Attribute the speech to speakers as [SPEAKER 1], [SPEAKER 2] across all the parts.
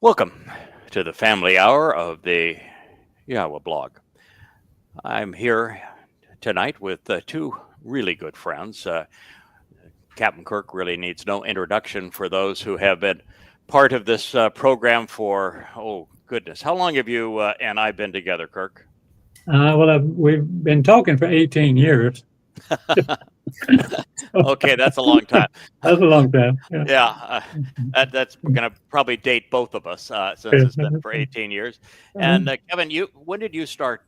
[SPEAKER 1] Welcome to the family hour of the Yahowah blog. I'm here tonight with two really good friends. Captain Kirk really needs no introduction for those who have been part of this program for, oh goodness, how long have you and I been together, Kirk?
[SPEAKER 2] We've been talking for 18 years.
[SPEAKER 1] Okay, that's a long time.
[SPEAKER 2] That's a long time.
[SPEAKER 1] Yeah, that's going to probably date both of us since it's been for 18 years. And Kevin, when did you start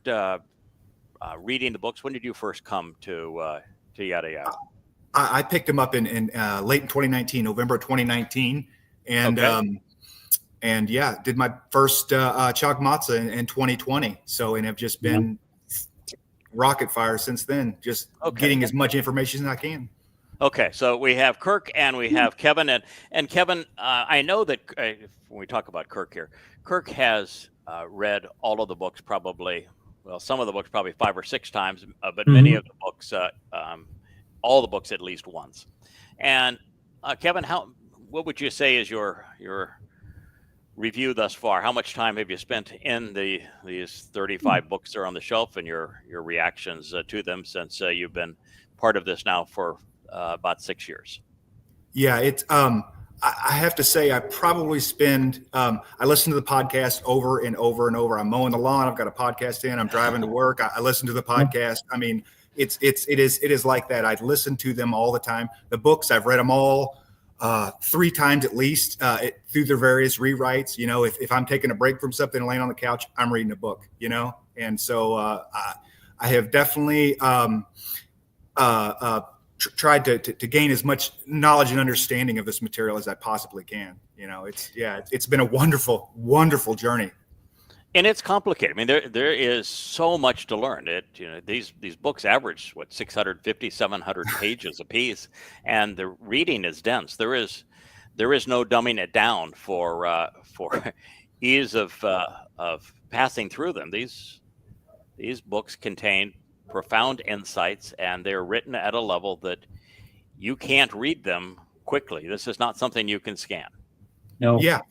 [SPEAKER 1] reading the books? When did you first come to Yada Yahowah?
[SPEAKER 3] I picked them up in late in 2019, November 2019, and
[SPEAKER 1] Okay.
[SPEAKER 3] And yeah, did my first Chag Matzah in 2020. So, and have just been rocket fire since then, just getting as much information as I can.
[SPEAKER 1] Okay, so we have Kirk and we have Kevin, and Kevin, I know that when we talk about Kirk here, Kirk has read all of the books probably, well, some of the books probably 5 or 6 times, but many of the books, all the books at least once. And Kevin, what would you say is your review thus far? How much time have you spent in these 35 books that are on the shelf, and your reactions to them since you've been part of this now for about 6 years?
[SPEAKER 3] Yeah, it's I have to say I probably spend I listen to the podcast over and over and over. I'm mowing the lawn, I've got a podcast in, I'm driving to work, I listen to the podcast. I mean, it is like that. I listen to them all the time. The books, I've read them all 3 times at least through their various rewrites. You know, if I'm taking a break from something and laying on the couch, I'm reading a book, you know? And so I have definitely tried to gain as much knowledge and understanding of this material as I possibly can. You know, it's been a wonderful, wonderful journey.
[SPEAKER 1] And it's complicated. I mean, there is so much to learn. These books average 650, 700 pages a piece, and the reading is dense. There is no dumbing it down for ease of passing through them. These books contain profound insights, and they're written at a level that you can't read them quickly. This is not something you can scan.
[SPEAKER 2] No.
[SPEAKER 3] Yeah.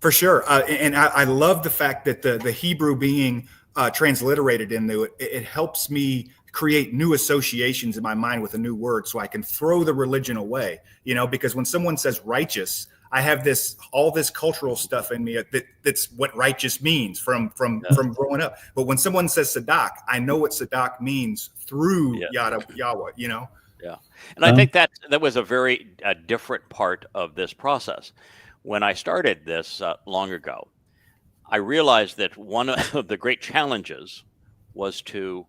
[SPEAKER 3] For sure. And I love the fact that the Hebrew being transliterated into it, it helps me create new associations in my mind with a new word, so I can throw the religion away, you know, because when someone says righteous, I have all this cultural stuff in me that's what righteous means from growing up. But when someone says Sadak, I know what Sadak means through Yada Yahowah, you know?
[SPEAKER 1] Yeah. And I think that was a very different part of this process. When I started this long ago, I realized that one of the great challenges was to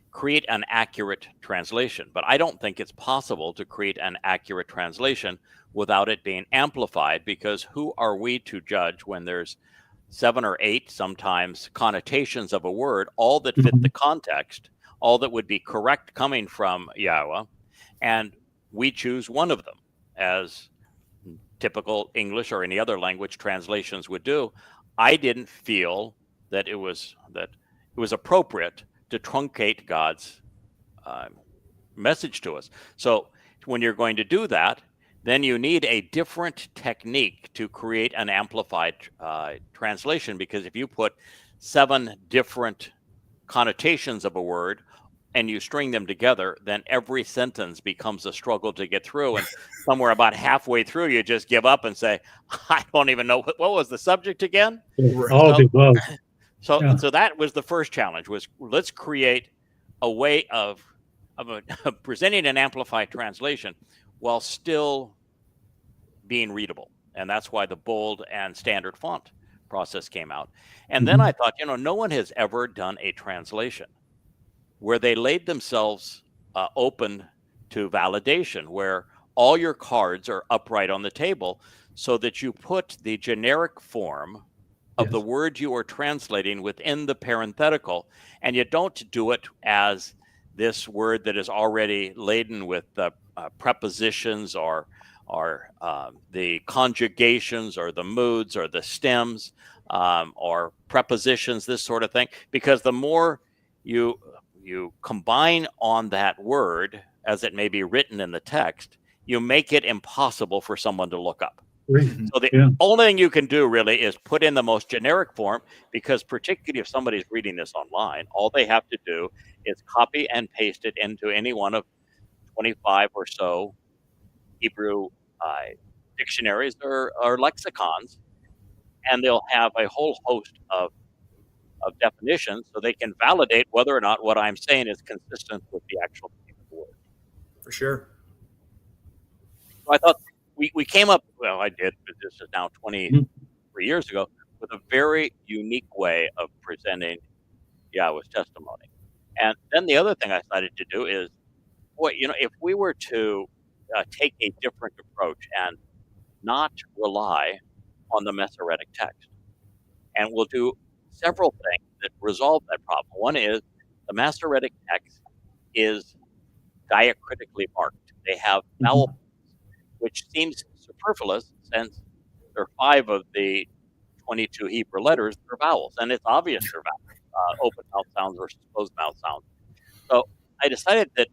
[SPEAKER 1] create an accurate translation. But I don't think it's possible to create an accurate translation without it being amplified, because who are we to judge when there's 7 or 8 sometimes connotations of a word, all that fit the context, all that would be correct coming from Yahowah, and we choose one of them as typical English or any other language translations would do. I didn't feel that it was appropriate to truncate God's message to us. So when you're going to do that, then you need a different technique to create an amplified translation, because if you put 7 different connotations of a word and you string them together, then every sentence becomes a struggle to get through. And somewhere about halfway through, you just give up and say, I don't even know what was the subject again. So that was the first challenge, was let's create a way of presenting an amplified translation while still being readable. And that's why the bold and standard font process came out. And then I thought, no one has ever done a translation where they laid themselves open to validation, where all your cards are upright on the table so that you put the generic form of the word you are translating within the parenthetical, and you don't do it as this word that is already laden with prepositions or the conjugations or the moods or the stems or prepositions, this sort of thing, because the more you combine on that word as it may be written in the text, you make it impossible for someone to look up. So the only thing you can do really is put in the most generic form, because particularly if somebody's reading this online, all they have to do is copy and paste it into any one of 25 or so Hebrew dictionaries or lexicons, and they'll have a whole host of definitions, so they can validate whether or not what I'm saying is consistent with the actual meaning of the word.
[SPEAKER 3] For sure.
[SPEAKER 1] So I thought we came up, well, I did, but this is now 23 years ago, with a very unique way of presenting Yahweh's testimony. And then the other thing I decided to do is, if we were to take a different approach and not rely on the Masoretic text, and we'll do several things that resolve that problem. One is the Masoretic text is diacritically marked. They have vowel points, which seems superfluous since there are 5 of the 22 Hebrew letters that are vowels, and it's obvious they're vowels, open mouth sounds versus closed mouth sounds. So I decided that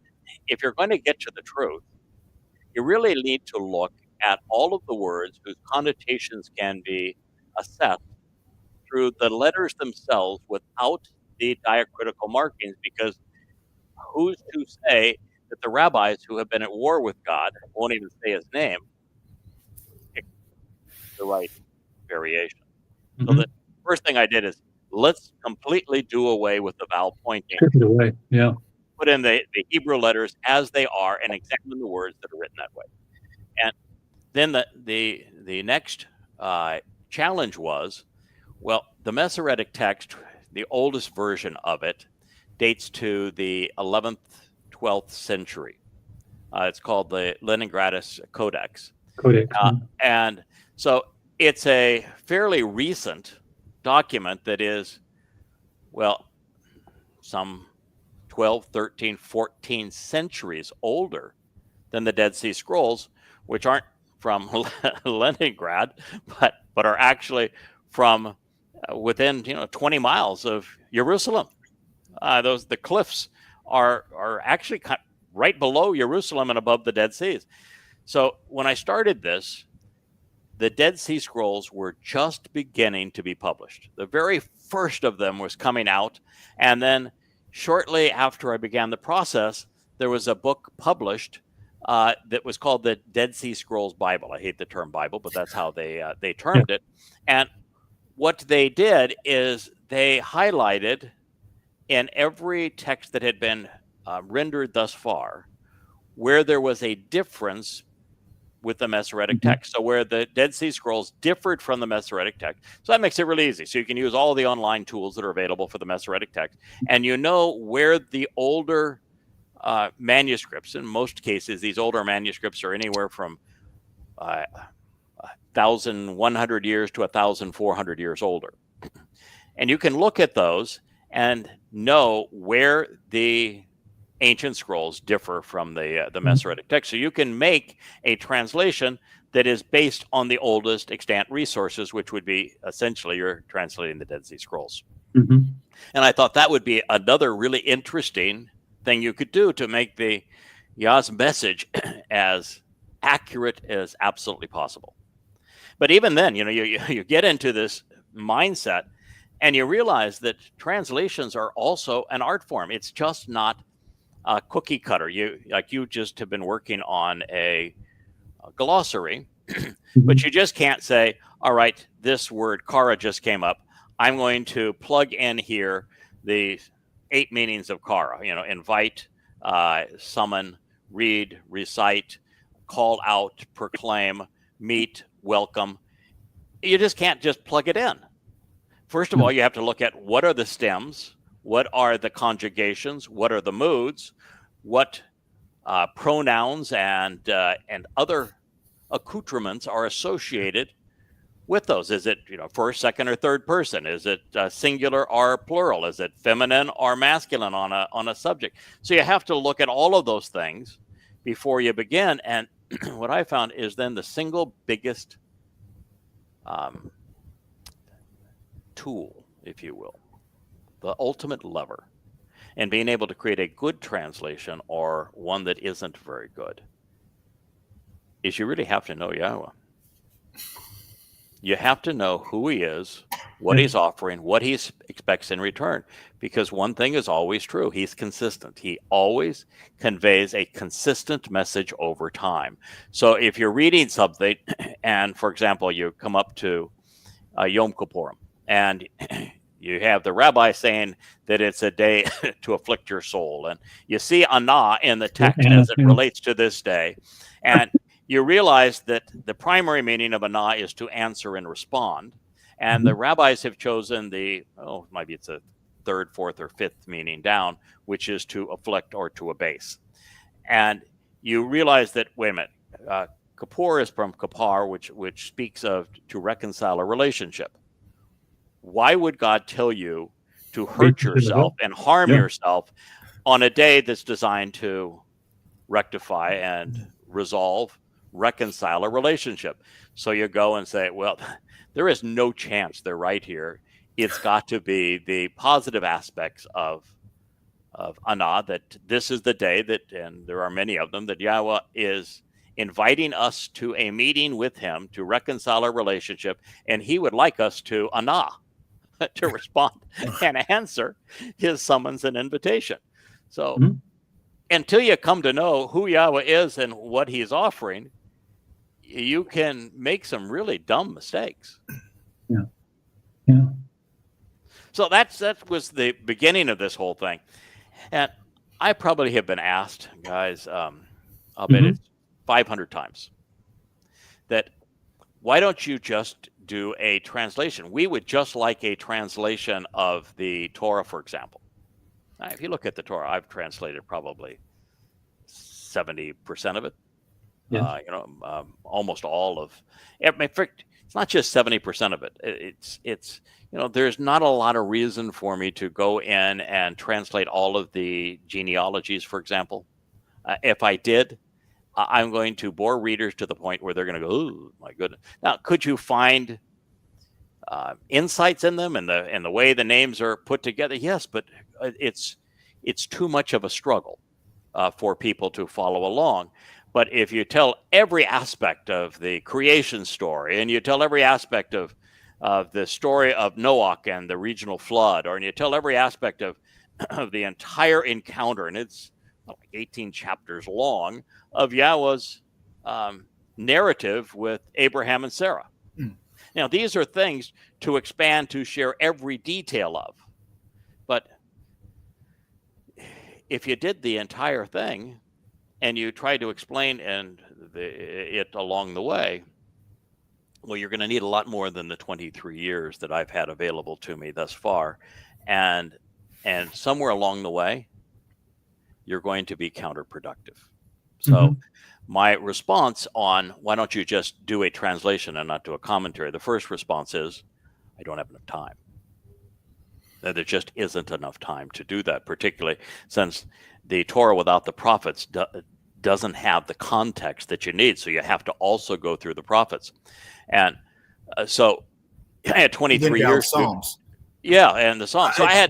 [SPEAKER 1] if you're going to get to the truth, you really need to look at all of the words whose connotations can be assessed through the letters themselves without the diacritical markings, because who's to say that the rabbis who have been at war with God won't even say his name, pick the right variation. So the first thing I did is, let's completely do away with the vowel pointing.
[SPEAKER 2] Strip it away. Yeah.
[SPEAKER 1] Put in the Hebrew letters as they are and examine the words that are written that way. And then the next challenge was, well, the Masoretic text, the oldest version of it, dates to the 11th, 12th century. It's called the Leningrad Codex. And so it's a fairly recent document that is, well, some 12, 13, 14 centuries older than the Dead Sea Scrolls, which aren't from Leningrad, but are actually from within 20 miles of Jerusalem. The cliffs are actually right below Jerusalem and above the Dead Seas. So when I started this, the Dead Sea Scrolls were just beginning to be published. The very first of them was coming out, and then shortly after I began the process, there was a book published that was called the Dead Sea Scrolls Bible. I hate the term Bible, but that's how they termed it. And what they did is they highlighted in every text that had been rendered thus far where there was a difference with the Masoretic text. So where the Dead Sea Scrolls differed from the Masoretic text. So that makes it really easy. So you can use all the online tools that are available for the Masoretic text, and where the older manuscripts, in most cases, these older manuscripts are anywhere from 1,100 years to 1,400 years older. And you can look at those and know where the ancient scrolls differ from the Masoretic text. So you can make a translation that is based on the oldest extant resources, which would be essentially you're translating the Dead Sea Scrolls. And I thought that would be another really interesting thing you could do to make the Yah's message as accurate as absolutely possible. But even then, you get into this mindset and you realize that translations are also an art form. It's just not a cookie cutter. You just have been working on a glossary, but you just can't say, all right, this word kara just came up. I'm going to plug in here the 8 meanings of kara, invite, summon, read, recite, call out, proclaim, meet, welcome. You just can't just plug it in. First of all, you have to look at what are the stems, what are the conjugations, what are the moods, what pronouns and other accoutrements are associated with those. Is it first, second, or third person? Is it singular or plural? Is it feminine or masculine on a subject? So you have to look at all of those things before you begin. And what I found is then the single biggest tool, if you will, the ultimate lever in being able to create a good translation or one that isn't very good, is you really have to know Yahweh. You have to know who he is, what he's offering, what he expects in return. Because one thing is always true. He's consistent. He always conveys a consistent message over time. So if you're reading something and, for example, you come up to Yom Kippur and you have the rabbi saying that it's a day to afflict your soul. And you see Anah in the text as it relates to this day. And you realize that the primary meaning of Anah is to answer and respond. And the rabbis have chosen maybe it's a third, fourth, or fifth meaning down, which is to afflict or to abase. And you realize that, wait a minute, Kippur is from kapar, which speaks of to reconcile a relationship. Why would God tell you to hurt yourself and harm yourself on a day that's designed to rectify and resolve, reconcile a relationship? So you go and say, well, there is no chance they're right here. It's got to be the positive aspects of Anah, that this is the day that, and there are many of them, that Yahweh is inviting us to a meeting with him to reconcile our relationship, and he would like us to Anah, to respond and answer his summons and invitation. So until you come to know who Yahweh is and what he's offering, you can make some really dumb mistakes.
[SPEAKER 2] Yeah.
[SPEAKER 1] So that was the beginning of this whole thing. And I probably have been asked, guys, I'll bet it's 500 times, that why don't you just do a translation? We would just like a translation of the Torah, for example. Now, if you look at the Torah, I've translated probably 70% of it.
[SPEAKER 2] Yes.
[SPEAKER 1] Almost all of. In fact, it's not just 70% of it. It's there's not a lot of reason for me to go in and translate all of the genealogies, for example. If I did, I'm going to bore readers to the point where they're going to go, "Oh my goodness!" Now, could you find insights in them and the way the names are put together? Yes, but it's too much of a struggle for people to follow along. But if you tell every aspect of the creation story, and you tell every aspect of the story of Noah and the regional flood, and you tell every aspect of the entire encounter, and it's like 18 chapters long, of Yahweh's narrative with Abraham and Sarah. Now, these are things to expand, to share every detail of. But if you did the entire thing and you tried to explain it along the way, well, you're going to need a lot more than the 23 years that I've had available to me thus far. And somewhere along the way, you're going to be counterproductive. So my response on why don't you just do a translation and not do a commentary, the first response is, I don't have enough time. There just isn't enough time to do that, particularly since the Torah without the prophets doesn't have the context that you need. So you have to also go through the prophets. And so I had 23 years.
[SPEAKER 3] Psalms.
[SPEAKER 1] And the Psalms. So I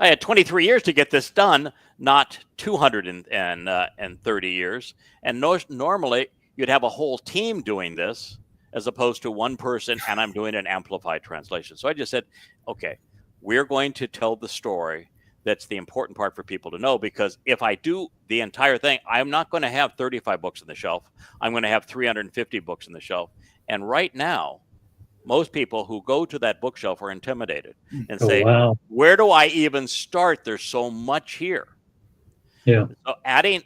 [SPEAKER 1] had 23 years to get this done, not 230 years. And normally you'd have a whole team doing this as opposed to one person, and I'm doing an amplified translation. So I just said, okay, we're going to tell the story. That's the important part for people to know, because if I do the entire thing, I'm not going to have 35 books on the shelf. I'm going to have 350 books on the shelf. And right now, most people who go to that bookshelf are intimidated and say, where do I even start? There's so much here.
[SPEAKER 2] Yeah.
[SPEAKER 1] So adding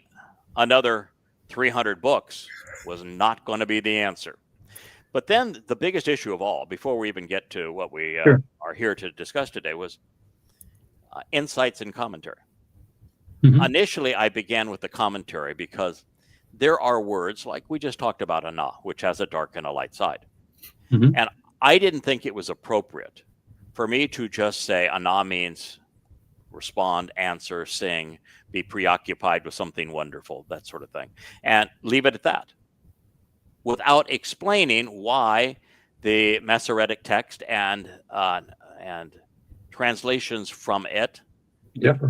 [SPEAKER 1] another 300 books was not going to be the answer. But then the biggest issue of all, before we even get to what we are here to discuss today, was insights and commentary. Initially, I began with the commentary because there are words like we just talked about, Anah, which has a dark and a light side. And I didn't think it was appropriate for me to just say Anah means respond, answer, sing, be preoccupied with something wonderful, that sort of thing, and leave it at that, without explaining why the Masoretic text and translations from it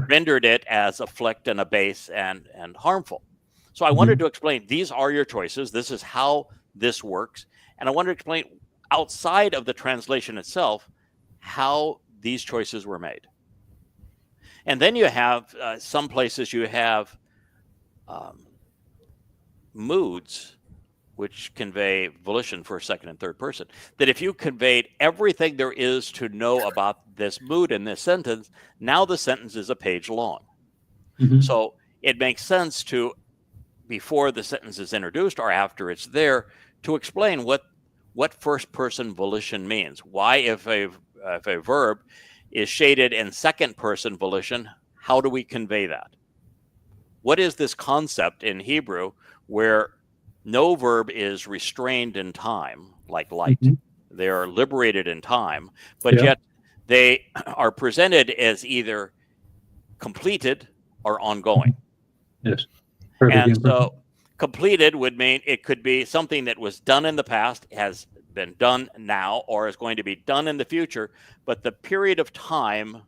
[SPEAKER 1] rendered it as afflict and abase and harmful. So I wanted to explain, these are your choices. This is how this works. And I want to explain outside of the translation itself how these choices were made. And then you have some places you have moods which convey volition for second and third person. That if you conveyed everything there is to know about this mood in this sentence, now the sentence is a page long.
[SPEAKER 2] Mm-hmm.
[SPEAKER 1] So it makes sense to, before the sentence is introduced or after it's there, to explain what first person volition means. Why, if a verb is shaded in second person volition, how do we convey that? What is this concept in Hebrew where no verb is restrained in time, like light? Mm-hmm. They are liberated in time, but yet they are presented as either completed or ongoing.
[SPEAKER 2] Yes.
[SPEAKER 1] And so completed would mean it could be something that was done in the past, has been done now, or is going to be done in the future, but the period of time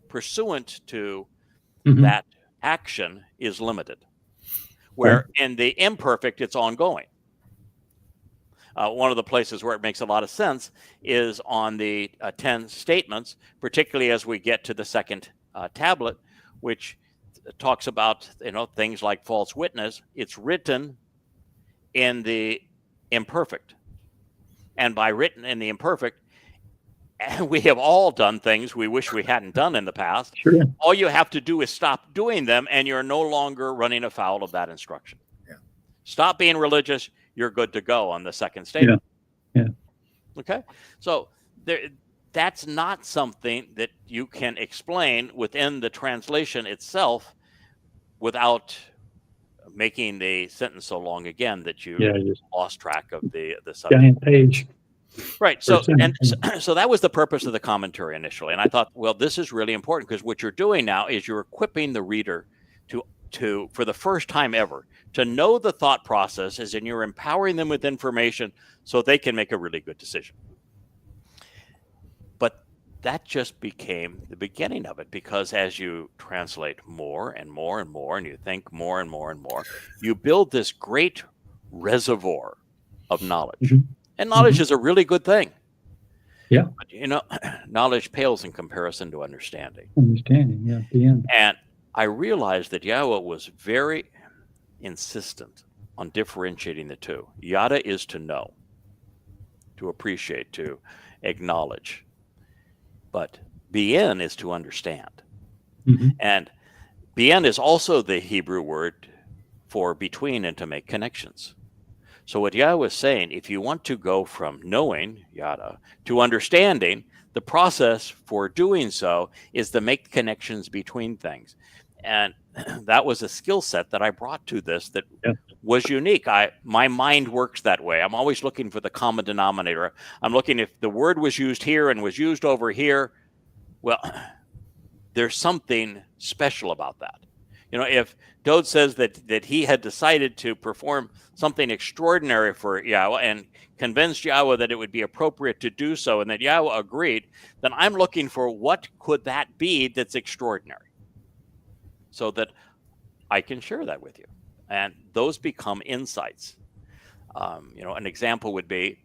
[SPEAKER 1] pursuant to that action is limited. Where in the imperfect, it's ongoing. One of the places where it makes a lot of sense is on the 10 statements, particularly as we get to the second tablet, which talks about things like false witness. It's written in the imperfect, and by written in the imperfect, we have all done things we wish we hadn't done in the past.
[SPEAKER 2] Sure.
[SPEAKER 1] All you have to do is stop doing them, and you're no longer running afoul of that instruction.
[SPEAKER 3] Yeah.
[SPEAKER 1] Stop being religious. You're good to go on the second statement.
[SPEAKER 2] Yeah.
[SPEAKER 1] Okay. So that's not something that you can explain within the translation itself without making the sentence so long again that you lost track of the subject.
[SPEAKER 2] Giant page.
[SPEAKER 1] Right. So that was the purpose of the commentary initially. And I thought, well, this is really important because what you're doing now is you're equipping the reader to for the first time ever, to know the thought processes, and you're empowering them with information so they can make a really good decision. But that just became the beginning of it, because as you translate more and more and more, and you think more and more and more, you build this great reservoir of knowledge. Mm-hmm. And knowledge is a really good thing.
[SPEAKER 2] Yeah.
[SPEAKER 1] But, knowledge pales in comparison to understanding.
[SPEAKER 2] At the end.
[SPEAKER 1] And I realized that Yahowah was very insistent on differentiating the two. Yada is to know, to appreciate, to acknowledge. But bien is to understand. Mm-hmm. And bien is also the Hebrew word for between and to make connections. So what Yahowah is saying, if you want to go from knowing, Yada, to understanding, the process for doing so is to make connections between things. And that was a skill set that I brought to this that was unique. My mind works that way. I'm always looking for the common denominator. I'm looking if the word was used here and was used over here. Well, there's something special about that. If Dode says that he had decided to perform something extraordinary for Yahowah and convinced Yahowah that it would be appropriate to do so, and that Yahowah agreed, then I'm looking for what could that be that's extraordinary, so that I can share that with you. And those become insights. An example would be,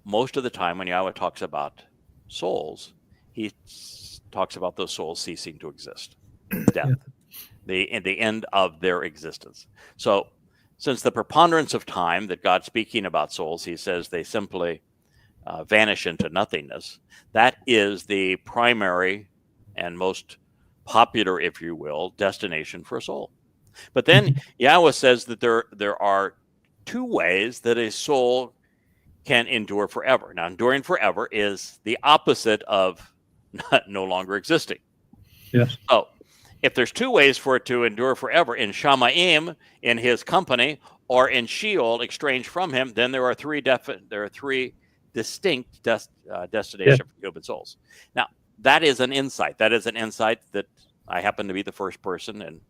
[SPEAKER 1] most of the time when Yahowah talks about souls, he talks about those souls ceasing to exist, death. The end of their existence. So since the preponderance of time that God's speaking about souls, he says they simply vanish into nothingness. That is the primary and most popular, if you will, destination for a soul. But then Yahowah says that there are two ways that a soul can endure forever. Now, enduring forever is the opposite of no longer existing.
[SPEAKER 2] Yes.
[SPEAKER 1] So if there's two ways for it to endure forever, in Shamayim, in his company, or in Sheol, estranged from him, then there are three distinct destinations for human souls. Now, that is an insight. That is an insight that I happen to be the first person in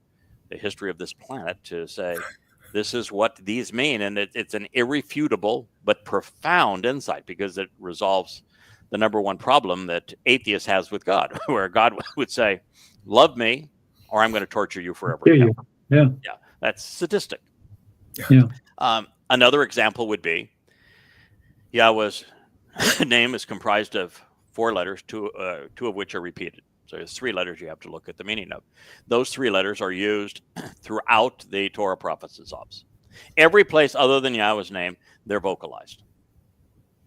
[SPEAKER 1] the history of this planet to say, this is what these mean. And it's an irrefutable but profound insight, because it resolves the number one problem that atheists has with God, where God would say, love me, or I'm going to torture you forever.
[SPEAKER 2] Yeah.
[SPEAKER 1] That's sadistic.
[SPEAKER 2] Yeah.
[SPEAKER 1] Another example would be, Yahweh's name is comprised of 4 letters, two of which are repeated. So there's 3 letters you have to look at the meaning of. Those 3 letters are used throughout the Torah, prophets, and Psalms. Every place other than Yahweh's name, they're vocalized.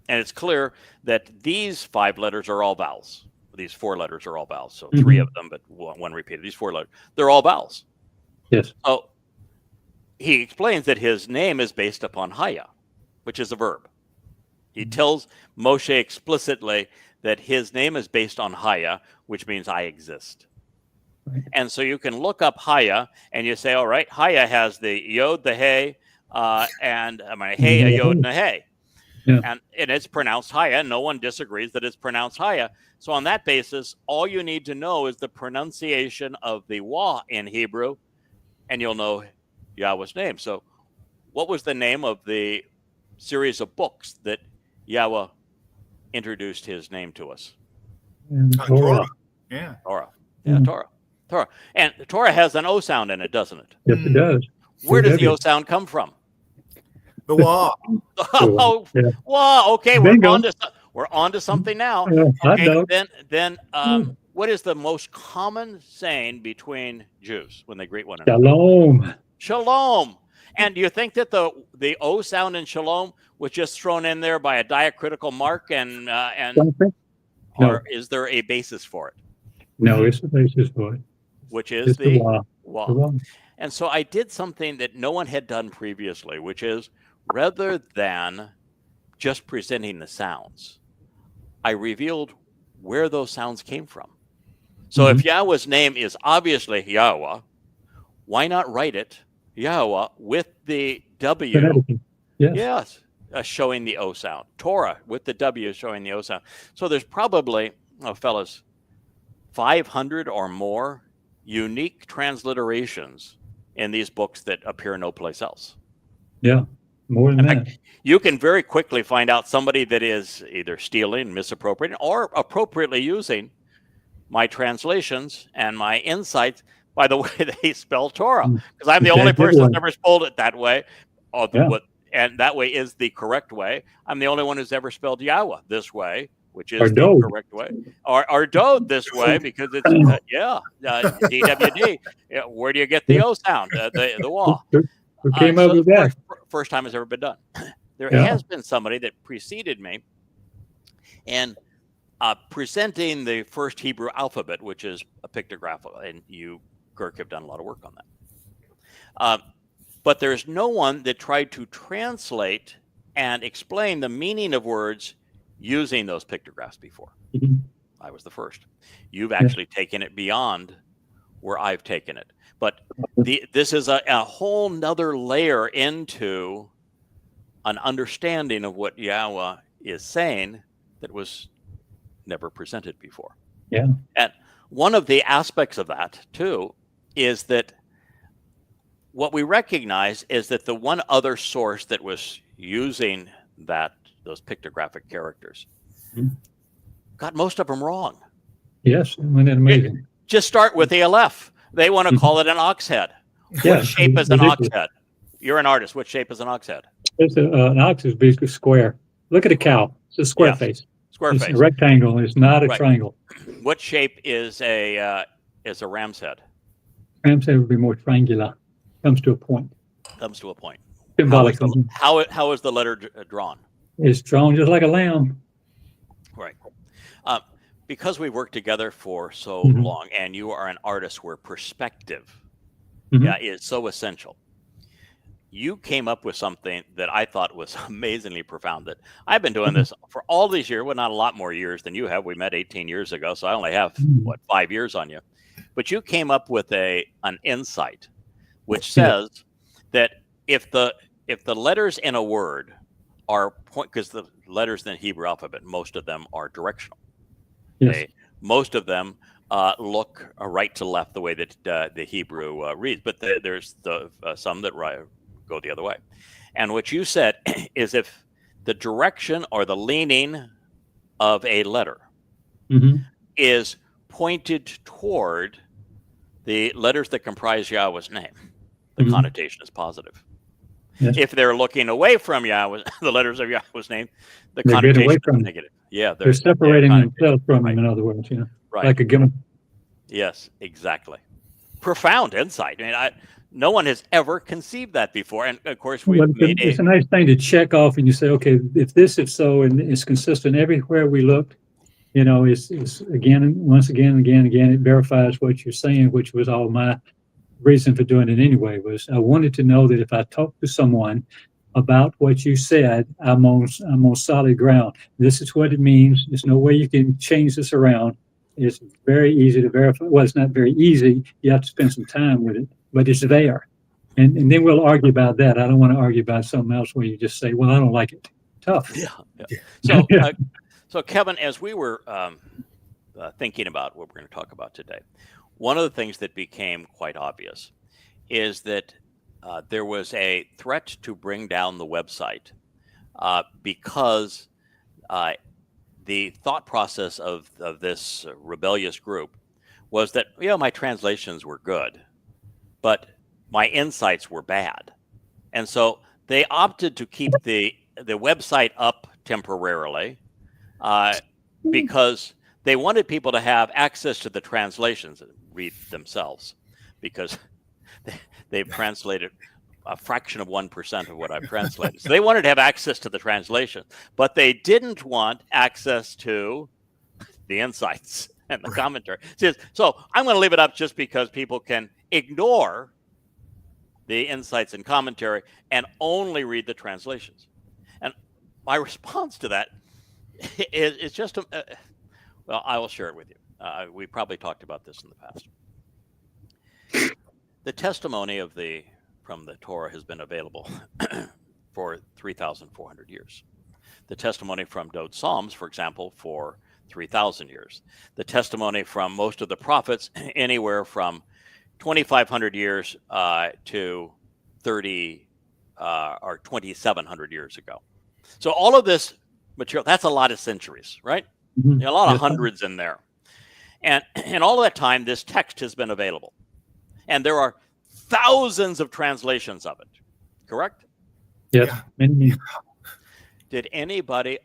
[SPEAKER 1] And it's clear that these 5 letters are all vowels. These 4 letters are all vowels. So 3 of them, but one repeated. These 4 letters, they're all vowels.
[SPEAKER 2] Yes.
[SPEAKER 1] So he explains that his name is based upon Haya, which is a verb. He tells Moshe explicitly that his name is based on Haya, which means I exist. Right. And so you can look up Haya and you say, all right, Haya has the Yod, the Hey, and Hey, a Yod, and a Hey. Yeah. And it's pronounced Haya. No one disagrees that it's pronounced Haya. So on that basis, all you need to know is the pronunciation of the Wah in Hebrew, and you'll know Yahweh's name. So what was the name of the series of books that Yahweh introduced his name to us?
[SPEAKER 3] Torah. Yeah.
[SPEAKER 1] Torah. Yeah, Torah. Torah. And the Torah has an O sound in it, doesn't it?
[SPEAKER 2] Yes, it does.
[SPEAKER 1] Where does the O sound come from?
[SPEAKER 3] The Wah.
[SPEAKER 1] Oh, yeah. Wah. Okay, we're on to something now. Okay, then what is the most common saying between Jews when they greet one another?
[SPEAKER 2] Shalom.
[SPEAKER 1] Shalom. And do you think that the O sound in shalom was just thrown in there by a diacritical mark and or is there a basis for it?
[SPEAKER 2] No, it's a basis for it.
[SPEAKER 1] Which is the
[SPEAKER 2] Wah.
[SPEAKER 1] And so I did something that no one had done previously, which is rather than just presenting the sounds, I revealed where those sounds came from. So if Yahweh's name is obviously Yahweh, why not write it Yahweh with the W? Yes, showing the O sound. Torah with the W showing the O sound. So there's probably, fellas, 500 or more unique transliterations in these books that appear no place else.
[SPEAKER 2] Yeah, more than that.
[SPEAKER 1] You can very quickly find out somebody that is either stealing, misappropriating, or appropriately using my translations and my insights by the way they spell Torah. Because I'm the only person who's ever spelled it that way. And that way is the correct way. I'm the only one who's ever spelled Yahweh this way, which is the correct way. Or Dode this way, because it's, DWD. Where do you get the O sound? The Wah.
[SPEAKER 2] Who came up with that?
[SPEAKER 1] First time it's ever been done. There has been somebody that preceded me and presenting the first Hebrew alphabet, which is a pictograph, and you, Kirk, have done a lot of work on that. But there's no one that tried to translate and explain the meaning of words using those pictographs before. I was the first. You've actually taken it beyond where I've taken it. But this is a whole nother layer into an understanding of what Yahweh is saying that was never presented before.
[SPEAKER 2] Yeah.
[SPEAKER 1] And one of the aspects of that, too, is that what we recognize is that the one other source that was using those pictographic characters got most of them wrong.
[SPEAKER 2] Yes, isn't that amazing?
[SPEAKER 1] Just start with the Aleph. They want to call it an ox head. What shape is an ox head? You're an artist. What shape is an ox head?
[SPEAKER 2] An ox is basically square. Look at a cow. It's a square face.
[SPEAKER 1] Square
[SPEAKER 2] it's
[SPEAKER 1] face.
[SPEAKER 2] A rectangle. It's not a triangle.
[SPEAKER 1] What shape is a ram's head?
[SPEAKER 2] Ram's head would be more triangular. Comes to a point.
[SPEAKER 1] Comes to a point.
[SPEAKER 2] Symbolic.
[SPEAKER 1] How is the letter drawn?
[SPEAKER 2] It's drawn just like a lamb.
[SPEAKER 1] Right. Because we worked together for so long, and you are an artist where perspective is so essential. You came up with something that I thought was amazingly profound. That I've been doing this for all these years, well, not a lot more years than you have. We met 18 years ago, so I only have 5 years on you. But you came up with an insight, which says that if the letters in a word are because the letters in the Hebrew alphabet, most of them are directional.
[SPEAKER 2] Yes.
[SPEAKER 1] Most of them look right to left the way that the Hebrew reads, but there's some that go the other way. And what you said is if the direction or the leaning of a letter is pointed toward the letters that comprise Yahweh's name, the connotation is positive.
[SPEAKER 2] Yes.
[SPEAKER 1] If they're looking away from Yahweh, the letters of Yahweh's name, the
[SPEAKER 2] They're getting away
[SPEAKER 1] connotation
[SPEAKER 2] from
[SPEAKER 1] is
[SPEAKER 2] him.
[SPEAKER 1] negative. Yeah,
[SPEAKER 2] They're separating
[SPEAKER 1] they're
[SPEAKER 2] themselves from
[SPEAKER 1] right.
[SPEAKER 2] him, in other words,
[SPEAKER 1] Right.
[SPEAKER 2] like a gimmick.
[SPEAKER 1] Yes, exactly. Profound insight. I mean, no one has ever conceived that before. And of course, we've made
[SPEAKER 2] it's a nice thing to check off, and you say, okay, if so, and it's consistent everywhere we looked, it's again, once again, it verifies what you're saying, which was all my reason for doing it anyway, was I wanted to know that if I talk to someone about what you said, I'm on solid ground. This is what it means. There's no way you can change this around. It's very easy to verify. Well, it's not very easy. You have to spend some time with it, but it's there. And then we'll argue about that. I don't want to argue about something else where you just say, well, I don't like it. Tough.
[SPEAKER 1] Yeah. So Kevin, as we were thinking about what we're going to talk about today, one of the things that became quite obvious is that there was a threat to bring down the website because the thought process of this rebellious group was that, my translations were good, but my insights were bad. And so they opted to keep the website up temporarily because they wanted people to have access to the translations and read themselves, because they've translated a fraction of 1% of what I've translated. So they wanted to have access to the translation, but they didn't want access to the insights and the commentary. So I'm going to leave it up just because people can ignore the insights and commentary and only read the translations. And my response to that is just, well, I will share it with you. We probably talked about this in the past. The testimony from the Torah has been available for 3,400 years. The testimony from Dode Psalms, for example, for 3,000 years. The testimony from most of the prophets, anywhere from 2,500 years to 30 or 2,700 years ago. So all of this material, that's a lot of centuries, right?
[SPEAKER 2] Mm-hmm.
[SPEAKER 1] A lot of hundreds in there. And all of that time, this text has been available. And there are thousands of translations of it, correct?
[SPEAKER 2] Yes. Yeah.
[SPEAKER 1] Did anybody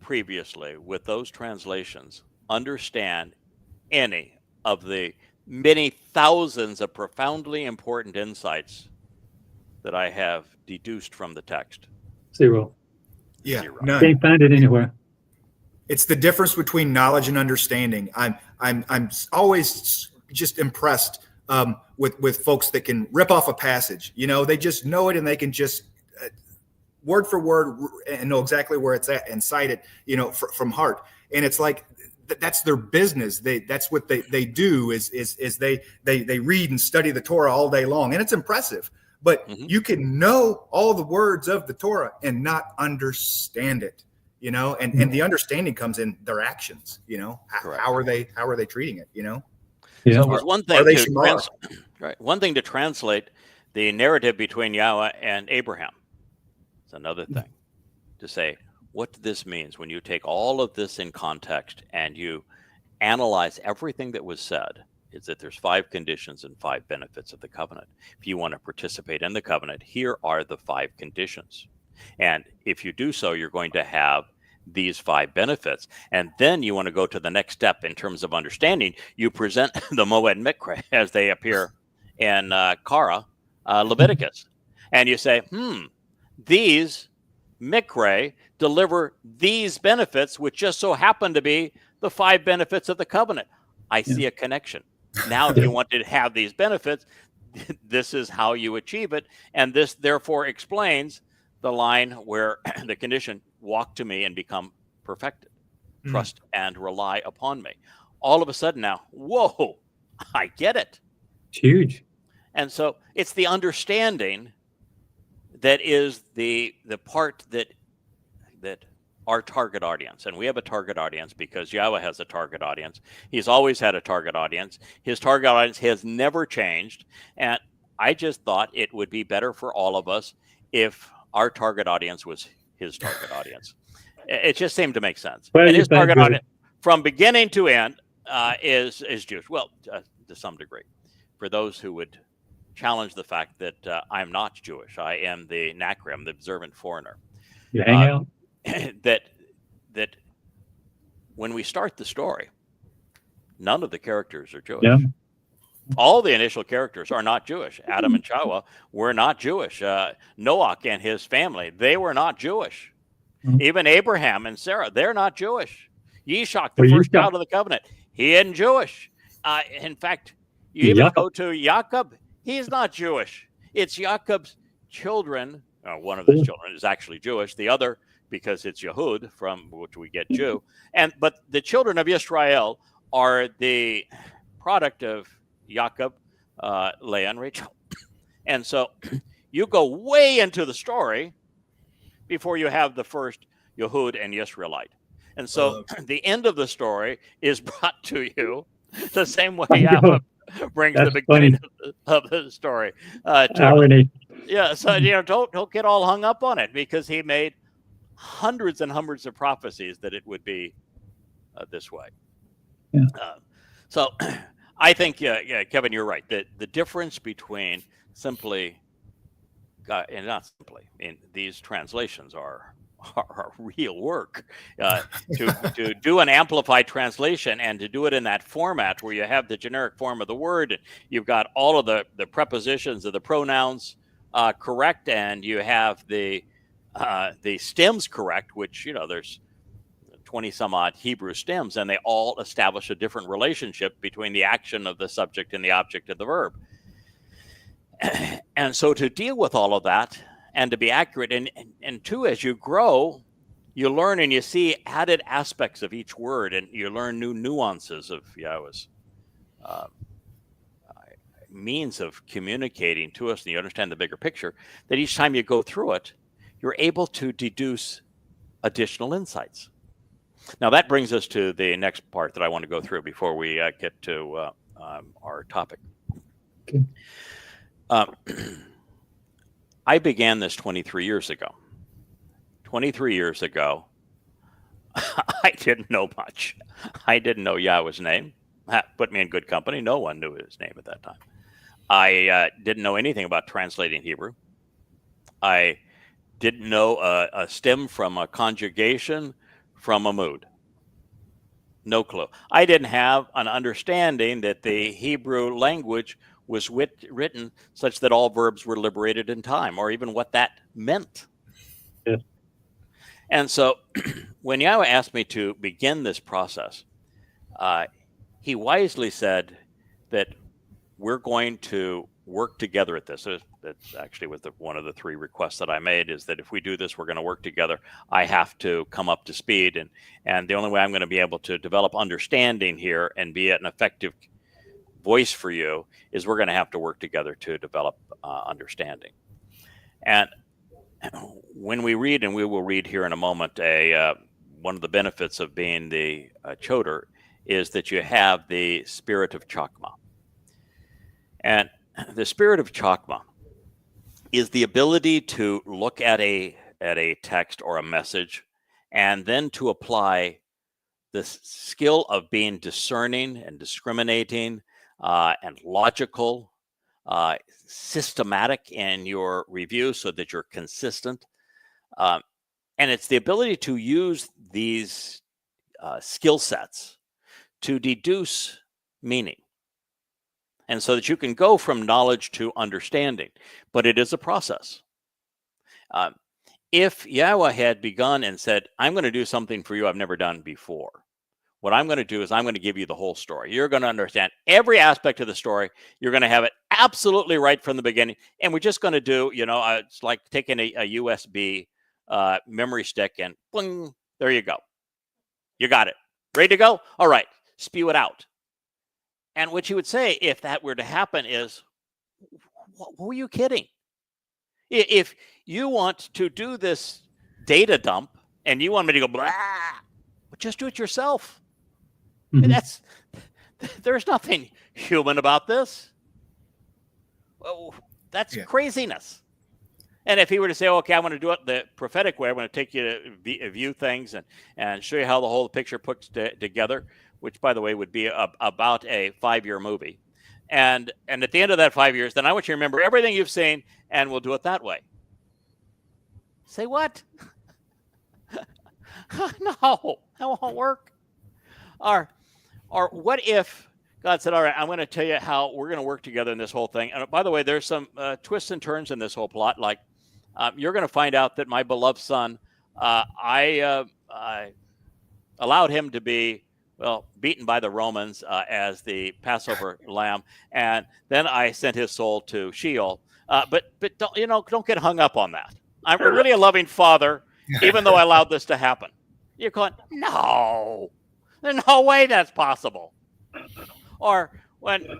[SPEAKER 1] previously with those translations understand any of the many thousands of profoundly important insights that I have deduced from the text?
[SPEAKER 2] Zero.
[SPEAKER 3] Yeah,
[SPEAKER 1] Zero.
[SPEAKER 3] none.
[SPEAKER 2] Can't find it anywhere. It's
[SPEAKER 3] the difference between knowledge and understanding. I'm always just impressed with folks that can rip off a passage. They just know it, and they can just word for word and know exactly where it's at and cite it, from heart. And it's like that's their business. That's what they do is they read and study the Torah all day long, and it's impressive. But you can know all the words of the Torah and not understand it, and the understanding comes in their actions. How are they treating it?
[SPEAKER 2] Yeah.
[SPEAKER 1] So it was one thing to translate the narrative between Yahweh and Abraham. It's another thing to say what this means when you take all of this in context and you analyze everything that was said. Is that there's 5 conditions and 5 benefits of the covenant. If you want to participate in the covenant, here are the 5 conditions. And if you do so, you're going to have these 5 benefits. And then you want to go to the next step in terms of understanding. You present the Moed Mikra as they appear in Leviticus. And you say, these Mikra deliver these benefits, which just so happen to be the 5 benefits of the covenant. I see a connection. Now, if you want to have these benefits, this is how you achieve it. And this therefore explains the line where the condition, walk to me and become perfected, trust and rely upon me. All of a sudden now, whoa, I get it.
[SPEAKER 2] It's huge.
[SPEAKER 1] And so it's the understanding that is the part that our target audience, and we have a target audience because Yahweh has a target audience. He's always had a target audience. His target audience has never changed. And I just thought it would be better for all of us if our target audience was his target audience. It just seemed to make sense.
[SPEAKER 2] Well,
[SPEAKER 1] and his target audience from beginning to end is Jewish. Well, to some degree, for those who would challenge the fact that I'm not Jewish. I am the Nakri, I'm the observant foreigner.
[SPEAKER 2] You hang out?
[SPEAKER 1] That when we start the story, none of the characters are Jewish.
[SPEAKER 2] Yeah.
[SPEAKER 1] All the initial characters are not Jewish. Adam and Towrah were not Jewish. Noah and his family, they were not Jewish.
[SPEAKER 2] Mhm.
[SPEAKER 1] Even Abraham and Sarah, they're not Jewish. Yishak, the first child of the covenant, he isn't Jewish. In fact, you even go to Jacob, he's not Jewish. It's Jacob's children. One of his children is actually Jewish. The other, because it's Yehud, from which we get Jew. But the children of Israel are the product of Jacob, Leah, and Rachel. And so you go way into the story before you have the first Yehud and Yisraelite. And so the end of the story is brought to you the same way Jacob brings the beginning of the story. Yeah, so don't get all hung up on it, because he made hundreds and hundreds of prophecies that it would be this way.
[SPEAKER 2] Yeah.
[SPEAKER 1] So I think, Kevin, you're right. The difference between simply, and not simply, these translations are real work. To do an amplified translation and to do it in that format where you have the generic form of the word, you've got all of the prepositions of the pronouns correct, and you have the stems correct, which, there's 20 some odd Hebrew stems, and they all establish a different relationship between the action of the subject and the object of the verb. And so to deal with all of that and to be accurate, and two, as you grow, you learn and you see added aspects of each word, and you learn new nuances of Yahweh's means of communicating to us, and you understand the bigger picture, that each time you go through it, you're able to deduce additional insights. Now, that brings us to the next part that I want to go through before we get to our topic.
[SPEAKER 2] Okay.
[SPEAKER 1] I began this 23 years ago. 23 years ago, I didn't know much. I didn't know Yahweh's name. That put me in good company. No one knew his name at that time. I didn't know anything about translating Hebrew. I didn't know a stem from a conjugation from a mood. No clue. I didn't have an understanding that the Hebrew language was written such that all verbs were liberated in time, or even what that meant.
[SPEAKER 2] Yeah.
[SPEAKER 1] And so when Yahweh asked me to begin this process, he wisely said that we're going to work together at this. That's actually was one of the three requests that I made, is that if we do this, we're going to work together. I have to come up to speed, and the only way I'm going to be able to develop understanding here and be an effective voice for you is we're going to have to work together to develop understanding. And when we read, and we will read here in a moment, one of the benefits of being the choder is that you have the spirit of Chokmah. And the spirit of Chokmah is the ability to look at a text or a message, and then to apply the skill of being discerning and discriminating and logical, systematic in your review so that you're consistent. And it's the ability to use these skill sets to deduce meaning. And so that you can go from knowledge to understanding. But it is a process. If Yahweh had begun and said, I'm going to do something for you I've never done before, what I'm going to do is I'm going to give you the whole story. You're going to understand every aspect of the story. You're going to have it absolutely right from the beginning. And we're just going to do, it's like taking a USB memory stick and boing, there you go. You got it. Ready to go? All right. Spew it out. And what you would say if that were to happen is, who are you kidding? If you want to do this data dump and you want me to go, blah, well, just do it yourself. Mm-hmm. There's nothing human about this. Well, that's craziness. And if he were to say, okay, I want to do it the prophetic way, I want to take you to view things and show you how the whole picture puts together, which, by the way, would be about a 5-year movie. And at the end of that 5 years, then I want you to remember everything you've seen, and we'll do it that way. Say what? No, that won't work. Or what if God said, all right, I'm going to tell you how we're going to work together in this whole thing. And by the way, there's some twists and turns in this whole plot. Like you're going to find out that my beloved son, I allowed him to be, beaten by the Romans as the Passover lamb. And then I sent his soul to Sheol. But don't get hung up on that. I'm really a loving father, even though I allowed this to happen. You're going, no, there's no way that's possible. Or when,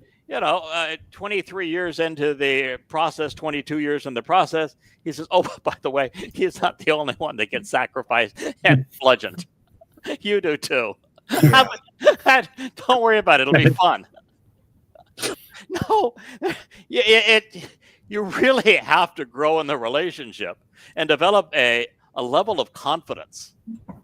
[SPEAKER 1] 23 years into the process, 22 years in the process, he says, oh, by the way, he's not the only one that gets sacrificed and bludgeoned. You do too. Don't worry about it. It'll be fun. No, you really have to grow in the relationship and develop a level of confidence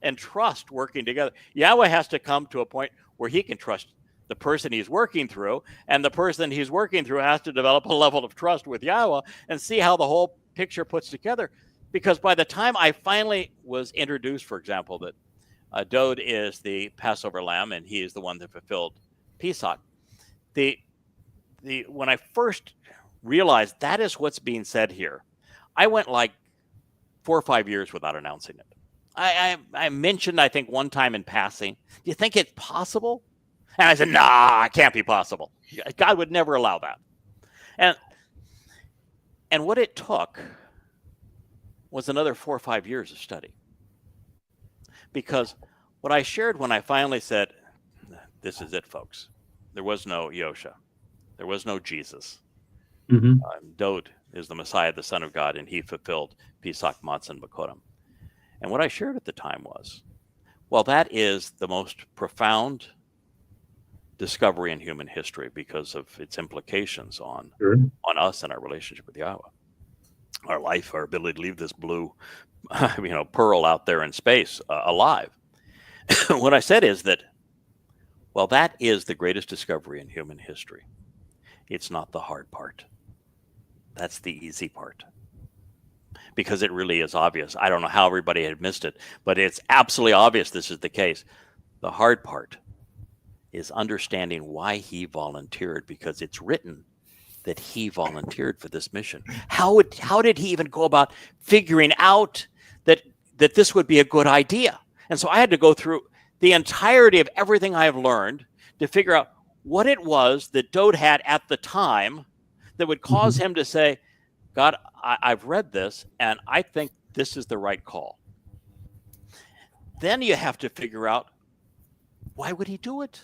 [SPEAKER 1] and trust working together. Yahweh has to come to a point where he can trust the person he's working through, and the person he's working through has to develop a level of trust with Yahweh and see how the whole picture puts together. Because by the time I finally was introduced, for example, that Dode is the Passover lamb and he is the one that fulfilled Pesach, when I first realized that is what's being said here, I went like 4 or 5 years without announcing it. I mentioned, I think, one time in passing, do you think it's possible? And I said, nah, it can't be possible. God would never allow that. And what it took was another 4 or 5 years of study. Because what I shared when I finally said, this is it, folks. There was no Yosha. There was no Jesus.
[SPEAKER 2] Mm-hmm.
[SPEAKER 1] Dode is the Messiah, the Son of God, and he fulfilled Pesach, Matzah, and Bakorim. And what I shared at the time was, well, that is the most profound discovery in human history because of its implications on us and our relationship with Yahweh, our life, our ability to leave this blue, pearl out there in space alive. What I said is that, well, that is the greatest discovery in human history. It's not the hard part. That's the easy part. Because it really is obvious. I don't know how everybody had missed it, but it's absolutely obvious this is the case. The hard part is understanding why he volunteered, because it's written that he volunteered for this mission. How did he even go about figuring out that this would be a good idea? And so I had to go through the entirety of everything I have learned to figure out what it was that Dode had at the time that would cause him to say, God, I've read this, and I think this is the right call. Then you have to figure out, why would he do it?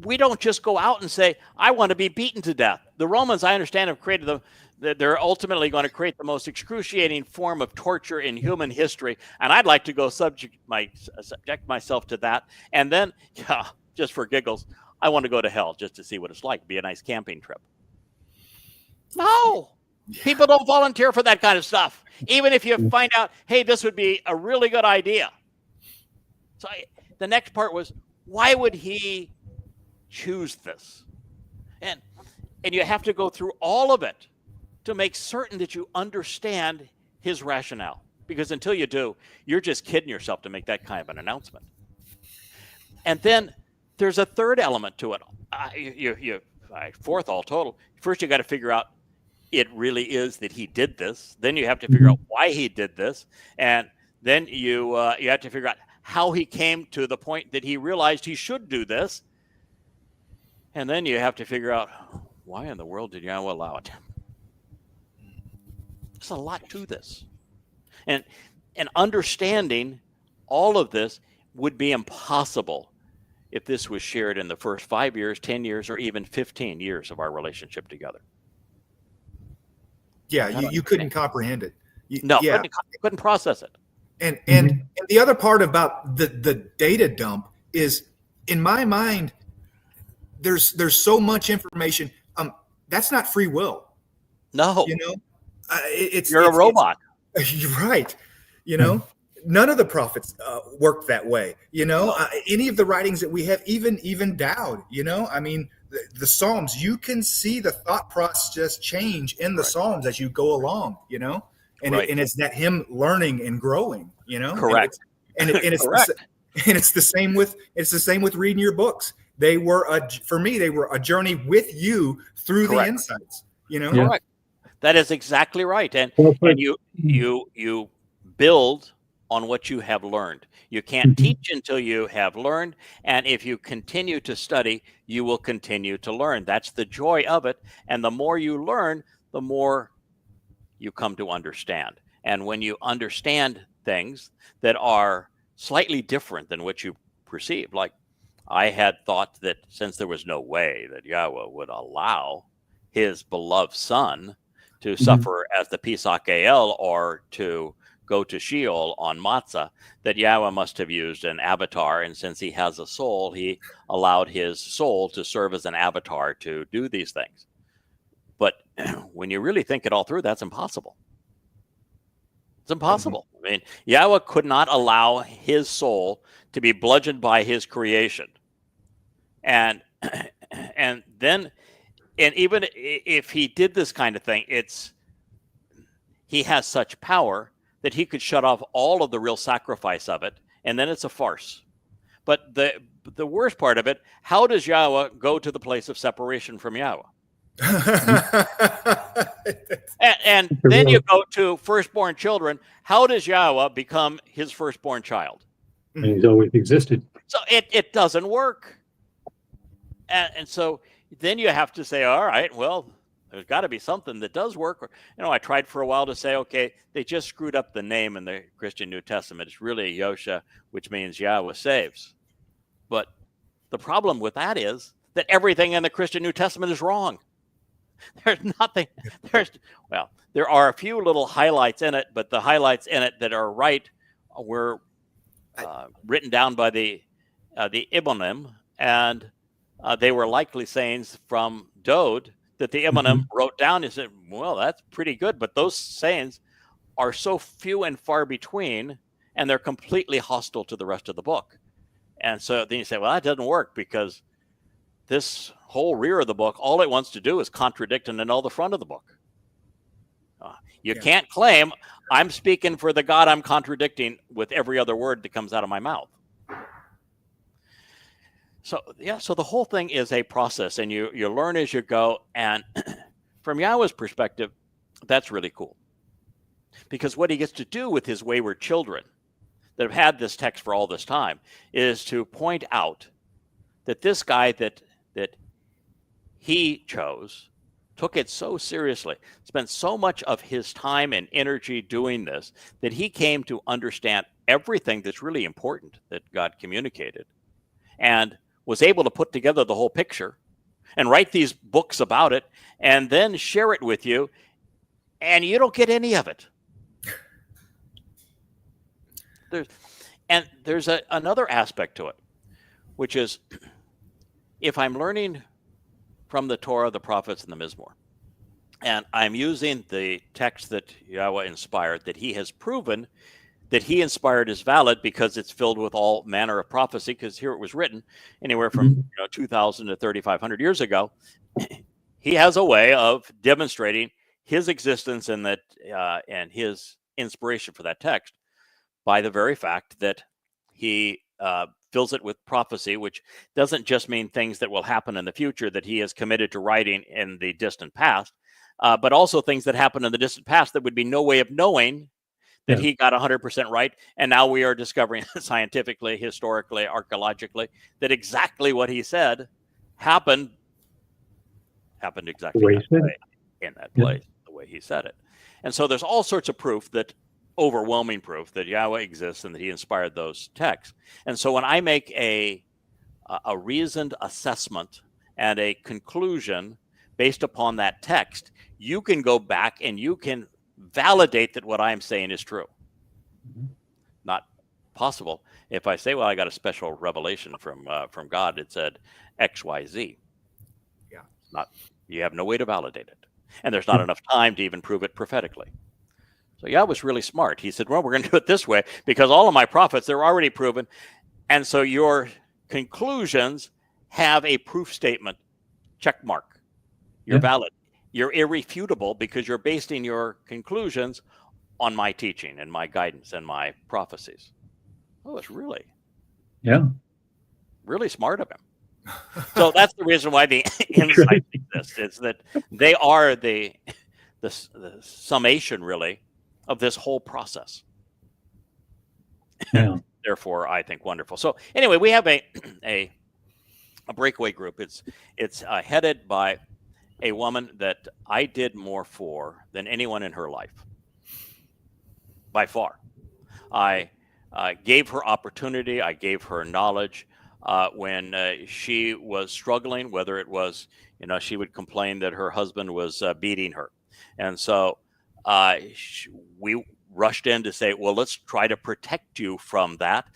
[SPEAKER 1] We don't just go out and say, I want to be beaten to death. The Romans, I understand, have created they're ultimately going to create the most excruciating form of torture in human history. And I'd like to go subject myself to that. And then, just for giggles, I want to go to hell just to see what it's like. Be a nice camping trip. No, people don't volunteer for that kind of stuff. Even if you find out, hey, this would be a really good idea. So the next part was, why would he choose this? And you have to go through all of it to make certain that you understand his rationale. Because until you do, you're just kidding yourself to make that kind of an announcement. And then there's a third element to it. Fourth all total. First, you got to figure out it really is that he did this. Then you have to figure out why he did this. And then you have to figure out how he came to the point that he realized he should do this. And then you have to figure out, why in the world did Yahweh allow it? There's a lot to this. And understanding all of this would be impossible if this was shared in the first 5 years, 10 years, or even 15 years of our relationship together.
[SPEAKER 3] Yeah, you couldn't comprehend it.
[SPEAKER 1] Couldn't process it.
[SPEAKER 3] And the other part about the data dump is, in my mind, there's so much information. That's not free will.
[SPEAKER 1] No,
[SPEAKER 3] you're
[SPEAKER 1] a robot.
[SPEAKER 3] You're right. None of the prophets worked that way. Any of the writings that we have, even Dowd. the Psalms, you can see the thought process change in the Psalms as you go along, you know, and
[SPEAKER 1] Right.
[SPEAKER 3] and it's that him learning and growing, you know.
[SPEAKER 1] Correct.
[SPEAKER 3] And it's
[SPEAKER 1] Correct.
[SPEAKER 3] and it's the same with reading your books. For me, they were a journey with you through
[SPEAKER 1] Correct.
[SPEAKER 3] the insights, you know.
[SPEAKER 2] Yeah.
[SPEAKER 1] Correct. That is exactly right. And
[SPEAKER 2] Well put.
[SPEAKER 1] you build on what you have learned. You can't teach until you have learned. And if you continue to study, you will continue to learn. That's the joy of it. And the more you learn, the more you come to understand. And when you understand things that are slightly different than what you perceive, like I had thought that since there was no way that Yahweh would allow his beloved son to suffer as the Pesach El, or to go to Sheol on Matzah, that Yahweh must have used an avatar. And since he has a soul, he allowed his soul to serve as an avatar to do these things. But when you really think it all through, that's impossible. It's impossible. I mean, Yahweh could not allow his soul to be bludgeoned by his creation. And then even if he did this kind of thing, he has such power that he could shut off all of the real sacrifice of it, and then it's a farce. But the worst part of it, how does Yahweh go to the place of separation from Yahweh? and then you go to firstborn children. How does Yahweh become his firstborn child?
[SPEAKER 2] And he's always existed.
[SPEAKER 1] So it doesn't work. And so then you have to say, all right, well, there's got to be something that does work. I tried for a while to say, okay, they just screwed up the name in the Christian New Testament. It's really Yosha, which means Yahweh saves. But the problem with that is that everything in the Christian New Testament is wrong. There's nothing. There are a few little highlights in it, but the highlights in it that are right were written down by the Ibbonim, and they were likely sayings from Dode that the Ibbonim wrote down. And said, well, that's pretty good, but those sayings are so few and far between, and they're completely hostile to the rest of the book. And so then you say, well, that doesn't work, because this whole rear of the book, all it wants to do is contradict and annul the front of the book. You can't claim I'm speaking for the God I'm contradicting with every other word that comes out of my mouth. So the whole thing is a process, and you learn as you go. And from Yahweh's perspective, that's really cool, because what he gets to do with his wayward children that have had this text for all this time is to point out that this guy that he chose took it so seriously, spent so much of his time and energy doing this, that he came to understand everything that's really important that God communicated, and was able to put together the whole picture and write these books about it, and then share it with you, and you don't get any of it. There's another aspect to it, which is, if I'm learning from the Torah, the prophets, and the Mizmor, and I'm using the text that Yahweh inspired, that he has proven that he inspired is valid because it's filled with all manner of prophecy, because here it was written anywhere from 2,000 to 3,500 years ago. He has a way of demonstrating his existence and that and his inspiration for that text by the very fact that he fills it with prophecy, which doesn't just mean things that will happen in the future that he is committed to writing in the distant past, but also things that happen in the distant past that would be no way of knowing that he got 100% right. And now we are discovering scientifically, historically, archaeologically, that exactly what he said happened exactly in that place, the way he said it. And so there's all sorts of proof, that overwhelming proof, that Yahweh exists and that he inspired those texts. And so when I make a reasoned assessment and a conclusion based upon that text, you can go back and you can validate that what I'm saying is true. Not possible if I say, well, I got a special revelation from God. It said X, Y, Z. You have no way to validate it, and there's not enough time to even prove it prophetically. So Yah was really smart. He said, well, we're going to do it this way, because all of my prophets, they're already proven, and so your conclusions have a proof statement check mark. You're
[SPEAKER 2] Yeah.
[SPEAKER 1] valid. You're irrefutable because you're basing your conclusions on my teaching and my guidance and my prophecies. Oh, it's really smart of him. So that's the reason why the insight exists. Is that they are the summation, really, of this whole process.
[SPEAKER 2] Yeah.
[SPEAKER 1] Therefore, I think wonderful. So anyway, we have a breakaway group. It's headed by a woman that I did more for than anyone in her life, by far. I gave her opportunity. I gave her knowledge when she was struggling, whether it was, she would complain that her husband was beating her. And so we rushed in to say, well, let's try to protect you from that.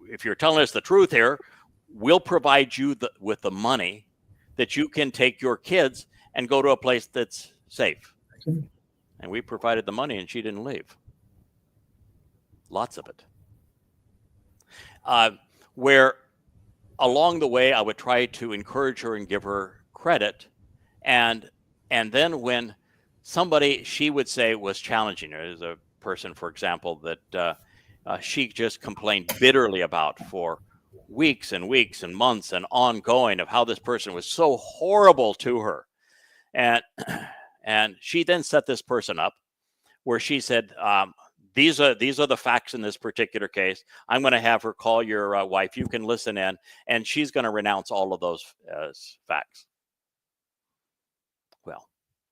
[SPEAKER 1] If you're telling us the truth here, we'll provide you with the money that you can take your kids and go to a place that's safe. And we provided the money and she didn't leave. Lots of it. Where along the way, I would try to encourage her and give her credit. And then when somebody she would say was challenging her, there's a person, for example, that she just complained bitterly about for weeks and weeks and months and ongoing, of how this person was so horrible to her. And she then set this person up where she said, these are the facts in this particular case. I'm going to have her call your wife. You can listen in, and she's going to renounce all of those as facts. Well,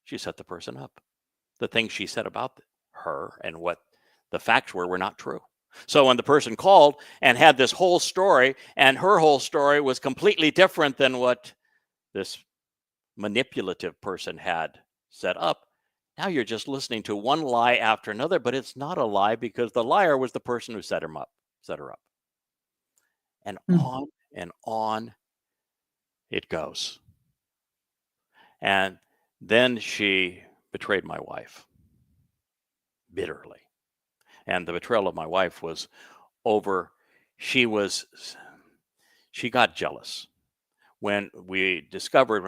[SPEAKER 1] she set the person up. The things she said about her and what the facts were not true. So when the person called and had this whole story, and her whole story was completely different than what this manipulative person had set up, now you're just listening to one lie after another, but it's not a lie because the liar was the person who set her up. And on it goes. And then she betrayed my wife bitterly. And the betrayal of my wife was over. She got jealous. When I discovered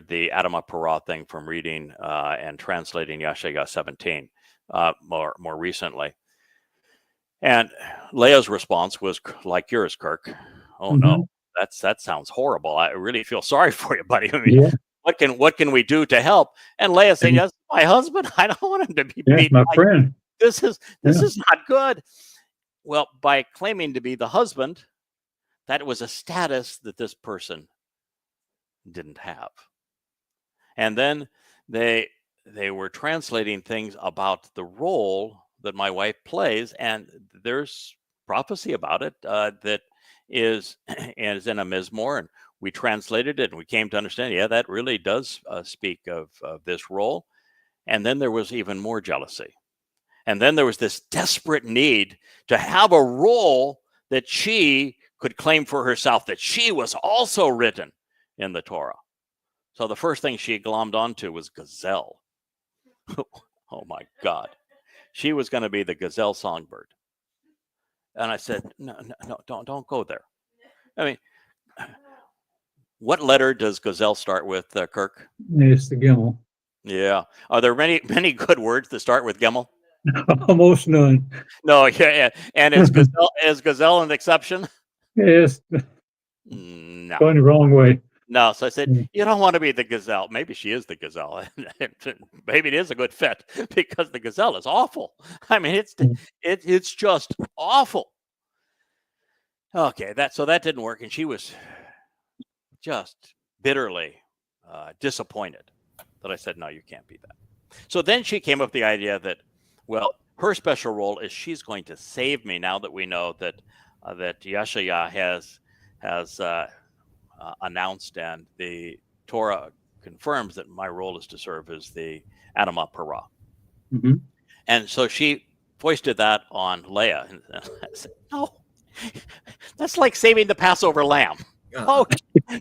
[SPEAKER 1] the Adama Parah thing from reading and translating Yeshaya 17 more recently. And Leah's response was like yours, Kirk. Oh, no, that sounds horrible. I really feel sorry for you, buddy. I mean, what can we do to help? And Leah said, yes, my husband, I don't want him to be beat.
[SPEAKER 2] My friend.
[SPEAKER 1] This is not good. Well, by claiming to be the husband, that was a status that this person didn't have. And then they were translating things about the role that my wife plays, and there's prophecy about it that is in a Mizmor, and we translated it and we came to understand, that really does speak of this role. And then there was even more jealousy. And then there was this desperate need to have a role that she could claim for herself, that she was also written in the Torah. So the first thing she glommed onto was gazelle. Oh my God. She was going to be the gazelle songbird. And I said, no, don't go there. I mean, what letter does gazelle start with, Kirk?
[SPEAKER 2] It's the Gimel.
[SPEAKER 1] Yeah. Are there many good words that start with Gimel?
[SPEAKER 2] Almost none.
[SPEAKER 1] No, yeah. And is gazelle an exception?
[SPEAKER 2] Yes.
[SPEAKER 1] No.
[SPEAKER 2] Going the wrong way.
[SPEAKER 1] No. So I said, you don't want to be the gazelle. Maybe she is the gazelle. Maybe it is a good fit because the gazelle is awful. I mean, it's just awful. Okay, that didn't work, and she was just bitterly disappointed that I said, no, you can't be that. So then she came up with the idea that, well, her special role is she's going to save me now that we know that Yeshaya has announced, and the Torah confirms that my role is to serve as the Adama Parah.
[SPEAKER 2] Mm-hmm.
[SPEAKER 1] And so she foisted that on Leah. And I said, no, that's like saving the Passover lamb. Oh,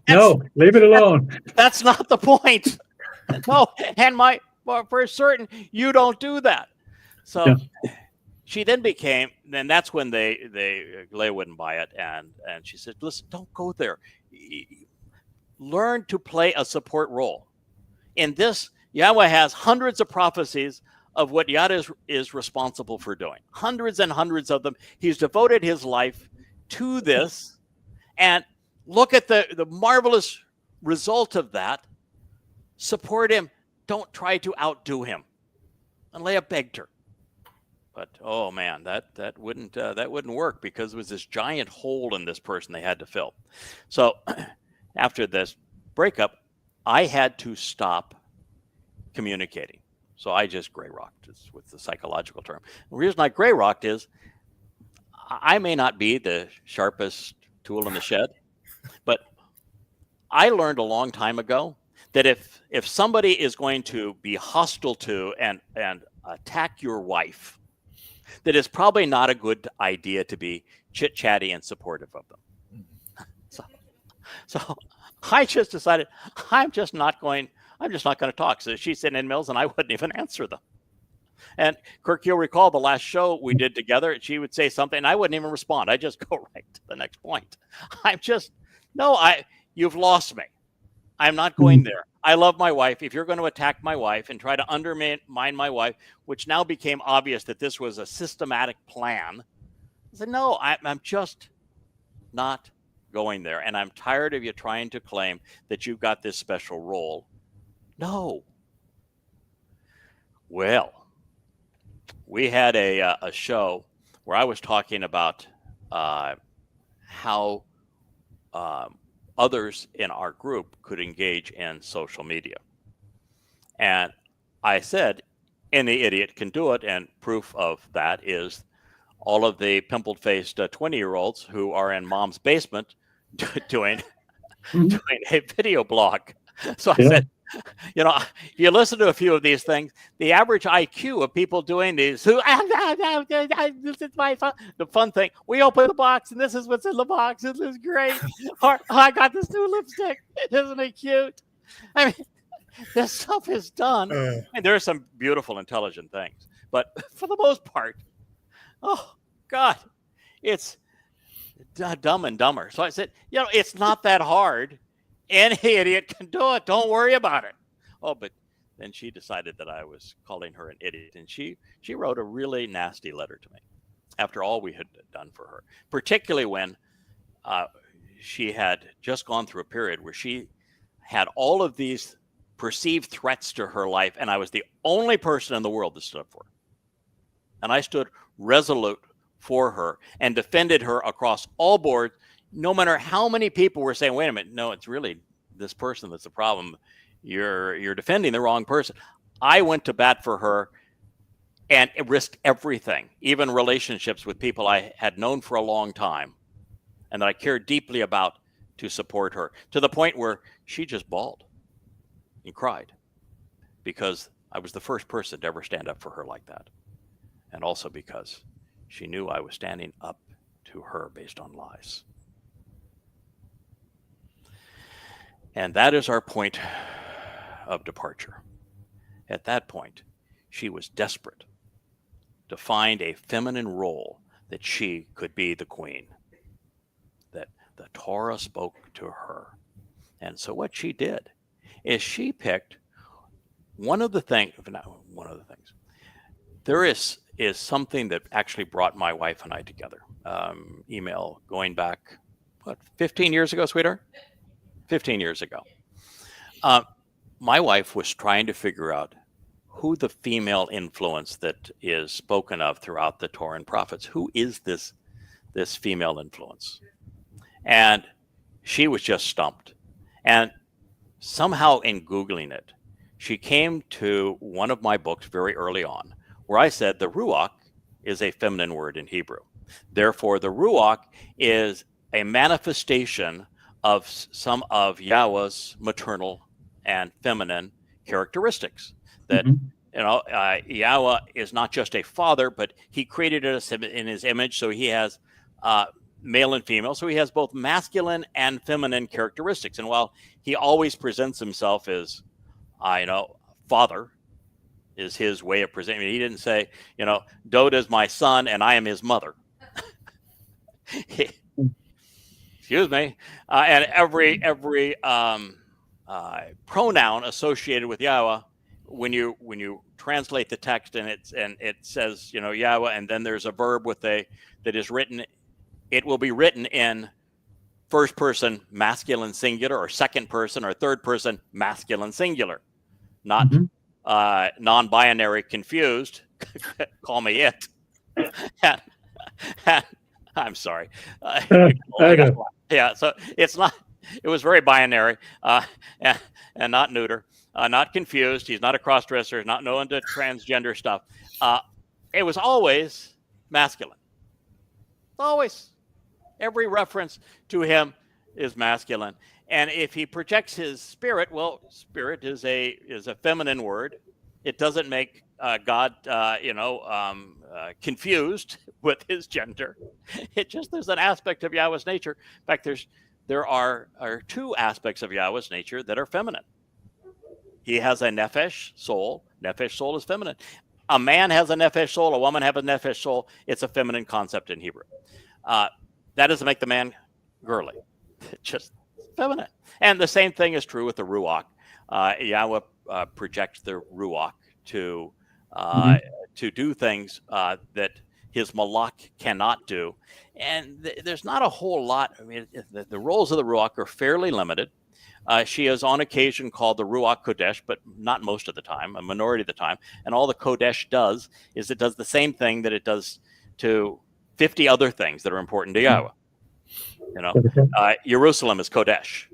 [SPEAKER 2] no, leave it alone.
[SPEAKER 1] That's not the point. No, and for certain, you don't do that. So she then then that's when Leah wouldn't buy it. And she said, listen, don't go there. learn to play a support role. In this, Yahweh has hundreds of prophecies of what Yada is responsible for doing. Hundreds and hundreds of them. He's devoted his life to this. And look at the marvelous result of that. Support him. Don't try to outdo him. And Leah begged her. But oh man, that wouldn't work, because there was this giant hole in this person they had to fill. So after this breakup, I had to stop communicating. So I just gray rocked, is with the psychological term. The reason I gray rocked is I may not be the sharpest tool in the shed, but I learned a long time ago that if somebody is going to be hostile to and attack your wife, that it's probably not a good idea to be chit-chatty and supportive of them. So I just decided I'm just not going to talk. So she's sitting in Mills and I wouldn't even answer them. And Kirk, you'll recall the last show we did together, she would say something and I wouldn't even respond. I just go right to the next point. You've lost me. I'm not going there. I love my wife. If you're going to attack my wife and try to undermine my wife, which now became obvious that this was a systematic plan, I said, no, I'm just not going there. And I'm tired of you trying to claim that you've got this special role. No. Well, we had a show where I was talking about how others in our group could engage in social media. And I said, any idiot can do it. And proof of that is all of the pimple-faced 20-year-olds who are in mom's basement doing a video blog. So I said, you listen to a few of these things, the average IQ of people doing these, this is my fun. The fun thing, we open the box and this is what's in the box. This is great. Or, I got this new lipstick. Isn't it cute? I mean, this stuff is done. And there are some beautiful, intelligent things. But for the most part, oh, God, it's dumb and dumber. So I said, it's not that hard. Any idiot can do it. Don't worry about it. Oh, but then she decided that I was calling her an idiot. And she wrote a really nasty letter to me after all we had done for her, particularly when she had just gone through a period where she had all of these perceived threats to her life. And I was the only person in the world that stood up for her. And I stood resolute for her and defended her across all boards. No matter how many people were saying, wait a minute, no, it's really this person that's the problem. You're defending the wrong person. I went to bat for her and risked everything, even relationships with people I had known for a long time and that I cared deeply about, to support her, to the point where she just bawled and cried because I was the first person to ever stand up for her like that. And also because she knew I was standing up to her based on lies. And that is our point of departure. At that point, she was desperate to find a feminine role that she could be the queen, that the Torah spoke to her. And so what she did is she picked one of the things. There is something that actually brought my wife and I together. Email going back, 15 years ago, sweetheart? 15 years ago. My wife was trying to figure out who the female influence that is spoken of throughout the Torah and prophets, who is this female influence? And she was just stumped. And somehow in Googling it, she came to one of my books very early on, where I said the Ruach is a feminine word in Hebrew. Therefore, the Ruach is a manifestation of some of Yahweh's maternal and feminine characteristics. That Yahweh is not just a father, but he created us in his image, so he has male and female, so he has both masculine and feminine characteristics. And while he always presents himself as, father, is his way of presenting. He didn't say, Doda is my son and I am his mother. excuse me, and every pronoun associated with Yahweh, when you translate the text and it says, you know, Yahweh, and then there's a verb that is written, it will be written in first person masculine singular, or second person or third person masculine singular, not non-binary confused. Call me it. I'm sorry. Yeah, so it's not. It was very binary and not neuter, not confused. He's not a cross-dresser. Not known to transgender stuff. It was always masculine. Always. Every reference to him is masculine. And if he projects his spirit, well, spirit is a feminine word. It doesn't make God, confused with his gender. It just, there's an aspect of Yahweh's nature. In fact, there are two aspects of Yahweh's nature that are feminine. He has a nephesh soul. Nephesh soul is feminine. A man has a nephesh soul. A woman has a nephesh soul. It's a feminine concept in Hebrew. That doesn't make the man girly. It's just feminine. And the same thing is true with the Ruach. Yahweh projects the Ruach to do things that his Malach cannot do. And there's not a whole lot. I mean, the roles of the Ruach are fairly limited. She is on occasion called the Ruach Kodesh, but not most of the time, a minority of the time. And all the Kodesh does is it does the same thing that it does to 50 other things that are important to Yahweh. You know, Jerusalem is Kodesh.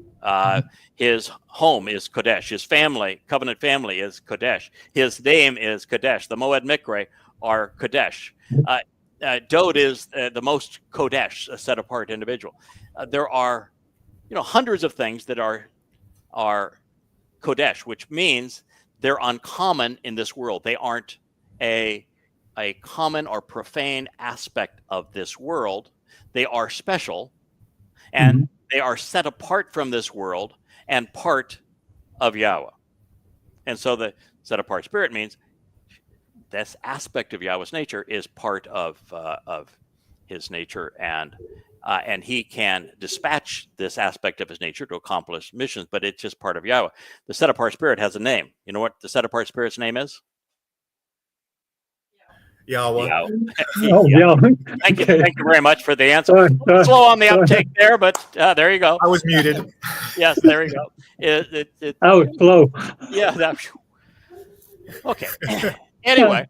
[SPEAKER 1] His home is Kodesh. His family, covenant family, is Kodesh. His name is Kodesh. The Moed Mikre are Kodesh. Dod is the most Kodesh, a set apart individual. There are, hundreds of things that are Kodesh, which means they're uncommon in this world. They aren't a common or profane aspect of this world. They are special, and they are set apart from this world and part of Yahweh. And so the set apart spirit means this aspect of Yahweh's nature is part of his nature, and he can dispatch this aspect of his nature to accomplish missions, but it's just part of Yahweh. The set apart spirit has a name. You know what the set apart spirit's name is?
[SPEAKER 3] Yahweh.
[SPEAKER 2] Yahweh.
[SPEAKER 1] Thank you very much for the answer. Slow on the uptake there, but there you go.
[SPEAKER 3] I was muted.
[SPEAKER 1] Yes, there you go.
[SPEAKER 2] I was slow.
[SPEAKER 1] Yeah. Okay. Anyway,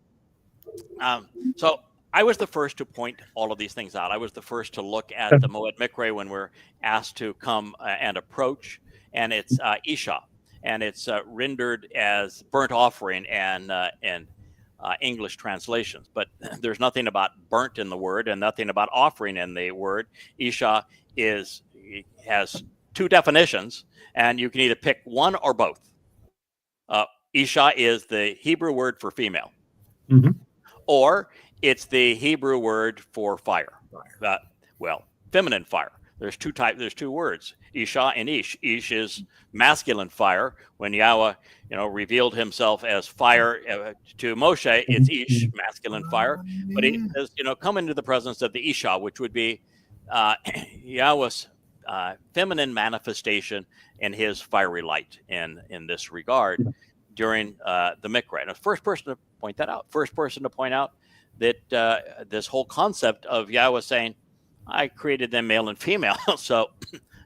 [SPEAKER 1] so I was the first to point all of these things out. I was the first to look at the Moed Mikre when we're asked to come and approach, and it's Isha, and it's rendered as burnt offering and English translations, but there's nothing about burnt in the word and nothing about offering in the word. Isha has two definitions, and you can either pick one or both. Isha is the Hebrew word for female, or it's the Hebrew word for fire. Feminine fire. There's two types. There's two words, Isha and Ish. Ish is masculine fire. When Yahweh, revealed himself as fire to Moshe, it's Ish, masculine fire. But he says, come into the presence of the Isha, which would be Yahweh's feminine manifestation and his fiery light in this regard during the Mikra. And the first person to point that out, that this whole concept of Yahweh saying, I created them male and female, so,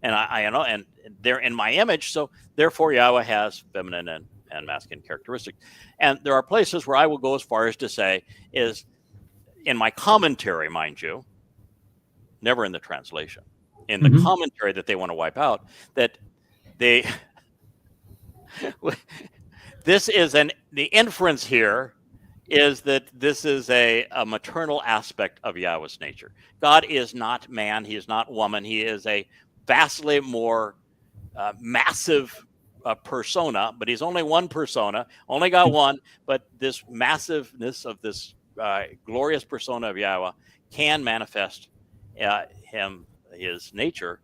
[SPEAKER 1] and and they're in my image, so therefore Yahweh has feminine and masculine characteristics. And there are places where I will go as far as to say is, in my commentary, mind you, never in the translation, in the commentary that they want to wipe out, that the inference here is that this is a maternal aspect of Yahweh's nature. God is not man. He is not woman. He is a vastly more massive persona, but he's only one persona, only got one. But this massiveness of this glorious persona of Yahweh can manifest his nature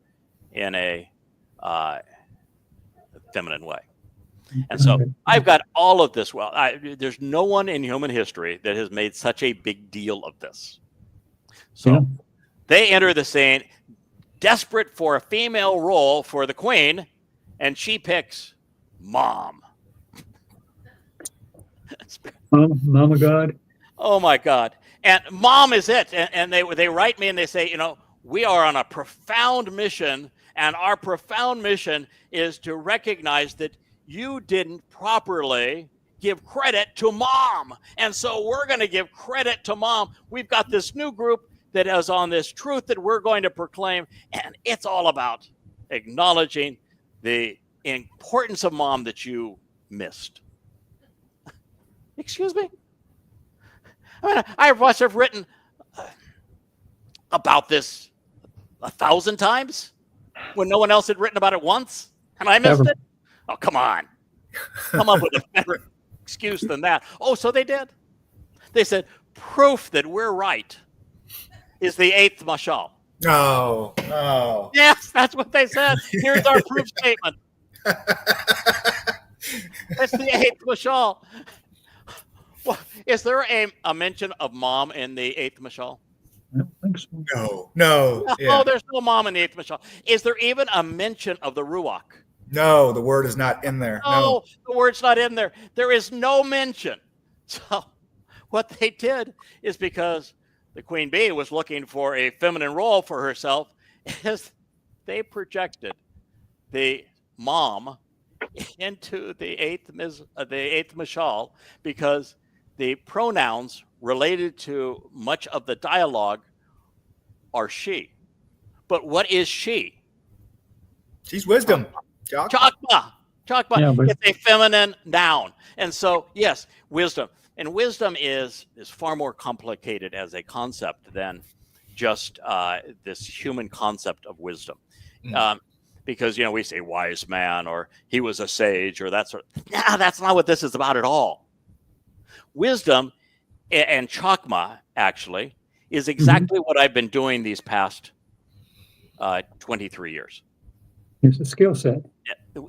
[SPEAKER 1] in a feminine way. And so I've got all of this. Well, there's no one in human history that has made such a big deal of this. So they enter the scene. desperate for a female role for the queen, and she picks mom.
[SPEAKER 2] Mama God.
[SPEAKER 1] Oh my God. And mom is it. And they write me and they say, we are on a profound mission, and our profound mission is to recognize that you didn't properly give credit to mom. And so we're going to give credit to mom. We've got this new group that is on this truth that we're going to proclaim, and it's all about acknowledging the importance of mom that you missed. Excuse me? I mean, I've written about this 1,000 times when no one else had written about it once, and I missed it. Oh, come on. Come up with a better excuse than that. Oh, so they did. They said, proof that we're right is the 8th mashal.
[SPEAKER 3] Oh.
[SPEAKER 1] Yes, that's what they said. Here's our proof statement. It's the 8th mashal. Well, is there a mention of mom in the 8th mashal?
[SPEAKER 2] I don't think so.
[SPEAKER 3] No.
[SPEAKER 1] Oh, there's no mom in the 8th mashal. Is there even a mention of the ruach?
[SPEAKER 3] No, the word is not in there.
[SPEAKER 1] No, the word's not in there. There is no mention. So what they did is, because the queen bee was looking for a feminine role for herself, is they projected the mom into the 8th mashal, because the pronouns related to much of the dialogue are she. But what is she?
[SPEAKER 3] She's wisdom.
[SPEAKER 1] Chakma. Yeah, it's a feminine noun. And so, yes, wisdom. And wisdom is far more complicated as a concept than just this human concept of wisdom. Because, we say wise man, or he was a sage, or that sort of. Nah, that's not what this is about at all. Wisdom and chakma, actually, is exactly what I've been doing these past 23 years.
[SPEAKER 2] It's a skill set.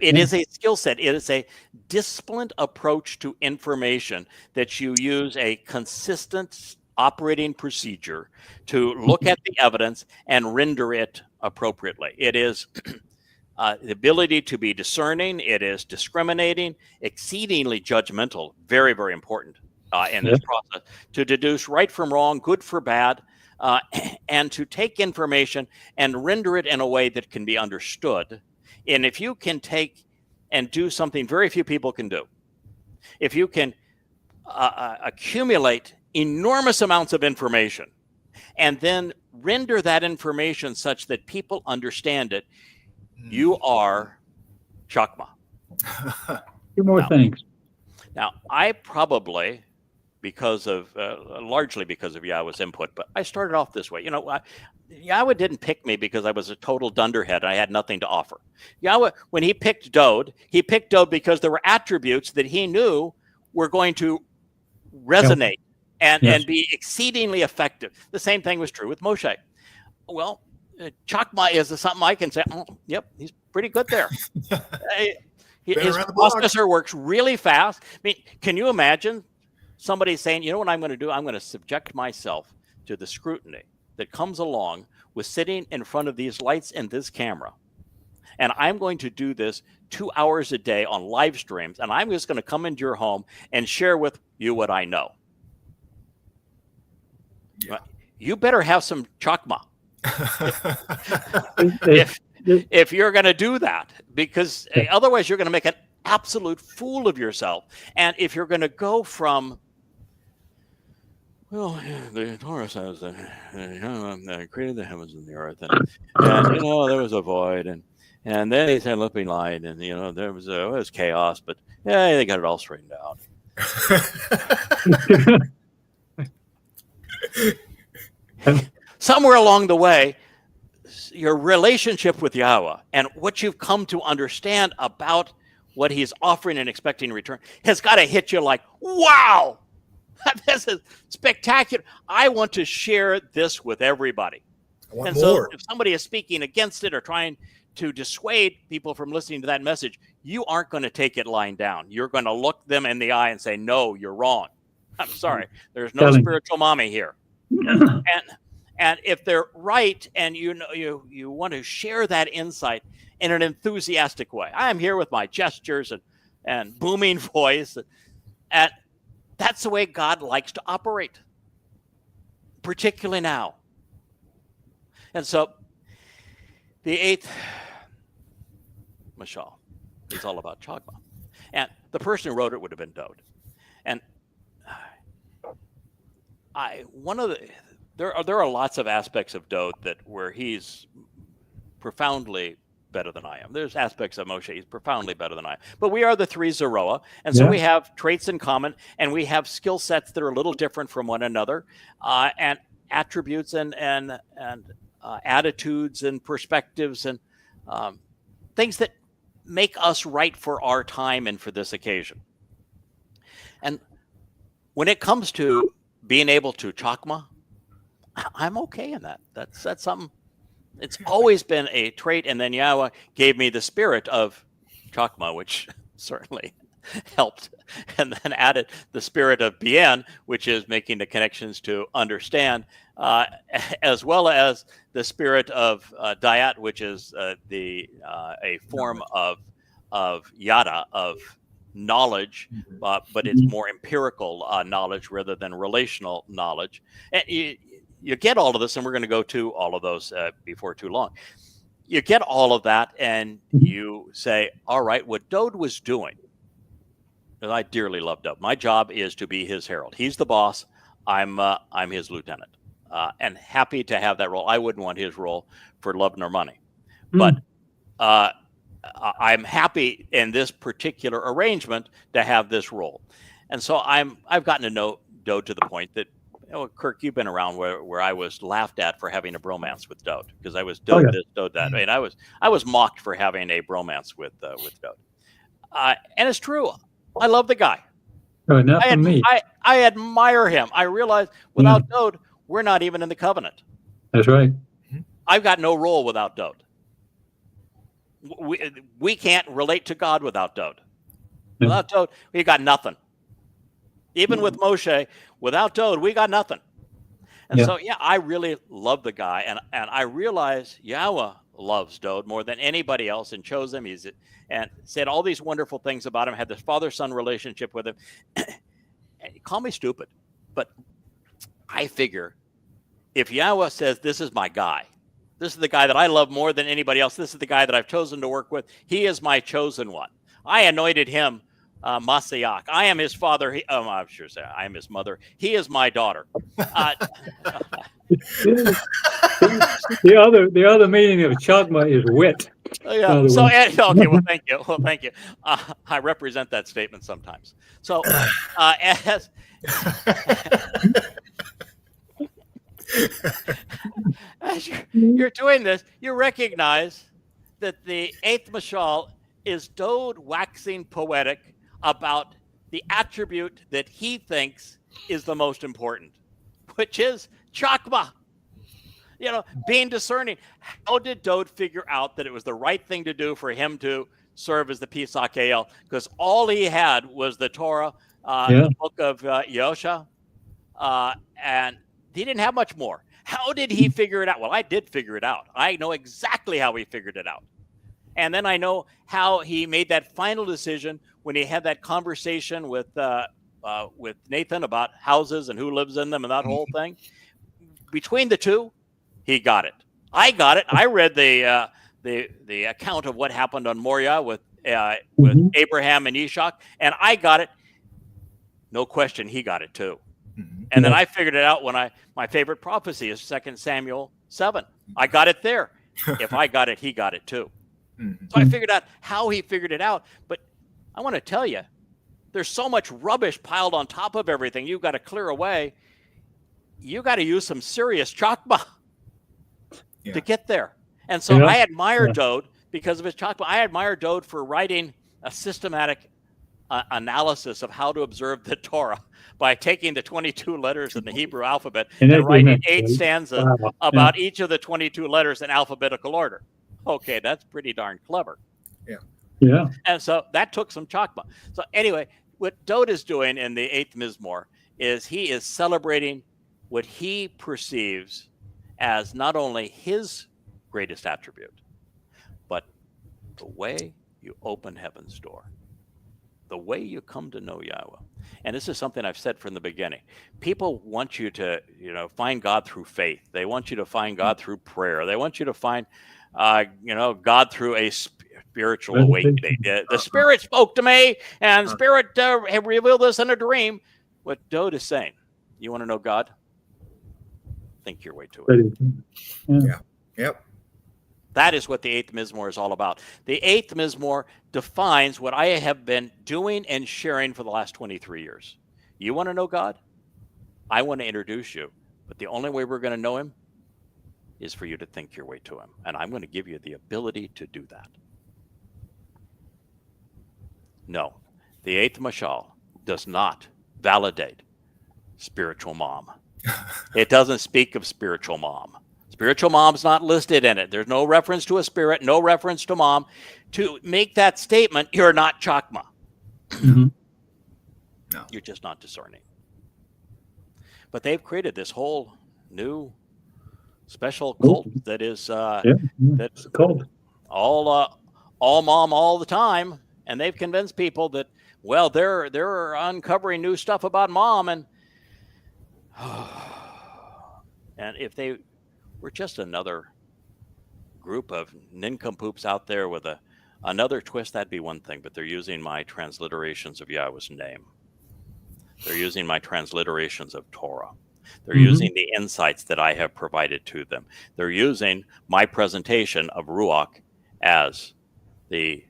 [SPEAKER 1] It is a skill set. It is a disciplined approach to information that you use a consistent operating procedure to look at the evidence and render it appropriately. It is the ability to be discerning. It is discriminating, exceedingly judgmental, very, very important in this process, to deduce right from wrong, good for bad, and to take information and render it in a way that can be understood. And if you can take and do something very few people can do, if you can accumulate enormous amounts of information and then render that information such that people understand it, you are chakma.
[SPEAKER 2] Two more things.
[SPEAKER 1] Now, I probably, largely because of Yahowah's input, but I started off this way. Yahowah didn't pick me because I was a total dunderhead and I had nothing to offer. Yahowah, when he picked Dode because there were attributes that he knew were going to resonate and be exceedingly effective. The same thing was true with Moshe. Well, chakma is something I can say, yep, he's pretty good there. His processor works really fast. I mean, can you imagine somebody saying, you know what I'm going to do? I'm going to subject myself to the scrutiny that comes along with sitting in front of these lights and this camera. And I'm going to do this 2 hours a day on live streams. And I'm just going to come into your home and share with you what I know. Yeah. You better have some chakma if you're going to do that, because otherwise you're going to make an absolute fool of yourself. And if you're going to go from, the Torah says that I created the heavens and the earth, and there was a void, and then he said lipping light, and there was chaos, but they got it all straightened out. Somewhere along the way, your relationship with Yahowah and what you've come to understand about what he's offering and expecting in return has got to hit you like, wow, this is spectacular. I want to share this with everybody. And so if somebody is speaking against it or trying to dissuade people from listening to that message, you aren't going to take it lying down. You're going to look them in the eye and say, no, you're wrong. I'm sorry. There's no spiritual mommy here. And if they're right, and you want to share that insight in an enthusiastic way, I am here with my gestures and booming voice, and that's the way God likes to operate, particularly now. And so the 8th mashal is all about Chokmah. And the person who wrote it would have been Dode. And there are lots of aspects of Dode where he's profoundly better than I am. There's aspects of Moshe he's profoundly better than I am. But we are the three Zeroah, and so we have traits in common, and we have skill sets that are a little different from one another, and attributes and attitudes and perspectives and things that make us right for our time and for this occasion. And when it comes to being able to Chokmah, I'm okay in that. That's something. It's always been a trait, and then Yahweh gave me the spirit of Chokmah, which certainly helped, and then added the spirit of Bien, which is making the connections to understand, as well as the spirit of Dayat, which is a form of Yada, of knowledge, but it's more empirical knowledge rather than relational knowledge. And you get all of this, and we're going to go to all of those before too long. You get all of that, and you say, all right, what Dode was doing, and I dearly love Dode. My job is to be his herald. He's the boss. I'm his lieutenant, and happy to have that role. I wouldn't want his role for love nor money, but I'm happy in this particular arrangement to have this role. And so I've gotten to know Dode to the point that, Kirk, you've been around where I was laughed at for having a bromance with Dode, because I was Dode this, Dode that. I mean, I was mocked for having a bromance with Dode. And it's true. I love the guy.
[SPEAKER 2] Not for me.
[SPEAKER 1] I admire him. I realize without Dode, we're not even in the covenant.
[SPEAKER 2] That's right.
[SPEAKER 1] I've got no role without Dode. We can't relate to God without Dode. Without Dode, we got nothing. Even with Moshe, without Dode, we got nothing. And so, I really love the guy, and I realize Yahweh loves Dode more than anybody else and chose him. And said all these wonderful things about him, had this father-son relationship with him. Call me stupid, but I figure if Yahweh says, this is my guy, this is the guy that I love more than anybody else, this is the guy that I've chosen to work with, he is my chosen one. I anointed him Masiach. I am his father. I'm sure say I am his mother. He is my daughter.
[SPEAKER 2] The other meaning of Chokmah is wit.
[SPEAKER 1] Yeah. So okay. Well, thank you. Well, thank you. I represent that statement sometimes. So as you're doing this, you recognize that the 8th mashal is Dode waxing poetic about the attribute that he thinks is the most important, which is Chokmah. Being discerning. How did Dode figure out that it was the right thing to do for him to serve as the Pesach El? Because all he had was the Torah, the book of Yosha, and he didn't have much more. How did he figure it out? Well, I did figure it out. I know exactly how he figured it out. And then I know how he made that final decision when he had that conversation with Nathan about houses and who lives in them and that whole thing. Between the two, he got it. I got it. I read the account of what happened on Moriah with Abraham and Ishak, and I got it. No question, he got it too. And then I figured it out when my favorite prophecy is 2 Samuel 7. I got it there. If I got it, he got it too. So I figured out how he figured it out. But I want to tell you, there's so much rubbish piled on top of everything you've got to clear away. You got to use some serious Chokmah to get there. And so I admire Dode because of his Chokmah. I admire Dode for writing a systematic analysis of how to observe the Torah by taking the 22 letters in the Hebrew alphabet and writing 8 stanzas about each of the 22 letters in alphabetical order. Okay, that's pretty darn clever.
[SPEAKER 2] Yeah.
[SPEAKER 1] And so that took some Chokmah. So anyway, what Dode is doing in the 8th Mizmor is he is celebrating what he perceives as not only his greatest attribute, but the way you open heaven's door, the way you come to know Yahweh. And this is something I've said from the beginning. People want you to, find God through faith. They want you to find God through prayer. They want you to find, God through a spiritual awakening. The Spirit spoke to me, and the Spirit revealed this in a dream. What Dode is saying, you want to know God? Think your way to it.
[SPEAKER 3] Yeah. Yep.
[SPEAKER 1] That is what the eighth Mizmor is all about. The eighth Mizmor defines what I have been doing and sharing for the last 23 years. You want to know God? I want to introduce you. But the only way we're going to know him is for you to think your way to him. And I'm going to give you the ability to do that. No, the eighth Mashal does not validate spiritual mom. It doesn't speak of spiritual mom. Spiritual mom's not listed in it. There's no reference to a spirit, no reference to mom. To make that statement, you're not Chakma.
[SPEAKER 2] Mm-hmm.
[SPEAKER 3] No.
[SPEAKER 1] You're just not discerning. But they've created this whole new special cult that is
[SPEAKER 2] that's a cult.
[SPEAKER 1] All mom all the time, and they've convinced people that, well, they're uncovering new stuff about mom, and if they were just another group of nincompoops out there with another twist, that'd be one thing. But they're using my transliterations of Yahweh's name. They're using my transliterations of Torah. They're using the insights that I have provided to them. They're using my presentation of Ruach as the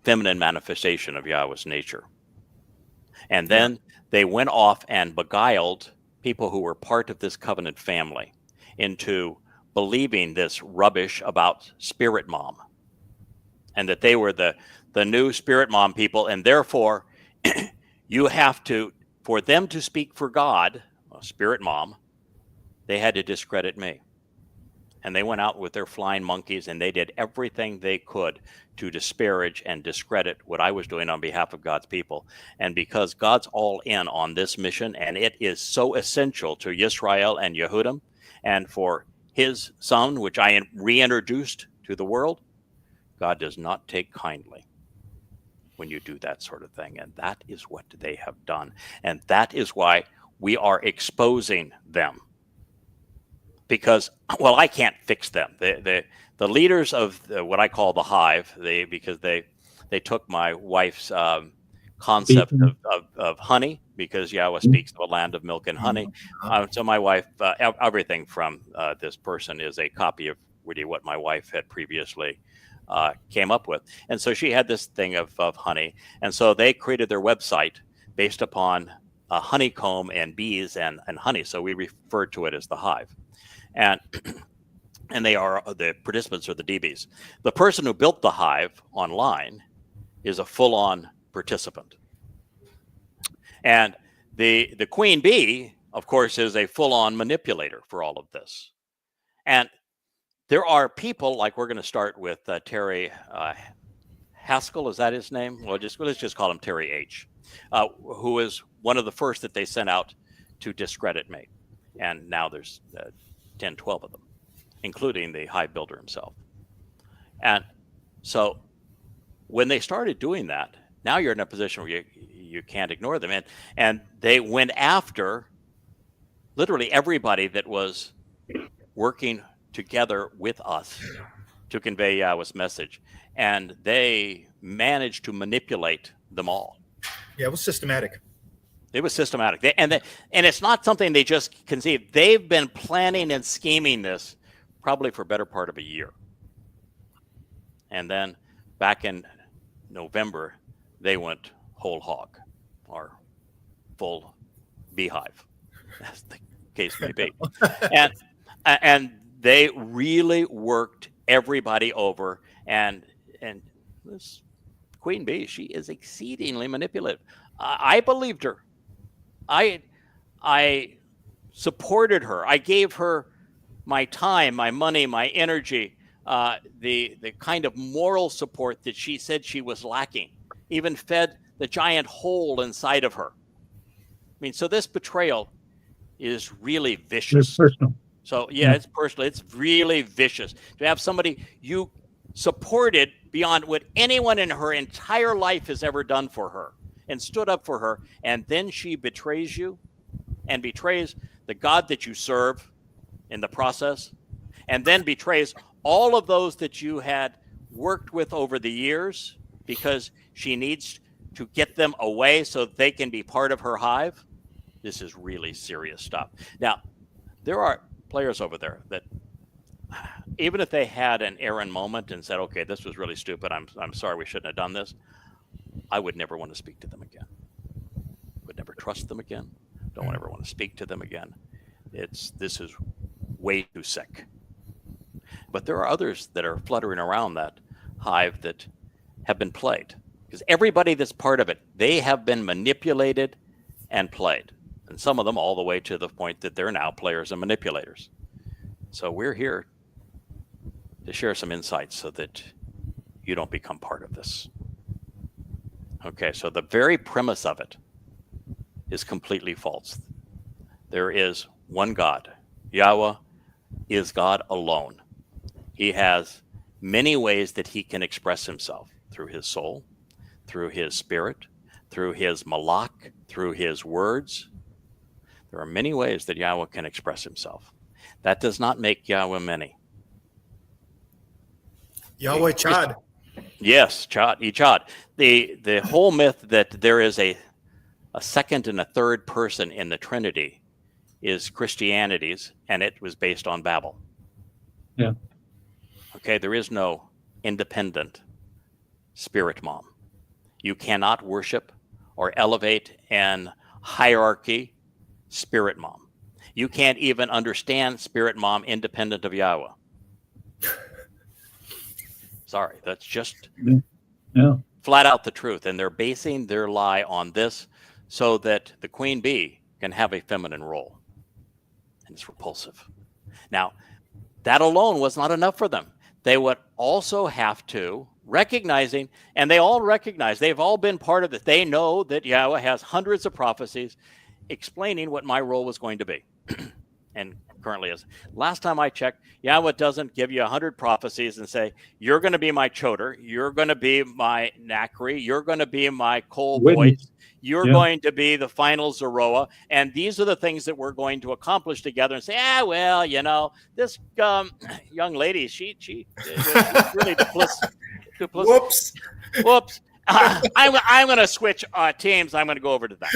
[SPEAKER 1] feminine manifestation of Yahweh's nature. And then they went off and beguiled people who were part of this covenant family into believing this rubbish about spirit mom, and that they were the new spirit mom people, and therefore you have to, for them to speak for God, spirit mom, they had to discredit me. And they went out with their flying monkeys, and they did everything they could to disparage and discredit what I was doing on behalf of God's people. And because God's all in on this mission, and it is so essential to Yisrael and Yehudim, and for his son, which I reintroduced to the world, God does not take kindly when you do that sort of thing. And that is what they have done. And that is why we are exposing them. Because, well, I can't fix them. The leaders of what I call the hive, because they took my wife's concept of honey, because Yahweh speaks of a land of milk and honey. So my wife, everything from this person is a copy of really what my wife had previously came up with. And so she had this thing of honey. And so they created their website based upon honeycomb and bees and honey. So we refer to it as the hive. And they are the participants are the DBs. The person who built the hive online is a full-on participant. And the queen bee, of course, is a full-on manipulator for all of this. And there are people, like we're going to start with Terry Haskell, is that his name? Well, let's just call him Terry H., who is one of the first that they sent out to discredit me. And now there's 10, 12 of them, including the hive builder himself. And so when they started doing that, now you're in a position where you can't ignore them. And they went after literally everybody that was working together with us to convey Yahweh's message. And they managed to manipulate them all.
[SPEAKER 3] Yeah, it was systematic.
[SPEAKER 1] It was systematic. And it's not something they just conceived. They've been planning and scheming this probably for a better part of a year. And then back in November, they went whole hog, or full beehive, as the case may be. And they really worked everybody over. And this queen bee, she is exceedingly manipulative. I believed her. I supported her. I gave her my time, my money, my energy, the kind of moral support that she said she was lacking, even fed the giant hole inside of her. I mean, so this betrayal is really vicious.
[SPEAKER 2] It's personal.
[SPEAKER 1] So yeah, it's personal. It's really vicious to have somebody you supported beyond what anyone in her entire life has ever done for her and stood up for her, and then she betrays you and betrays the God that you serve in the process, and then betrays all of those that you had worked with over the years because she needs to get them away so they can be part of her hive. This is really serious stuff. Now, there are players over there that even if they had an Aaron moment and said, okay, this was really stupid, I'm sorry, we shouldn't have done this, I would never want to speak to them again. Would never trust them again. Don't ever want to speak to them again. This is way too sick. But there are others that are fluttering around that hive that have been played. Because everybody that's part of it, they have been manipulated and played. And some of them all the way to the point that they're now players and manipulators. So we're here to share some insights so that you don't become part of this. Okay, so the very premise of it is completely false. There is one God. Yahweh is God alone. He has many ways that he can express himself through his soul, through his spirit, through his malach, through his words. There are many ways that Yahweh can express himself. That does not make Yahweh many.
[SPEAKER 3] Yahweh Chad.
[SPEAKER 1] Yes, Chad. The whole myth that there is a second and a third person in the Trinity is Christianity's, and it was based on Babel.
[SPEAKER 2] Yeah.
[SPEAKER 1] Okay, there is no independent spirit mom. You cannot worship or elevate an hierarchy spirit mom. You can't even understand spirit mom independent of Yahweh. Sorry, that's just flat out the truth. And they're basing their lie on this so that the queen bee can have a feminine role. And it's repulsive. Now, that alone was not enough for them. They would also have to, recognizing, and they all recognize, they've all been part of it. They know that Yahweh has hundreds of prophecies explaining what my role was going to be. And currently is. Last time I checked, Yahweh doesn't give you 100 prophecies and say, you're going to be my choder, you're going to be my Nachri, you're going to be my Cole Boyce, you're going to be the final Zeroah, and these are the things that we're going to accomplish together, and say, well, you know, this young lady, she's really duplicitous. Whoops. I'm going to switch teams. I'm going to go over to that.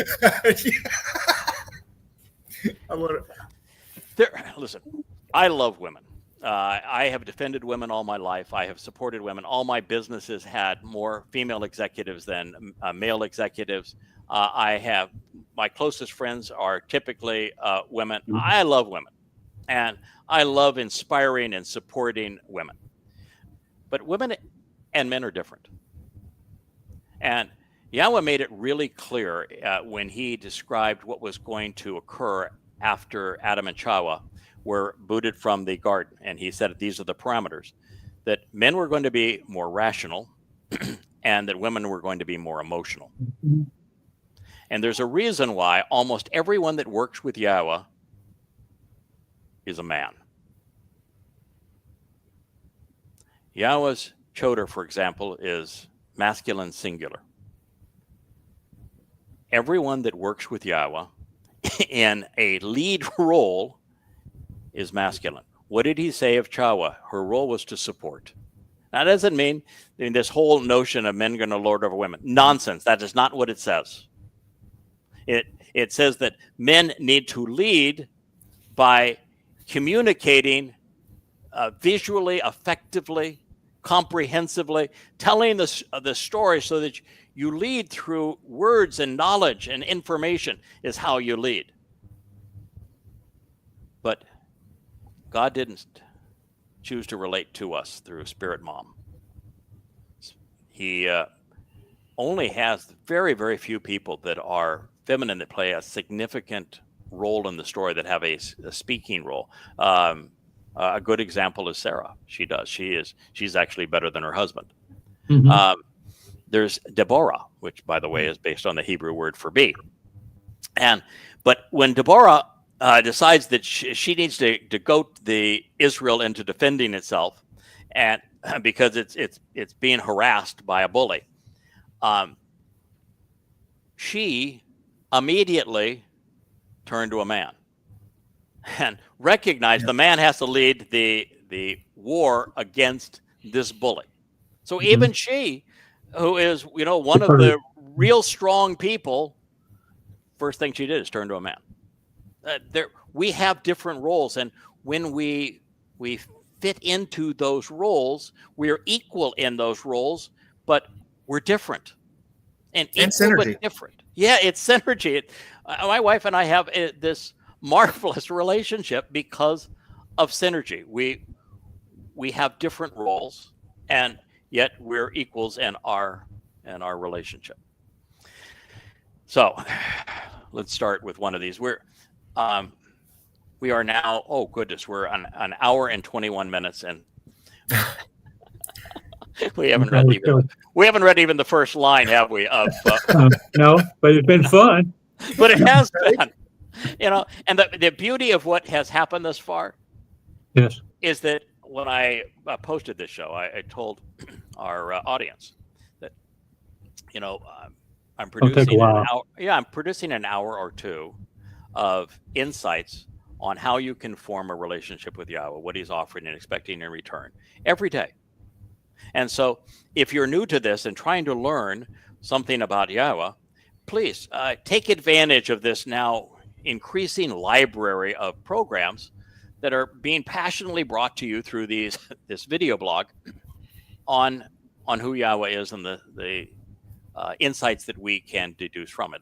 [SPEAKER 1] Listen, I love women. I have defended women all my life. I have supported women. All my businesses had more female executives than male executives. My closest friends are typically women. I love women, and I love inspiring and supporting women. But women and men are different. And Yahweh made it really clear when he described what was going to occur after Adam and Chava were booted from the garden. And he said these are the parameters, that men were going to be more rational and that women were going to be more emotional. Mm-hmm. And there's a reason why almost everyone that works with Yahweh is a man. Yahweh's choder, for example, is masculine singular. Everyone that works with Yahweh in a lead role is masculine. What did he say of Chawa? Her role was to support. That doesn't mean this whole notion of men going to lord over women. Nonsense. That is not what it says. It says that men need to lead by communicating visually, effectively, comprehensively, telling the story so that you lead through words and knowledge and information is how you lead. But God didn't choose to relate to us through Spirit Mom. He only has very, very few people that are feminine that play a significant role in the story that have a speaking role. A good example is Sarah. She does. She's actually better than her husband. Mm-hmm. There's Deborah, which, by the way, is based on the Hebrew word for bee. But when Deborah decides that she needs to goat the Israel into defending itself, and because it's being harassed by a bully. She immediately turned to a man and recognized the man has to lead the war against this bully. So even she, who is one of the real strong people, first thing she did is turn to a man. We have different roles, and when we fit into those roles, we're equal in those roles, but we're different. And
[SPEAKER 3] synergy.
[SPEAKER 1] Different. Yeah, it's synergy. My wife and I have this marvelous relationship because of synergy. We have different roles, and yet we're equals in our relationship. So let's start with one of these. We are now, oh goodness, we're on an hour and 21 minutes, and we haven't read even the first line, have we?
[SPEAKER 2] No, but it's been fun.
[SPEAKER 1] But it has been, and the beauty of what has happened thus far,
[SPEAKER 2] yes,
[SPEAKER 1] is that when I posted this show, I told our audience that I'm producing I'm producing an hour or two of insights on how you can form a relationship with Yahweh, what He's offering and expecting in return every day. And so if you're new to this and trying to learn something about Yahweh, please take advantage of this now increasing library of programs that are being passionately brought to you through this video blog on who Yahweh is and the insights that we can deduce from it.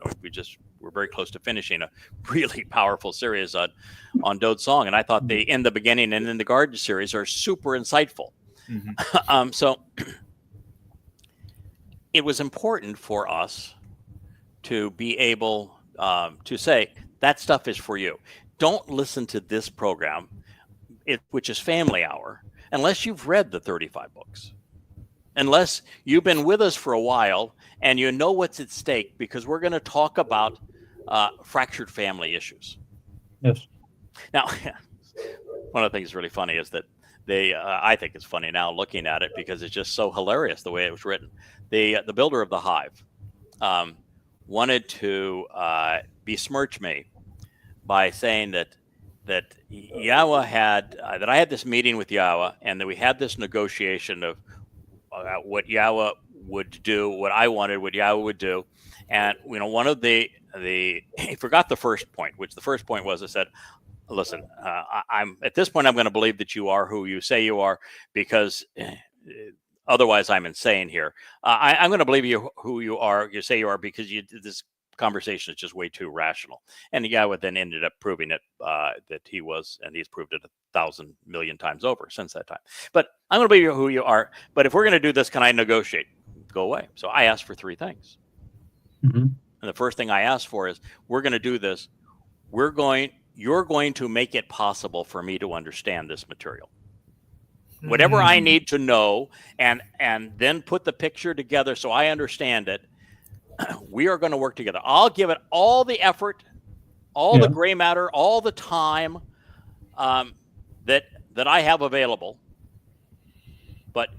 [SPEAKER 1] We're very close to finishing a really powerful series on Dode Song, and I thought the In the Beginning and In the Garden series are super insightful. So it was important for us to be able to say that stuff is for you. Don't listen to this program, which is Family Hour, unless you've read the 35 books, unless you've been with us for a while and you know what's at stake, because we're going to talk about fractured family issues.
[SPEAKER 2] Yes.
[SPEAKER 1] Now, one of the things that's really funny is that I think it's funny now looking at it because it's just so hilarious the way it was written. The builder of the hive wanted to besmirch me by saying that Yahweh had that I had this meeting with Yahweh and that we had this negotiation of what Yahweh would do, what I wanted, what Yahweh would do, and one of the he forgot the first point, which the first point was I said, listen, I'm at this point I'm going to believe that you are who you say you are, because otherwise I'm insane here. I'm going to believe you who you are, you say you are, because this conversation is just way too rational. And Yahweh then ended up proving it that he was, and he's proved it 1,000 million times over since that time. But I'm going to believe you who you are. But if we're going to do this, can I negotiate? Go away. So I asked for 3 things. And the first thing I asked for is, we're going to do this. You're going to make it possible for me to understand this material. Whatever I need to know, and then put the picture together so I understand it, we are going to work together. I'll give it all the effort, all the gray matter, all the time that I have available. But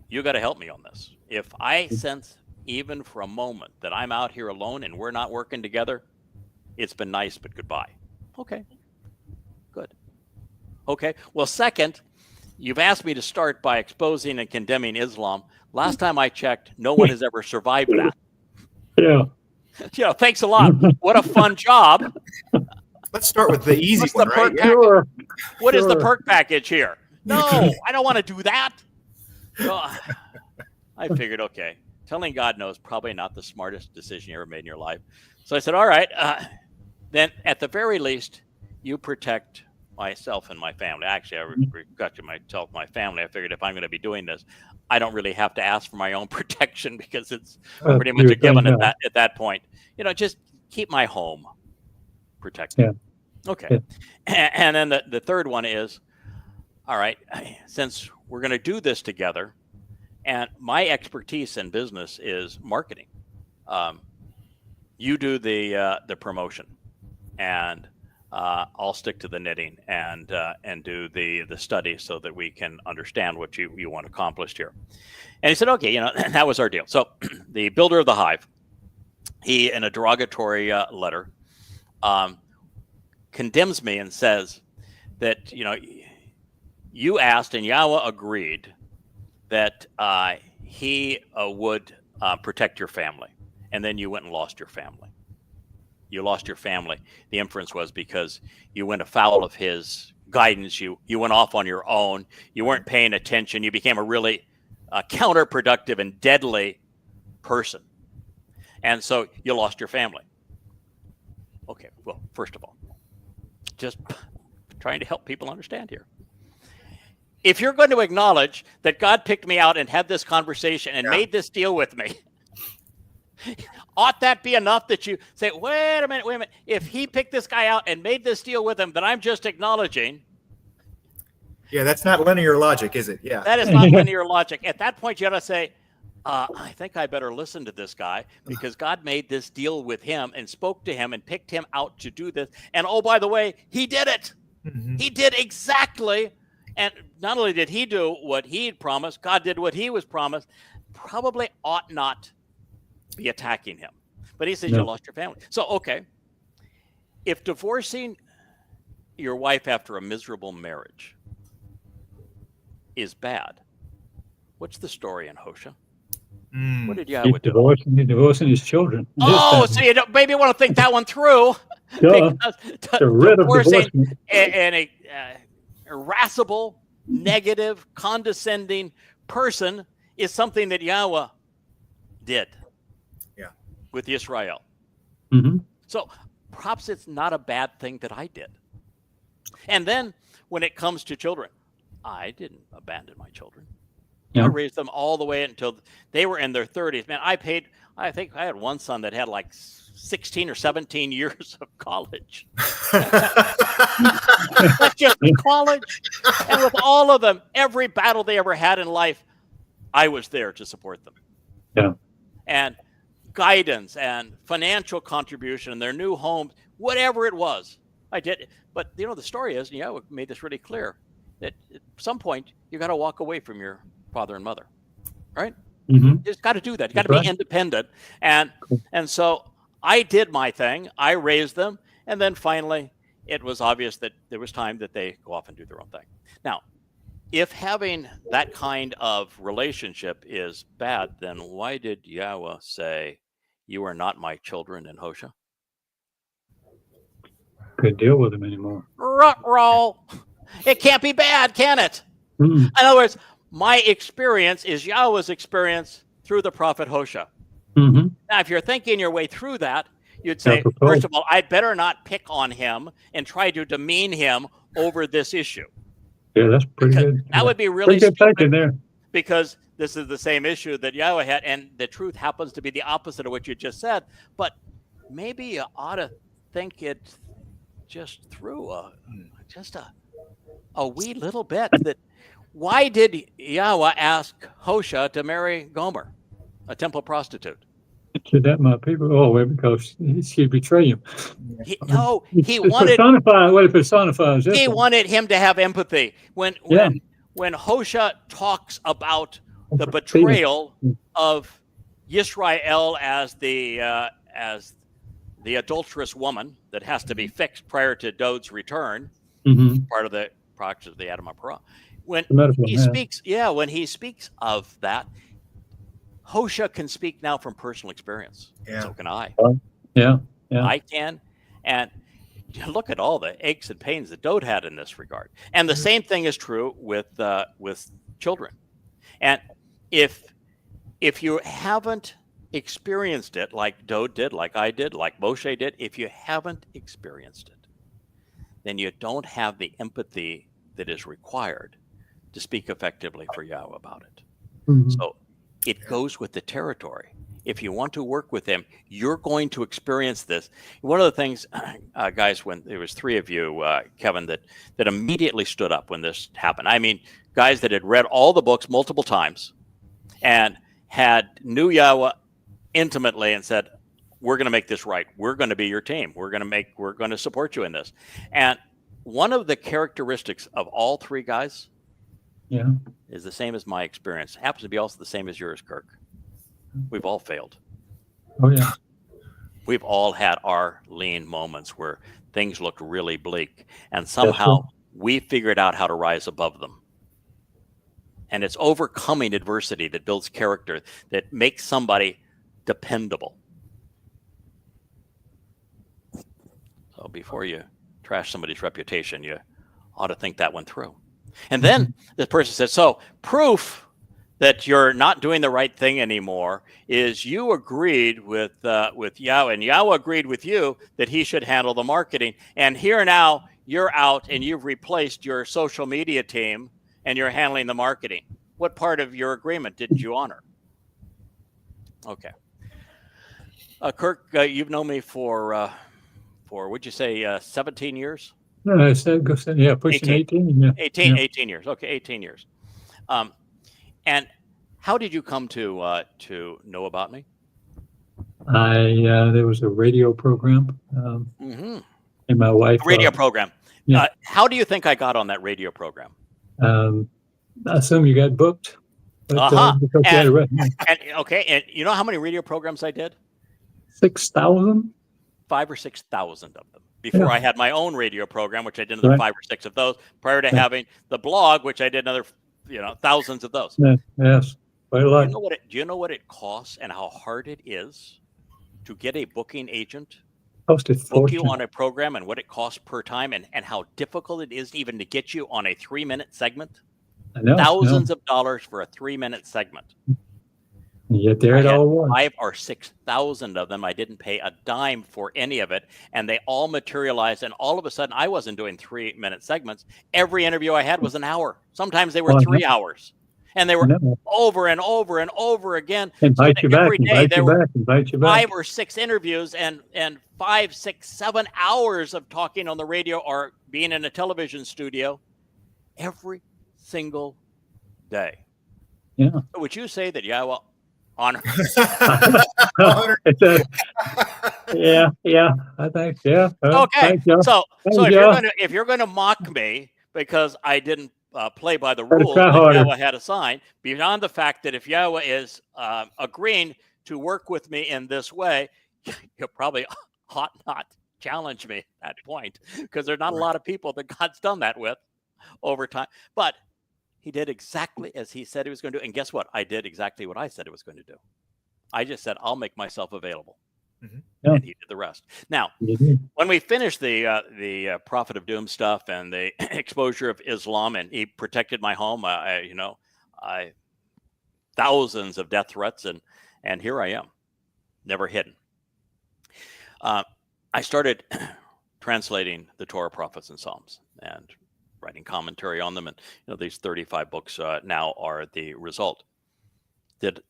[SPEAKER 1] you got to help me on this. If I sense even for a moment that I'm out here alone and we're not working together, it's been nice, but goodbye. Okay, good. Okay, well, second, you've asked me to start by exposing and condemning Islam. Last time I checked, no one has ever survived that.
[SPEAKER 2] Yeah.
[SPEAKER 1] Thanks a lot. What a fun job.
[SPEAKER 3] Let's start with the easy one, right?
[SPEAKER 2] Sure.
[SPEAKER 1] What is the perk package here? No, I don't want to do that. So I figured, okay, telling God no is probably not the smartest decision you ever made in your life. So I said, all right, then at the very least, you protect myself and my family. Actually, I got to myself, my family. I figured if I'm going to be doing this, I don't really have to ask for my own protection, because it's pretty much a given at that point. Just keep my home protected. Yeah. Okay. Yeah. And then the third one is, all right, since we're going to do this together, and my expertise in business is marketing, you do the promotion, and I'll stick to the knitting and do the study so that we can understand what you want accomplished here. And he said, okay, that was our deal. So the builder of the hive, he, in a derogatory letter, condemns me and says that, you asked and Yahweh agreed that he would protect your family. And then you went and lost your family. You lost your family. The inference was because you went afoul of his guidance. You went off on your own. You weren't paying attention. You became a really counterproductive and deadly person. And so you lost your family. Okay, well, first of all, just trying to help people understand here. If you're going to acknowledge that God picked me out and had this conversation and made this deal with me, ought that be enough that you say, wait a minute. If he picked this guy out and made this deal with him, that I'm just acknowledging.
[SPEAKER 3] Yeah, that's not linear logic, is it? Yeah.
[SPEAKER 1] That is not linear logic. At that point, you got to say, I think I better listen to this guy because God made this deal with him and spoke to him and picked him out to do this. And oh, by the way, he did it. Mm-hmm. He did exactly. And not only did he do what he had promised, God did what he was promised. Probably ought not be attacking him. But he says, you lost your family. So, okay. If divorcing your wife after a miserable marriage is bad, what's the story in Hosea? What did Yahweh do?
[SPEAKER 2] Divorcing his children.
[SPEAKER 1] Oh, so you maybe want to think that one through. Because divorcing an irascible, negative, condescending person is something that Yahweh did with Israel.
[SPEAKER 2] Mm-hmm.
[SPEAKER 1] So perhaps it's not a bad thing that I did. And then when it comes to children, I didn't abandon my children. I raised them all the way until they were in their 30s. Man, I think I had one son that had like 16 or 17 years of college. That's just college. And with all of them, every battle they ever had in life, I was there to support them.
[SPEAKER 2] Yeah.
[SPEAKER 1] And guidance and financial contribution in their new homes, whatever it was, I did. But, the story is, we made this really clear, that at some point, you got to walk away from your father and mother, right?
[SPEAKER 2] Mm-hmm.
[SPEAKER 1] You just got to do that. You got to be independent. And so I did my thing. I raised them. And then finally, it was obvious that there was time that they go off and do their own thing. Now, if having that kind of relationship is bad, then why did Yahweh say, you are not my children in Hosea?
[SPEAKER 2] Couldn't deal with them anymore.
[SPEAKER 1] Ruh-roh. It can't be bad, can it?
[SPEAKER 2] Mm-hmm.
[SPEAKER 1] In other words, my experience is Yahweh's experience through the prophet Hosea.
[SPEAKER 2] Mm-hmm.
[SPEAKER 1] Now, if you're thinking your way through that, you'd say, first of all, I better not pick on him and try to demean him over this issue.
[SPEAKER 2] Yeah, that's pretty good.
[SPEAKER 1] That would be really
[SPEAKER 2] stupid there.
[SPEAKER 1] Because this is the same issue that Yahweh had, and the truth happens to be the opposite of what you just said. But maybe you ought to think it just through a wee little bit. That why did Yahweh ask Hosea to marry Gomer, a temple prostitute?
[SPEAKER 2] Kidnap my people. Oh, because she'd betray him.
[SPEAKER 1] He personifies. He wanted him to have empathy. When Hosea talks about the betrayal of Yisrael as the adulterous woman that has to be fixed prior to Dod's return, part of the practice of the Adam Parah. When he speaks of that, Hosea can speak now from personal experience. Yeah. So can I. I can. And look at all the aches and pains that Dode had in this regard. And the same thing is true with children. And if you haven't experienced it like Dode did, like I did, like Moshe did, if you haven't experienced it, then you don't have the empathy that is required to speak effectively for Yahweh about it. Mm-hmm. So it goes with the territory. If you want to work with him, you're going to experience this. One of the things, guys, when there was three of you, Kevin, that immediately stood up when this happened. I mean, guys that had read all the books multiple times and knew Yahweh intimately and said, we're going to make this right. We're going to be your team. We're going to support you in this. And one of the characteristics of all three guys is the same as my experience. It happens to be also the same as yours, Kirk. We've all failed.
[SPEAKER 2] Oh, yeah.
[SPEAKER 1] We've all had our lean moments where things looked really bleak, and somehow we figured out how to rise above them. And it's overcoming adversity that builds character, that makes somebody dependable. So before you trash somebody's reputation, you ought to think that one through. And then this person says, so proof that you're not doing the right thing anymore is you agreed with Yahowah, and Yahowah agreed with you that he should handle the marketing. And here now you're out and you've replaced your social media team and you're handling the marketing. What part of your agreement didn't you honor? Okay. Kirk, you've known me for would you say 17 years?
[SPEAKER 2] No, I said, pushing 18.
[SPEAKER 1] 18 years. Okay, 18 years. And how did you come to know about me?
[SPEAKER 2] There was a radio program, and my wife.
[SPEAKER 1] Radio program.
[SPEAKER 2] Yeah.
[SPEAKER 1] How do you think I got on that radio program?
[SPEAKER 2] I assume you got booked. But,
[SPEAKER 1] and you know how many radio programs I did?
[SPEAKER 2] 6,000.
[SPEAKER 1] 5,000 or 6,000 of them. Before I had my own radio program, which I did another 5 or 6 of those. Prior to having the blog, which I did another, thousands of those.
[SPEAKER 2] Yes, quite a lot.
[SPEAKER 1] Do you know what it costs and how hard it is to get a booking agent book you on a program, and what it costs per time, and how difficult it is even to get you on a 3-minute segment?
[SPEAKER 2] I know,
[SPEAKER 1] thousands of dollars for a 3-minute segment.
[SPEAKER 2] And yet there it all was.
[SPEAKER 1] 5,000 or 6,000 of them. I didn't pay a dime for any of it, and they all materialized. And all of a sudden, I wasn't doing 3-minute segments. Every interview I had was an hour. Sometimes they were 3 hours, and they were over and over and over again.
[SPEAKER 2] Invite you back. There were
[SPEAKER 1] 5 or 6 interviews and 5, 6, 7 hours of talking on the radio or being in a television studio every single day.
[SPEAKER 2] Yeah.
[SPEAKER 1] So would you say that Yahowah honor?
[SPEAKER 2] I think,
[SPEAKER 1] okay. So if you're going to mock me because I didn't play by the rules that Yahowah had assigned, beyond the fact that if Yahowah is agreeing to work with me in this way, you probably ought not challenge me at that point, because there's not a lot of people that God's done that with over time. But he did exactly as he said he was going to do. And guess what? I did exactly what I said it was going to do. I just said, I'll make myself available. And he did the rest. Now, when we finished the Prophet of Doom stuff and the exposure of Islam, and he protected my home, I thousands of death threats, and here I am, never hidden. I started translating the Torah, prophets, and Psalms, and writing commentary on them, and these 35 books now are the result. Did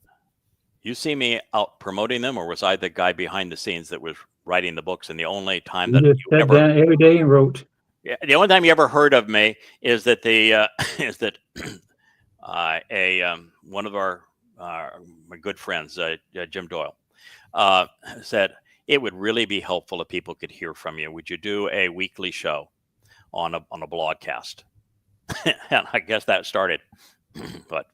[SPEAKER 1] you see me out promoting them, or was I the guy behind the scenes that was writing the books? And the only time that you ever
[SPEAKER 2] down every day and wrote.
[SPEAKER 1] Yeah, the only time you ever heard of me is that one of my good friends, Jim Doyle, said it would really be helpful if people could hear from you. Would you do a weekly show on a blogcast? And I guess that started, but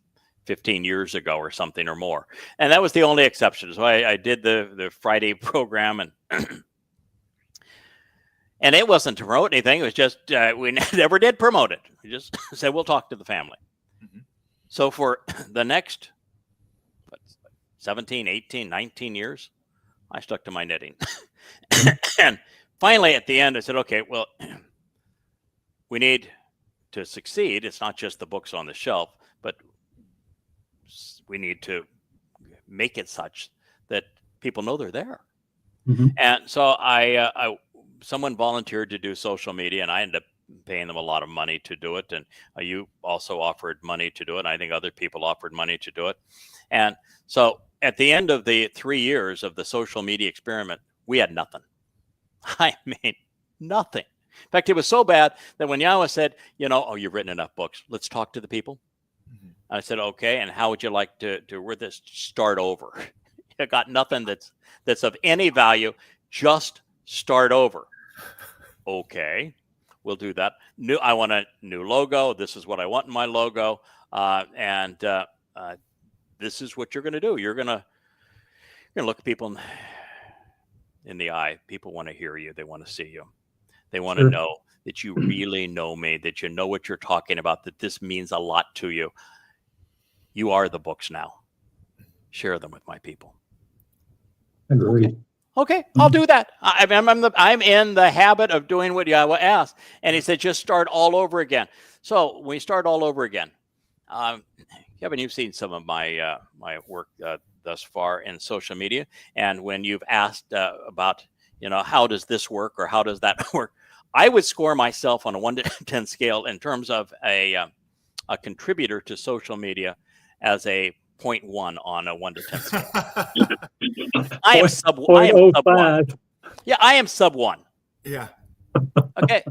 [SPEAKER 1] 15 years ago or something or more. And that was the only exception. So I did the Friday program, and it wasn't to promote anything. It was just, we never did promote it. We just said, we'll talk to the family. So for the next 17, 18, 19 years, I stuck to my knitting. And finally, at the end, I said, okay, well, we need to succeed. It's not just the books on the shelf, but we need to make it such that people know they're there. And so someone volunteered to do social media, and I ended up paying them a lot of money to do it. And you also offered money to do it. I think other people offered money to do it. And so at the end of the 3 years of the social media experiment, we had nothing. I mean, nothing. In fact, it was so bad that when Yahowah said, you've written enough books, let's talk to the people. I said, okay, and how would you like to start over? You got nothing that's of any value. Just start over. Okay, we'll do that. I want a new logo. This is what I want in my logo, and this is what you're going to do. You're going to look people in the eye. People want to hear you. They want to see you. They want to know that you really know me, that you know what you're talking about, that this means a lot to you. You are the books now. Share them with my people.
[SPEAKER 2] Agreed.
[SPEAKER 1] Okay, I'll do that. I'm in the habit of doing what Yahowah asked. And he said, just start all over again. So we start all over again. Kevin, you've seen some of my my work thus far in social media. And when you've asked about, how does this work or how does that work, I would score myself on a 1 to 10 scale in terms of a contributor to social media as a 0.1 on a 1 to 10 scale. I am sub 1. Yeah, I am sub 1.
[SPEAKER 3] Yeah.
[SPEAKER 1] Okay.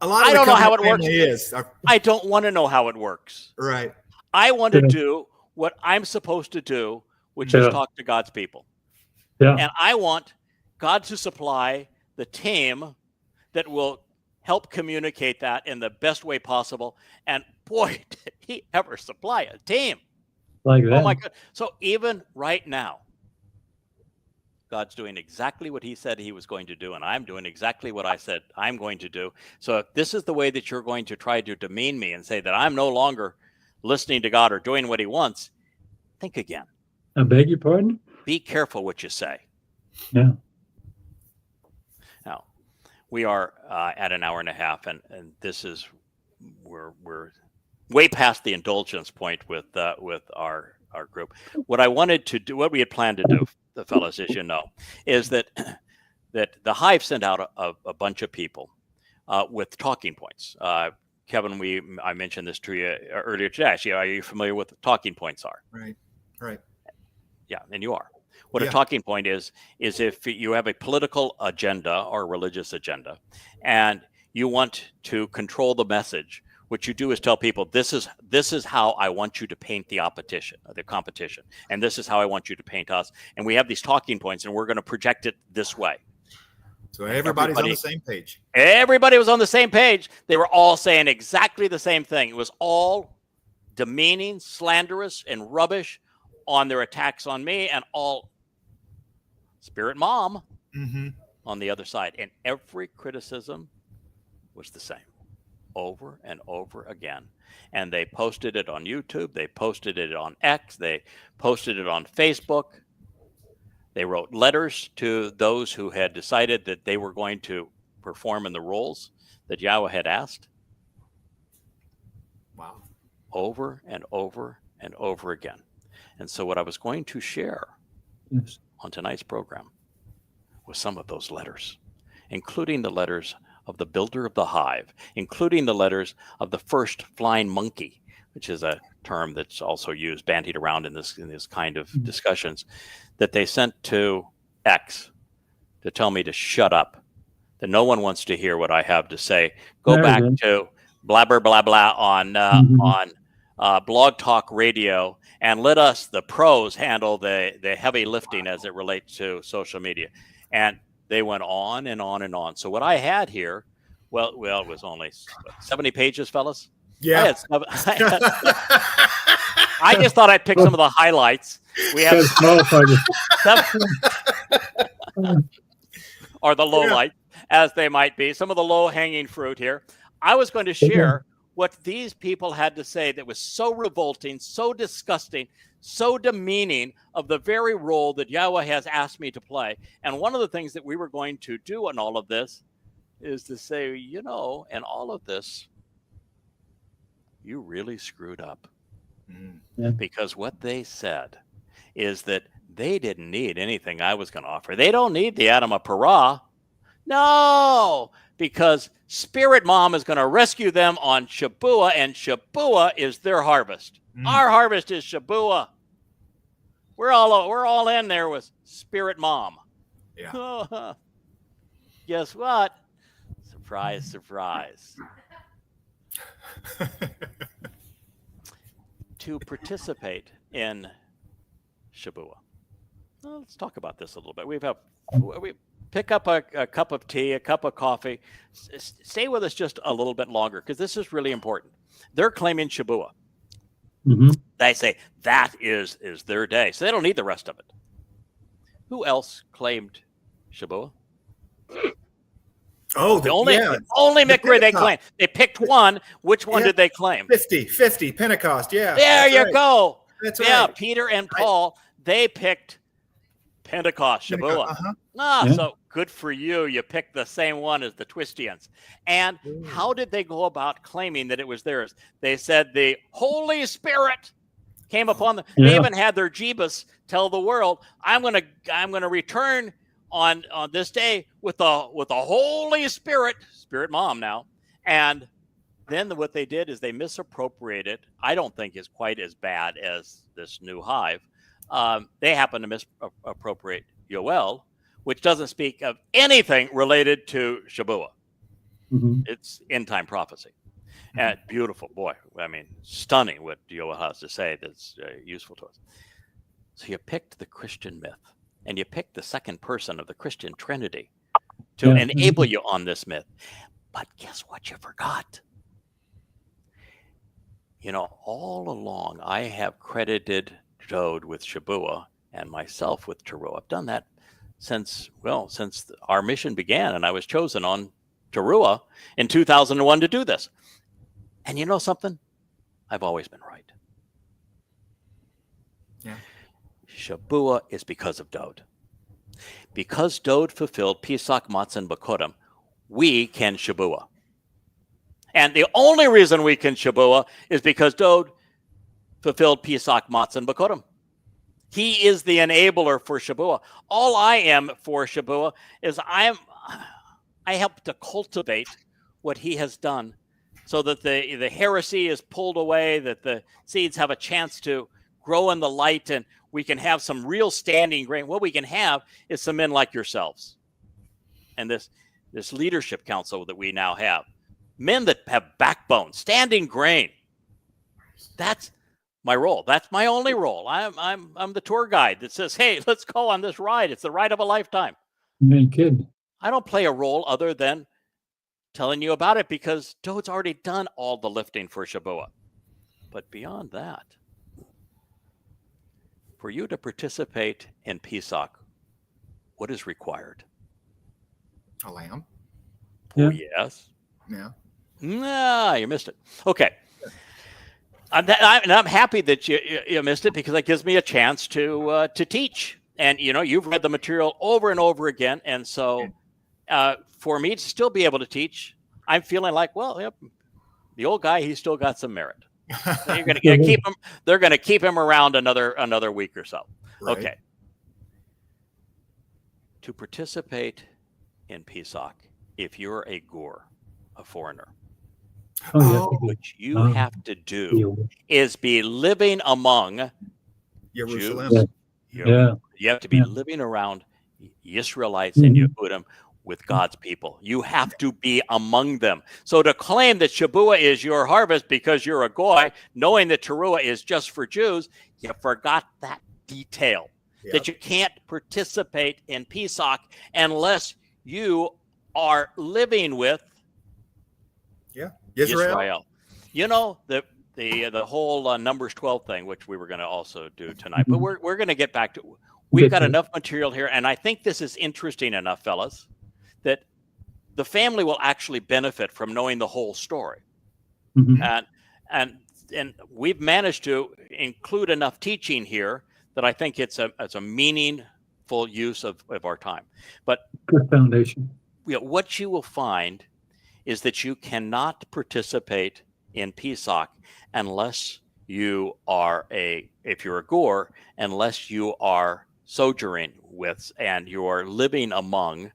[SPEAKER 3] A lot of
[SPEAKER 1] I don't know how it works.
[SPEAKER 3] Is.
[SPEAKER 1] I don't want to know how it works.
[SPEAKER 3] Right.
[SPEAKER 1] I want to do what I'm supposed to do, which is talk to God's people.
[SPEAKER 2] Yeah.
[SPEAKER 1] And I want God to supply the team that will help communicate that in the best way possible. And boy, did he ever supply a team.
[SPEAKER 2] Like that.
[SPEAKER 1] Oh my God. So even right now, God's doing exactly what he said he was going to do, and I'm doing exactly what I said I'm going to do. So if this is the way that you're going to try to demean me and say that I'm no longer listening to God or doing what he wants, think again.
[SPEAKER 2] I beg your pardon?
[SPEAKER 1] Be careful what you say.
[SPEAKER 2] Yeah.
[SPEAKER 1] Now, we are at an hour and a half, and this is we're way past the indulgence point with our group. What I wanted to do, what we had planned to do, the fellows, as you know, is that the Hive sent out a bunch of people with talking points. Kevin, I mentioned this to you earlier today. Actually, are you familiar with what talking points are?
[SPEAKER 3] Right.
[SPEAKER 1] Yeah, and you are. What a talking point is if you have a political agenda or religious agenda, and you want to control the message. What you do is tell people, this is how I want you to paint the competition, and this is how I want you to paint us. And we have these talking points, and we're going to project it this way.
[SPEAKER 3] So everybody's on the same page.
[SPEAKER 1] Everybody was on the same page. They were all saying exactly the same thing. It was all demeaning, slanderous, and rubbish on their attacks on me, and all spirit mom on the other side. And every criticism was the same. Over and over again. And they posted it on YouTube. They posted it on X. They posted it on Facebook. They wrote letters to those who had decided that they were going to perform in the roles that Yahowah had asked.
[SPEAKER 3] Wow.
[SPEAKER 1] Over and over and over again. And so what I was going to share on tonight's program was some of those letters, including the letters of the builder of the hive, including the letters of the first flying monkey, which is a term that's also used, bandied around in this kind of discussions, that they sent to X to tell me to shut up, that no one wants to hear what I have to say. Go back to blah, blah, blah, blah on Blog Talk Radio, and let us, the pros, handle the heavy lifting as it relates to social media. And they went on and on and on. So what I had here, well, it was only 70 pages, fellas.
[SPEAKER 3] Yeah.
[SPEAKER 1] I just thought I'd pick some of the highlights. We have or the low light, as they might be, some of the low-hanging fruit here. I was going to share what these people had to say that was so revolting, so disgusting, so demeaning of the very role that Yahowah has asked me to play. And one of the things that we were going to do in all of this is to say, in all of this, you really screwed up. Because what they said is that they didn't need anything I was going to offer. They don't need the Adam of Parah. No, because Spirit Mom is going to rescue them on Shabuah, and Shabuah is their harvest. Our harvest is Shabuah. We're all in there with Spirit Mom.
[SPEAKER 3] Yeah.
[SPEAKER 1] Guess what? Surprise, surprise. To participate in Shabuah, Well, let's talk about this a little bit. We pick up a cup of tea, a cup of coffee. Stay with us just a little bit longer because this is really important. They're claiming Shabuah.
[SPEAKER 2] Mm-hmm.
[SPEAKER 1] They say that is their day, so they don't need the rest of it. Who else claimed Shabuah?
[SPEAKER 3] Oh,
[SPEAKER 1] The only Mikra they claimed. They picked one. Which one did they claim?
[SPEAKER 3] 50, Pentecost. Yeah.
[SPEAKER 1] There you go.
[SPEAKER 3] That's
[SPEAKER 1] yeah,
[SPEAKER 3] right.
[SPEAKER 1] Peter and Paul, they picked Pentecost, Shabuah. So good for you. You picked the same one as the Twistians. And how did they go about claiming that it was theirs? They said the Holy Spirit came upon them. They even had their Jebus tell the world, I'm gonna return on this day with the Holy Spirit mom now. And then what they did is they misappropriated. I don't think is quite as bad as this new hive. They happen to misappropriate Yoel, which doesn't speak of anything related to Shabuah.
[SPEAKER 2] Mm-hmm.
[SPEAKER 1] It's end time prophecy. And beautiful, boy. I mean, stunning what Yoel has to say that's useful to us. So you picked the Christian myth, and you picked the second person of the Christian Trinity to enable you on this myth. But guess what you forgot? You know, all along I have credited Dode with Shabuah and myself with Towrah. I've done that since our mission began, and I was chosen on Towrah in 2001 to do this. And you know something? I've always been right.
[SPEAKER 3] Yeah.
[SPEAKER 1] Shabuah is because of Dode. Because Dode fulfilled Pesach, Matzah, and Bakodim, we can Shabuah. And the only reason we can Shabuah is because Dode fulfilled Pesach, Matzah, and Bakodim. He is the enabler for Shabuah. All I am for Shabuah is I help to cultivate what he has done so that the heresy is pulled away, that the seeds have a chance to grow in the light, and we can have some real standing grain. What we can have is some men like yourselves and this leadership council that we now have. Men that have backbone, standing grain. That's my role. That's my only role. I'm the tour guide that says, hey, let's go on this ride. It's the ride of a lifetime.
[SPEAKER 2] You ain't kidding.
[SPEAKER 1] I don't play a role other than telling you about it because Dode's already done all the lifting for Shabuah. But beyond that, for you to participate in Pesach, what is required?
[SPEAKER 3] A lamb.
[SPEAKER 1] Oh, yes.
[SPEAKER 3] Yeah.
[SPEAKER 1] No, you missed it. Okay. I'm happy that you missed it because that gives me a chance to teach. And, you know, you've read the material over and over again. And so for me to still be able to teach, I'm feeling like, well, yep, the old guy, he's still got some merit. So you're going to keep him. They're going to keep him around another week or so. Right. Okay. To participate in Pesach, if you're a Gur, a foreigner, what you have to do is be living among
[SPEAKER 3] Jerusalem.
[SPEAKER 1] Jews. You have to be living around Israelites and Yehudim with God's people. You have to be among them. So to claim that Shabuah is your harvest because you're a Goy, knowing that Teruah is just for Jews, you forgot that detail. Yep. That you can't participate in Pesach unless you are living with Israel. You know, the whole Numbers 12 thing, which we were going to also do tonight, but we're going to get back to. We've got enough material here, and I think this is interesting enough, fellas, that the family will actually benefit from knowing the whole story. Mm-hmm. And we've managed to include enough teaching here that I think it's a meaningful use of our time. But
[SPEAKER 2] good foundation.
[SPEAKER 1] What you will find is that you cannot participate in Pesach unless you are if you're a Gur, unless you are sojourning with and you are living among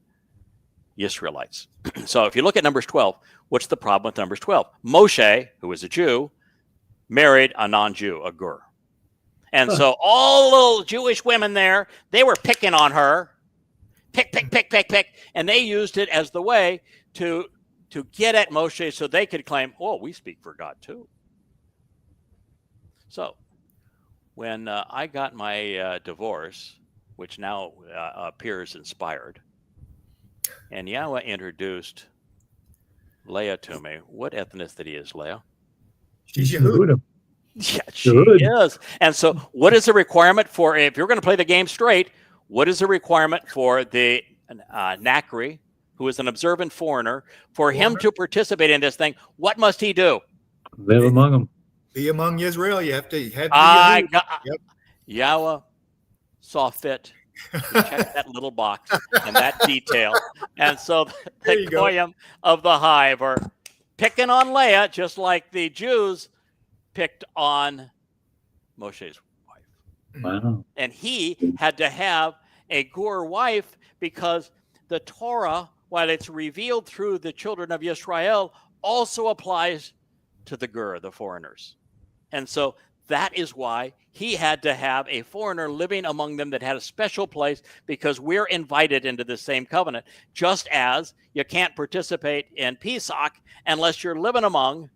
[SPEAKER 1] Israelites. So if you look at Numbers 12, what's the problem with Numbers 12? Moshe, who was a Jew, married a non-Jew, a Gur. And so all little Jewish women there, they were picking on her. Pick. And they used it as the way to get at Moshe so they could claim, oh, we speak for God too. So when I got my divorce, which now appears inspired. And Yahweh introduced Leah to me. What ethnicity is Leah?
[SPEAKER 3] She's Yehuda.
[SPEAKER 1] Yeah, she is. And so what is the requirement for, if you're going to play the game straight, what is the requirement for the Nakri, who is an observant foreigner, for him to participate in this thing? What must he do?
[SPEAKER 2] Live among them.
[SPEAKER 3] Be among Israel. You have to have
[SPEAKER 1] Yep. Yahweh saw fit to check that little box and that detail. And so the goyim of the hive are picking on Leah, just like the Jews picked on Moshe's wife.
[SPEAKER 2] Wow.
[SPEAKER 1] And he had to have a Gur wife because the Torah, while it's revealed through the children of Israel, also applies to the Gur, the foreigners. And so that is why he had to have a foreigner living among them that had a special place, because we're invited into the same covenant, just as you can't participate in Pesach unless you're living among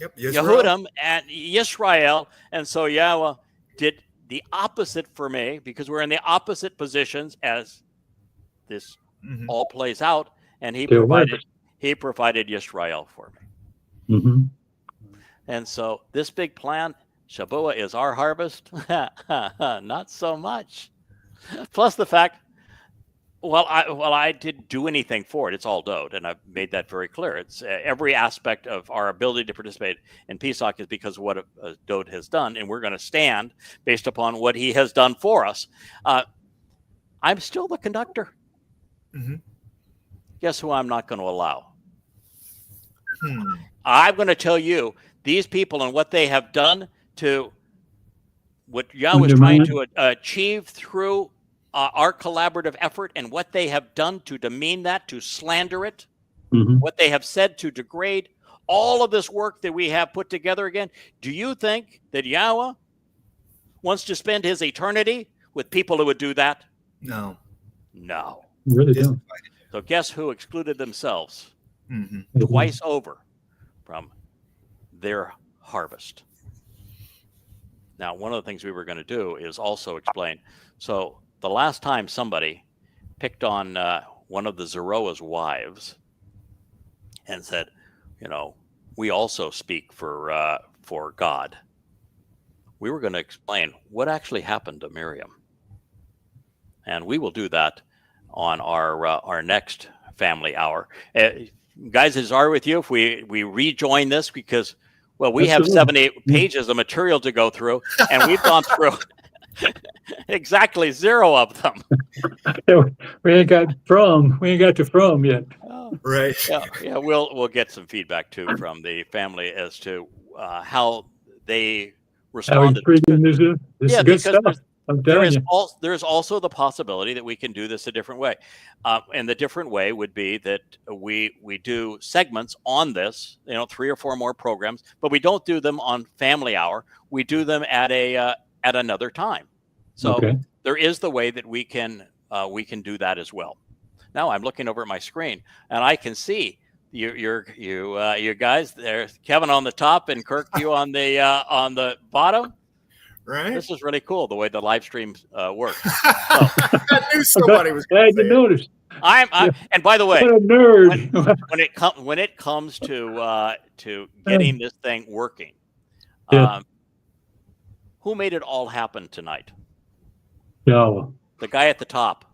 [SPEAKER 1] Yehudim and Yisrael. And so Yahweh did the opposite for me, because we're in the opposite positions as this all plays out, and he provided Yisrael for me.
[SPEAKER 2] Mm-hmm.
[SPEAKER 1] And so this big plan, Shabuah, is our harvest. Not so much. Plus the fact, I didn't do anything for it. It's all Dode, and I've made that very clear. It's every aspect of our ability to participate in Pesach is because of what Dode has done, and we're going to stand based upon what he has done for us. I'm still the conductor.
[SPEAKER 3] Mm-hmm.
[SPEAKER 1] Guess who I'm not going to allow? I'm going to tell you these people and what they have done to what Yahweh is trying to achieve through our collaborative effort, and what they have done to demean that, to slander it, what they have said to degrade all of this work that we have put together again. Do you think that Yahweh wants to spend his eternity with people who would do that?
[SPEAKER 3] No.
[SPEAKER 2] Really don't.
[SPEAKER 1] So guess who excluded themselves twice over from their harvest? Now, one of the things we were going to do is also explain. So the last time somebody picked on one of the Zeroah's wives and said, we also speak for God, we were going to explain what actually happened to Miriam. And we will do that on our next family hour. Guys, is it all right with you if we rejoin this? Because, we have 78 pages of material to go through, and we've gone through exactly 0 of them.
[SPEAKER 2] We ain't got to from yet.
[SPEAKER 3] Right.
[SPEAKER 1] Yeah. We'll get some feedback too from the family as to how they responded.
[SPEAKER 2] This is good stuff.
[SPEAKER 1] There's also the possibility that we can do this a different way. And the different way would be that we do segments on this, 3 or 4 more programs, but we don't do them on Family Hour. We do them at another time. So there is the way that we can do that as well. Now I'm looking over at my screen, and I can see you guys there, Kevin on the top and Kirk, you on the bottom.
[SPEAKER 3] Right.
[SPEAKER 1] This is really cool, the way the live stream works.
[SPEAKER 3] I knew somebody was
[SPEAKER 2] glad you noticed.
[SPEAKER 1] And by the way,
[SPEAKER 2] what a nerd.
[SPEAKER 1] when it comes to getting this thing working, who made it all happen tonight?
[SPEAKER 2] Yahweh.
[SPEAKER 1] The guy at the top.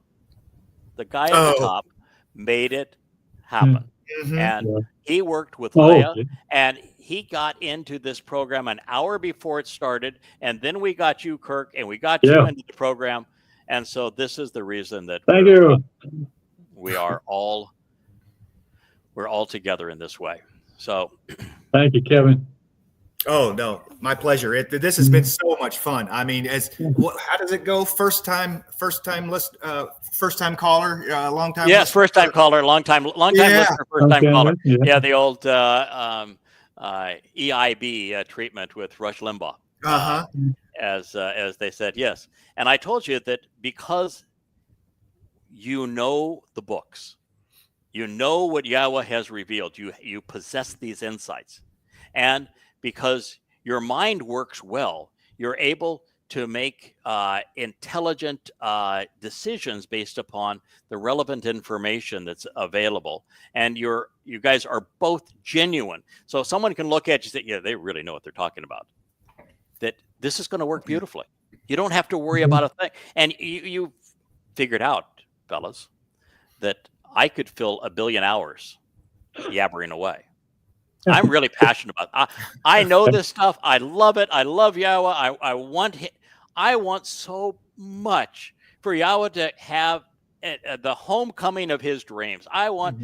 [SPEAKER 1] The guy at the top made it happen. And he worked with Leah, and he got into this program an hour before it started, and then we got you, Kirk, and we got you into the program. And so this is the reason that we're all together in this way. So
[SPEAKER 2] thank you, Kevin.
[SPEAKER 3] Oh no, my pleasure. This has been so much fun. I mean, how does it go? First time caller, long time.
[SPEAKER 1] Yes, first time caller, long time listener, first time caller. Yeah, the old EIB treatment with Rush Limbaugh. As they said, yes. And I told you that because you know the books, you know what Yahweh has revealed, you possess these insights, and because your mind works well, you're able to make intelligent decisions based upon the relevant information that's available. And you guys are both genuine. So someone can look at you and say, yeah, they really know what they're talking about. That this is going to work beautifully. You don't have to worry about a thing. And you figured out, fellas, that I could fill 1 billion hours yabbering away. I'm really passionate about it. I know this stuff. I love it. I love Yahweh. I want so much for Yahweh to have the homecoming of his dreams. I want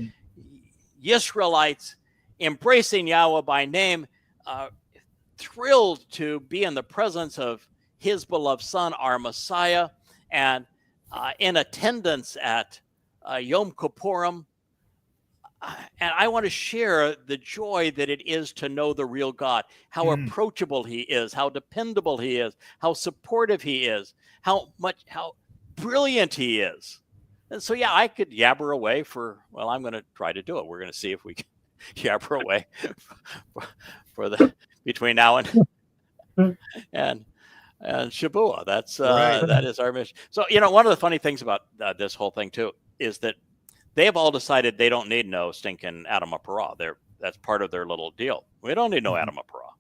[SPEAKER 1] Israelites embracing Yahweh by name, thrilled to be in the presence of his beloved Son, our Messiah, and in attendance at Yom Kippurim. And I want to share the joy that it is to know the real God, how approachable he is, how dependable he is, how supportive he is, how brilliant he is. And so, yeah, I could yabber away I'm going to try to do it. We're going to see if we can yabber away for between now and Shabbat. That is our mission. So, one of the funny things about this whole thing too is that they have all decided they don't need no stinking Adam of Parah. That's part of their little deal. We don't need no Adam of Parah.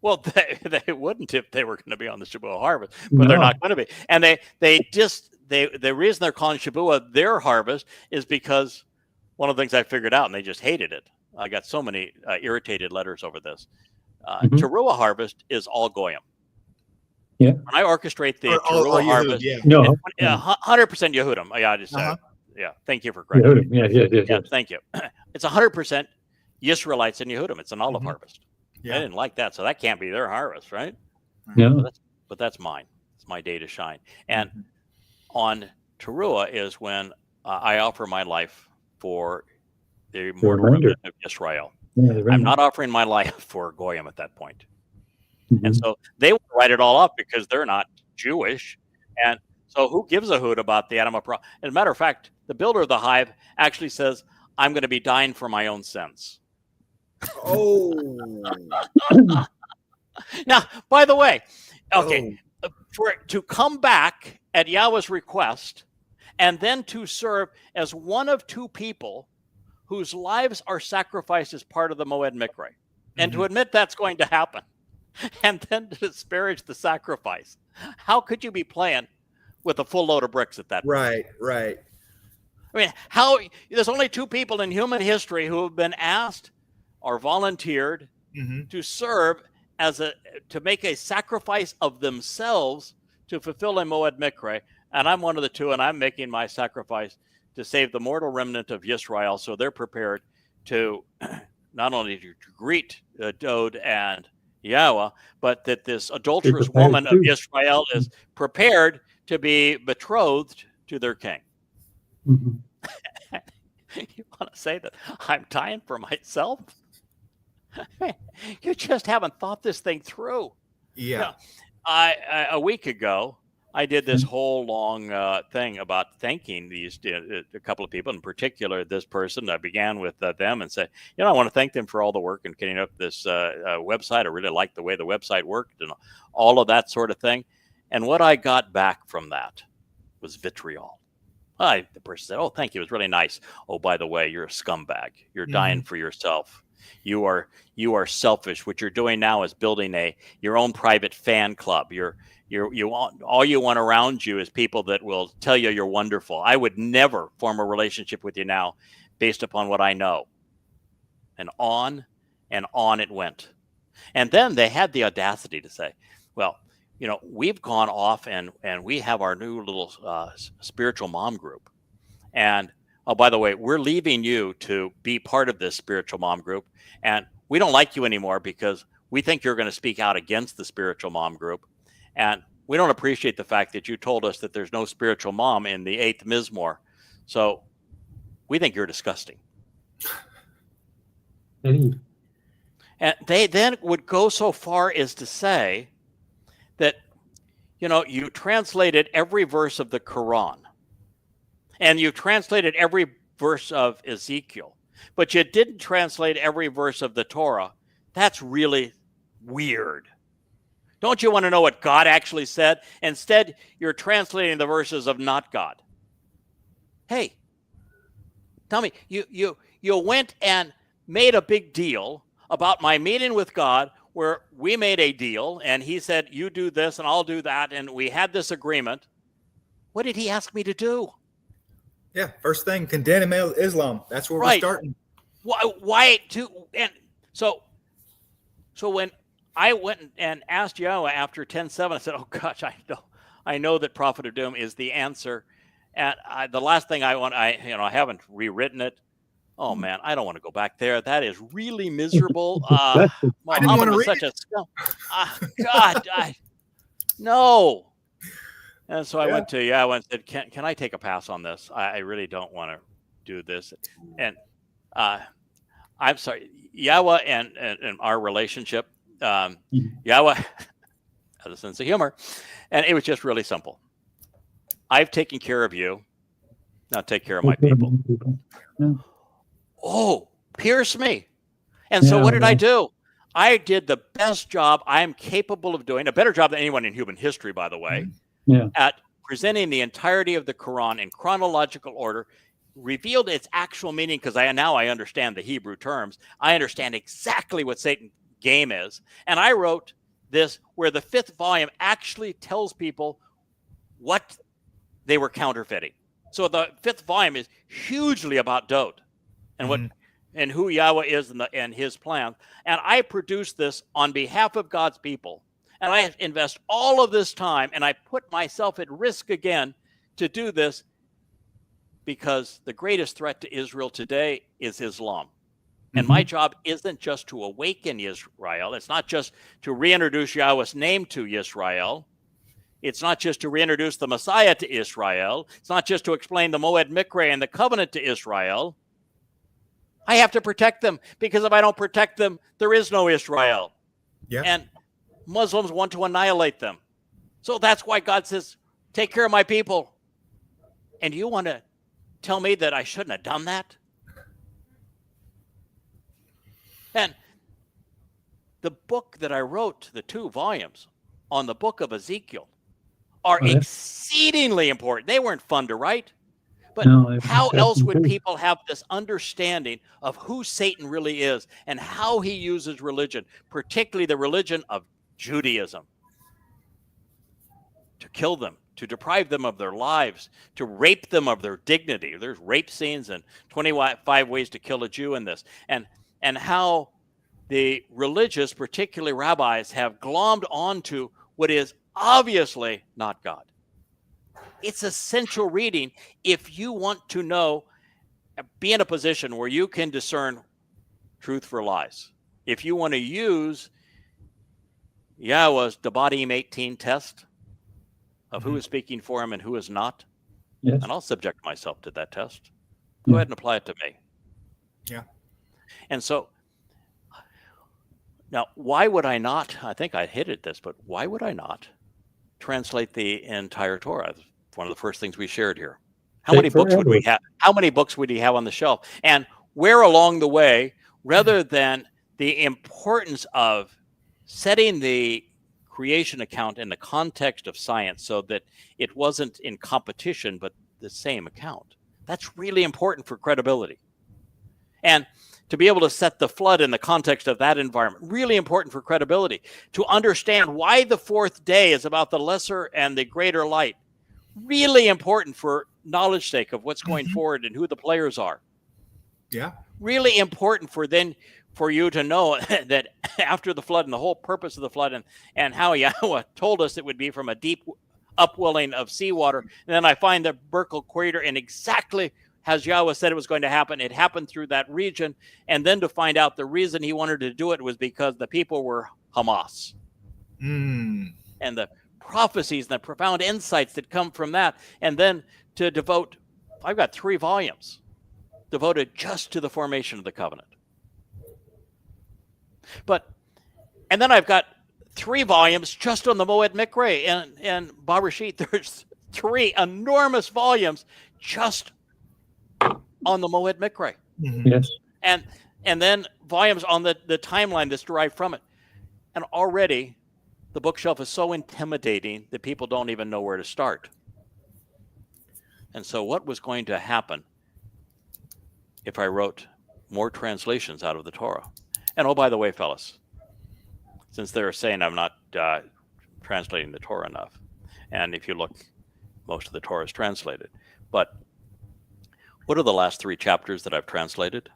[SPEAKER 1] Well, they wouldn't if they were going to be on the Shabbat harvest, but they're not going to be. And the reason they're calling Shabbat their harvest is because one of the things I figured out, and they just hated it. I got so many irritated letters over this. Towrah harvest is all Goyim. Yeah. When I orchestrate the Towrah harvest, 100% Yehudim. Yeah, I just thank you for correcting me. Yeah, thank you. It's 100% Israelites and Yehudim. It's an olive harvest. Yeah. I didn't like that, so that can't be their harvest, right? Yeah. But that's mine. It's my day to shine. And on Towrah is when I offer my life for the immortal remnant of Israel. Yeah, I'm not offering my life for Goyim at that point. And so they will write it all off because they're not Jewish. And so who gives a hoot about the Adam of Parah? As a matter of fact, the builder of the hive actually says, I'm going to be dying for my own sins. Oh. Now, by the way, to come back at Yahweh's request and then to serve as one of two people whose lives are sacrificed as part of the Moed Mikre, and to admit that's going to happen, and then to disparage the sacrifice. How could you be playing with a full load of bricks at that point?
[SPEAKER 3] Right.
[SPEAKER 1] I mean, there's only two people in human history who have been asked or volunteered to serve to make a sacrifice of themselves to fulfill a Moed Mikre. And I'm one of the two, and I'm making my sacrifice to save the mortal remnant of Yisrael. So they're prepared to not only to greet Dod and Yahweh, but that this adulterous woman of Israel is prepared to be betrothed to their king. You want to say that I'm dying for myself? You just haven't thought this thing through. Yeah. A week ago, I did this whole long thing about thanking a couple of people, in particular this person. I began with them and said, I want to thank them for all the work in getting up this website. I really liked the way the website worked and all of that sort of thing. And what I got back from that was vitriol. The person said, thank you. It was really nice. Oh, by the way, you're a scumbag. You're dying for yourself. You are selfish. What you're doing now is building your own private fan club. All you want around you is people that will tell you you're wonderful. I would never form a relationship with you now based upon what I know. And on it went. And then they had the audacity to say, well, we've gone off and we have our new little spiritual mom group. And, oh, by the way, we're leaving you to be part of this spiritual mom group. And we don't like you anymore because we think you're going to speak out against the spiritual mom group. And we don't appreciate the fact that you told us that there's no spiritual mom in the 8th Mizmor. So we think you're disgusting. And they then would go so far as to say that, you translated every verse of the Quran and you translated every verse of Ezekiel, but you didn't translate every verse of the Torah. That's really weird. Don't you want to know what God actually said? Instead, you're translating the verses of not God. Hey, tell me, you went and made a big deal about my meeting with God, where we made a deal and he said, you do this and I'll do that. And we had this agreement. What did he ask me to do?
[SPEAKER 3] Yeah. First thing, condemn Islam. That's where
[SPEAKER 1] Right.
[SPEAKER 3] we're starting.
[SPEAKER 1] Why to, and so when I went and asked Yahowah after 10:7, I said, oh gosh, I know that Prophet of Doom is the answer. And the last thing I haven't rewritten it. Oh man, I don't want to go back there. That is really miserable.
[SPEAKER 3] I didn't want to read
[SPEAKER 1] such a scum. God, no. And so I went to Yahowah and said, "Can I take a pass on this? I really don't want to do this." And I'm sorry, Yahowah and our relationship. Yahowah has a sense of humor, and it was just really simple. I've taken care of you. Now take care of my people.
[SPEAKER 2] Yeah.
[SPEAKER 1] Oh, pierce me. And so what did I do? I did the best job I am capable of doing, a better job than anyone in human history, by the way, at presenting the entirety of the Quran in chronological order, revealed its actual meaning, because I understand the Hebrew terms. I understand exactly what Satan's game is. And I wrote this where the 5th volume actually tells people what they were counterfeiting. So the 5th volume is hugely about Dode and what and who Yahowah is and his plan. And I produced this on behalf of God's people. And I invest all of this time, and I put myself at risk again to do this, because the greatest threat to Israel today is Islam. And my job isn't just to awaken Israel. It's not just to reintroduce Yahowah's name to Israel. It's not just to reintroduce the Messiah to Israel. It's not just to explain the Moed Mikre and the covenant to Israel. I have to protect them, because if I don't protect them, there is no Israel. Yeah. And Muslims want to annihilate them. So that's why God says, take care of my people. And you want to tell me that I shouldn't have done that? And the book that I wrote, the 2 volumes on the book of Ezekiel, are exceedingly important. They weren't fun to write. But how else would people have this understanding of who Satan really is and how he uses religion, particularly the religion of Judaism, to kill them, to deprive them of their lives, to rape them of their dignity? There's rape scenes and 25 ways to kill a Jew in this. And how the religious, particularly rabbis, have glommed onto what is obviously not God. It's essential reading if you want to know, be in a position where you can discern truth for lies. If you want to use Yahowah's Debatim 18 test of who is speaking for him and who is not, and I'll subject myself to that test, go ahead and apply it to me. Yeah. And so, now, why would I not, I think I hit at this, but why would I not translate the entire Torah? One of the first things we shared here. How many books would we have? How many books would he have on the shelf? And where along the way, rather than the importance of setting the creation account in the context of science so that it wasn't in competition, but the same account. That's really important for credibility. And to be able to set the flood in the context of that environment, really important for credibility. To understand why the 4th day is about the lesser and the greater light, really important for knowledge sake of what's going forward and who the players are. Yeah. Really important for you to know that after the flood and the whole purpose of the flood and how Yahowah told us it would be from a deep upwelling of seawater. And then I find the Berkel crater, and exactly as Yahowah said it was going to happen, it happened through that region. And then to find out the reason he wanted to do it was because the people were Hamas. And the prophecies and the profound insights that come from that. And then to devote, I've got 3 volumes devoted just to the formation of the covenant. And then I've got 3 volumes just on the Moed Mikre and Bereshit. There's 3 enormous volumes just on the Moed Mikre.
[SPEAKER 2] Yes.
[SPEAKER 1] And then volumes on the timeline that's derived from it. And already the bookshelf is so intimidating that people don't even know where to start. And so what was going to happen if I wrote more translations out of the Torah? And oh, by the way, fellas, since they're saying I'm not translating the Torah enough, and if you look, most of the Torah is translated. But what are the last 3 chapters that I've translated?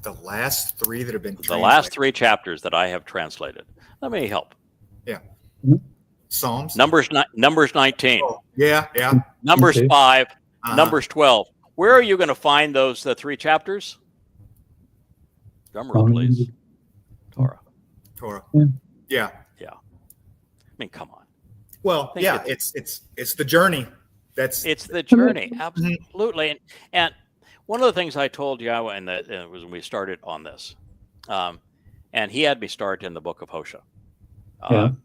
[SPEAKER 3] The last 3 that have been translated.
[SPEAKER 1] The last 3 chapters that I have translated. Let me help.
[SPEAKER 3] Yeah. Psalms.
[SPEAKER 1] Numbers 19.
[SPEAKER 3] Oh, yeah.
[SPEAKER 1] Numbers
[SPEAKER 2] Okay.
[SPEAKER 1] 5. Numbers 12. Where are you going to find those 3 chapters? Drum roll, please. Torah.
[SPEAKER 3] Yeah.
[SPEAKER 1] I mean, come on.
[SPEAKER 3] Well, yeah, it's the journey.
[SPEAKER 1] It's the journey, absolutely. And one of the things I told Yahowah, and it was when we started on this, and he had me start in the book of Hosea. And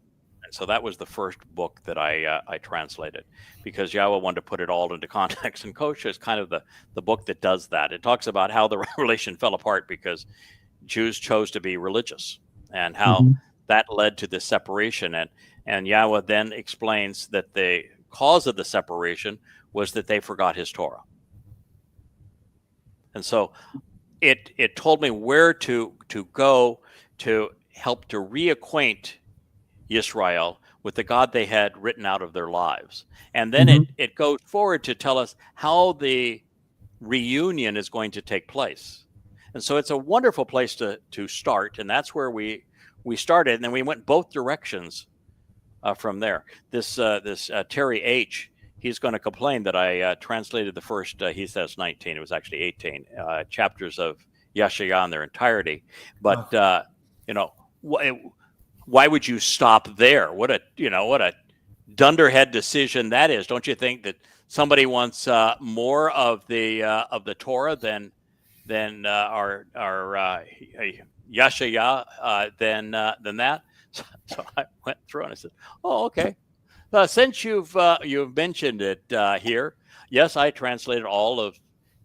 [SPEAKER 1] so that was the first book that I translated, because Yahowah wanted to put it all into context. And Hosea is kind of the book that does that. It talks about how the relation fell apart because Jews chose to be religious, and how that led to the separation. And Yahowah then explains that the cause of the separation was that they forgot his Torah. And so it told me where to go to help to reacquaint Israel with the God they had written out of their lives. And then it goes forward to tell us how the reunion is going to take place. And so it's a wonderful place to start. And that's where we started. And then we went both directions from there. This Terry H., he's going to complain that I translated the first, he says 19, it was actually 18, chapters of Yeshayah in their entirety. But, why would you stop there? What a dunderhead decision that is. Don't you think that somebody wants more of the Torah than our Yeshayah than that? So I went through and I said, "Oh, okay. Since you've mentioned it here, yes, I translated all of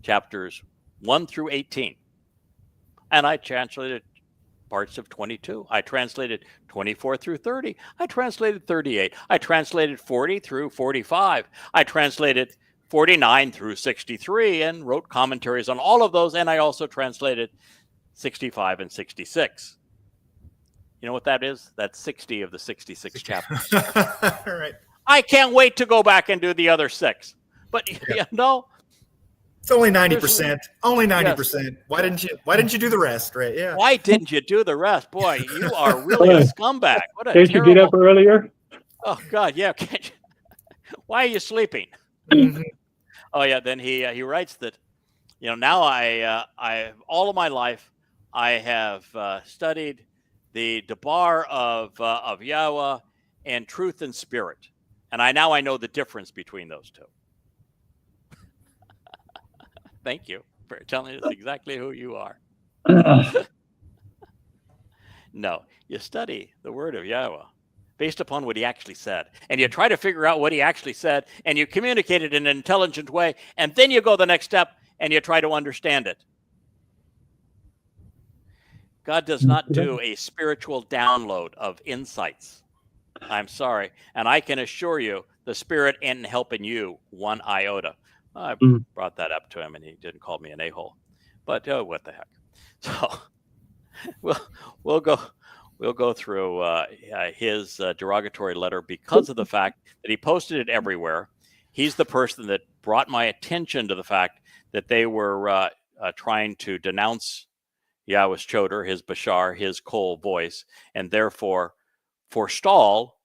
[SPEAKER 1] chapters 1 through 18, and I translated parts of 22. I translated 24 through 30. I translated 38. I translated 40 through 45. I translated 49 through 63 and wrote commentaries on all of those. And I also translated 65 and 66. You know what that is? That's 60 of the 66 chapters.
[SPEAKER 3] Right.
[SPEAKER 1] I can't wait to go back and do the other 6. But
[SPEAKER 3] it's only 90%. Only 90%. Yes. Why didn't you do the rest? Right? Yeah.
[SPEAKER 1] Why didn't you do the rest? Boy, you are really a scumbag. What a
[SPEAKER 2] Can't you get up earlier?
[SPEAKER 1] Oh God, yeah. Why are you sleeping? Oh yeah. Then he writes that, now I all of my life I have studied the Debar of Yahowah and Truth and Spirit, and I know the difference between those two. Thank you for telling us exactly who you are. No, you study the word of Yahowah based upon what he actually said, and you try to figure out what he actually said, and you communicate it in an intelligent way, and then you go the next step and you try to understand it. God does not do a spiritual download of insights. I'm sorry. And I can assure you the Spirit ain't helping you one iota. I brought that up to him and he didn't call me an a-hole. But what the heck. So we'll go through his derogatory letter because of the fact that he posted it everywhere. He's the person that brought my attention to the fact that they were trying to denounce Yahweh's Choder, his Bashar, his Kol voice, and therefore forestall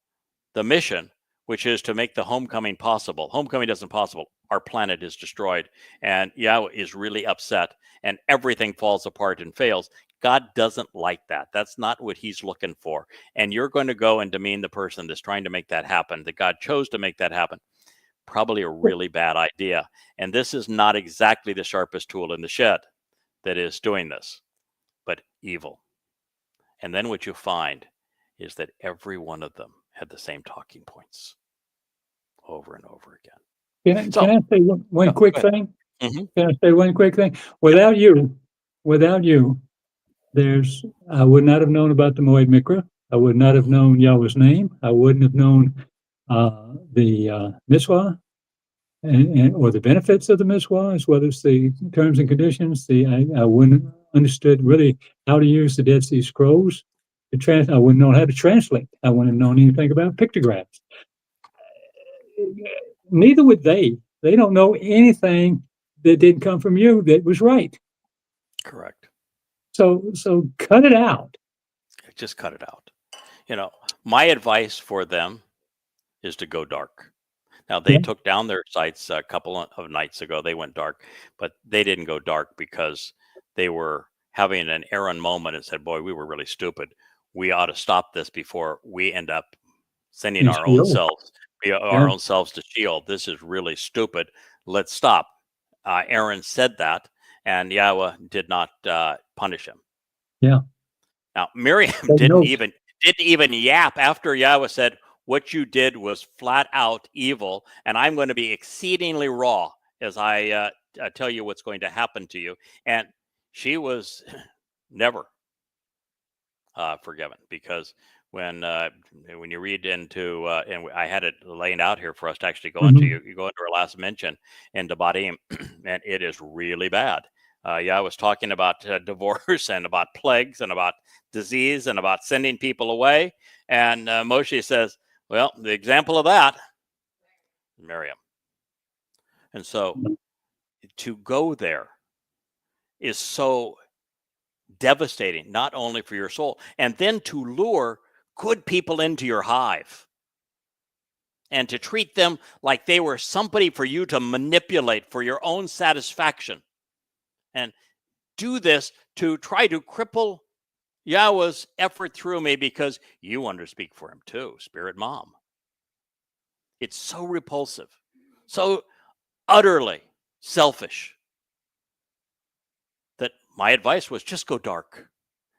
[SPEAKER 1] the mission, which is to make the homecoming possible. Homecoming isn't possible. Our planet is destroyed, and Yahowah is really upset, and everything falls apart and fails. God doesn't like that. That's not what he's looking for. And you're going to go and demean the person that's trying to make that happen, that God chose to make that happen. Probably a really bad idea. And this is not exactly the sharpest tool in the shed that is doing this, but evil. And then what you find is that every one of them had the same talking points over and over again.
[SPEAKER 2] Can I say one quick thing?
[SPEAKER 1] Mm-hmm.
[SPEAKER 2] Can I say one quick thing? Without you, I would not have known about the Moed Mikra. I would not have known Yahweh's name. I wouldn't have known the mitzvah or the benefits of the mitzvah, as well as the terms and conditions. I wouldn't have understood really how to use the Dead Sea Scrolls. I wouldn't know how to translate. I wouldn't have known anything about pictographs. Neither would they. They don't know anything that didn't come from you that was right.
[SPEAKER 1] Correct.
[SPEAKER 2] So cut it out.
[SPEAKER 1] Just cut it out. My advice for them is to go dark. Now, they took down their sites a couple of nights ago. They went dark, but they didn't go dark because they were having an Aaron moment and said, boy, we were really stupid. We ought to stop this before we end up sending our own selves to Sheol. This is really stupid. Let's stop. Aaron said that, and Yahweh did not punish him.
[SPEAKER 2] Yeah.
[SPEAKER 1] Now, Miriam didn't even yap after Yahweh said, what you did was flat out evil, and I'm going to be exceedingly raw as I tell you what's going to happen to you. And she was never forgiven, because when you read into and I had it laid out here for us to actually go into, you go into our last mention in Devarim, and it is really bad. I was talking about divorce and about plagues and about disease and about sending people away. And Moshe says, well, the example of that, Miriam. And so to go there is so devastating, not only for your soul, and then to lure good people into your hive and to treat them like they were somebody for you to manipulate for your own satisfaction, and do this to try to cripple Yahweh's effort through me because you want to speak for him too, Spirit Mom. It's so repulsive, so utterly selfish, that my advice was just go dark.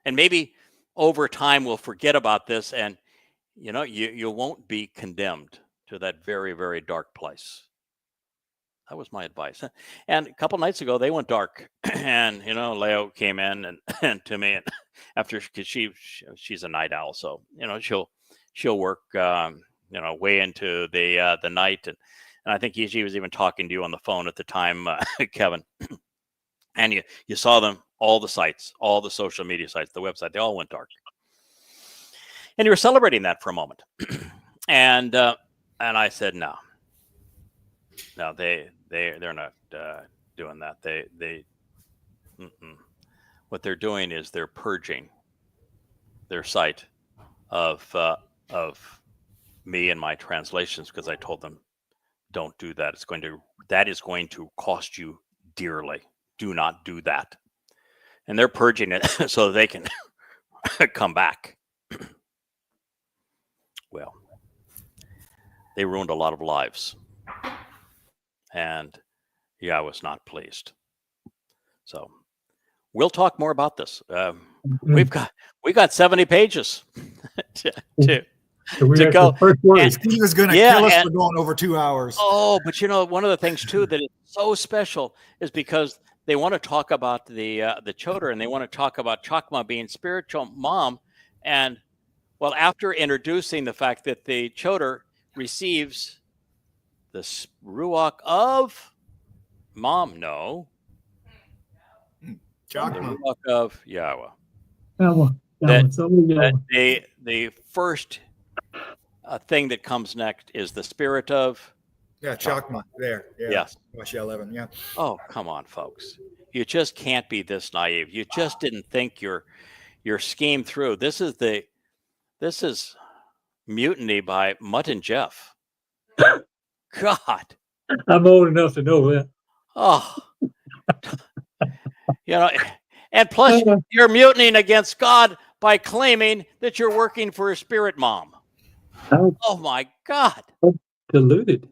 [SPEAKER 1] And maybe over time we'll forget about this, and you won't be condemned to that very, very dark place. That was my advice. And a couple nights ago, they went dark, and Leo came in and to me, and after, because she's a night owl, so she'll work way into the night, and I think she was even talking to you on the phone at the time, Kevin. And you saw them, all the sites, all the social media sites, the website, they all went dark, and you were celebrating that for a moment, and I said no, they're not doing that. They what they're doing is they're purging their site of me and my translations, because I told them, don't do that. That is going to cost you dearly. Do not do that. And they're purging it so they can come back. Well, they ruined a lot of lives, and I was not pleased. So we'll talk more about this. We got 70 pages to go.
[SPEAKER 3] Steve is going to kill us for going over 2 hours.
[SPEAKER 1] Oh, but one of the things too that is so special is because they want to talk about the Choder, and they want to talk about Chokmah being spiritual mom. And well, after introducing the fact that the Choder receives the Ruach of mom, no, the Ruach of Yahweh. The first thing that comes next is the spirit of
[SPEAKER 3] Chokmah there. Yeah.
[SPEAKER 1] Yes.
[SPEAKER 3] 11. Yeah.
[SPEAKER 1] Oh, come on, folks. You just can't be this naive. You just didn't think your scheme through. This is mutiny by Mutt and Jeff. God.
[SPEAKER 2] I'm old enough to know that.
[SPEAKER 1] Oh. And plus you're mutinying against God by claiming that you're working for a spirit mom. Oh my God.
[SPEAKER 2] Deluded.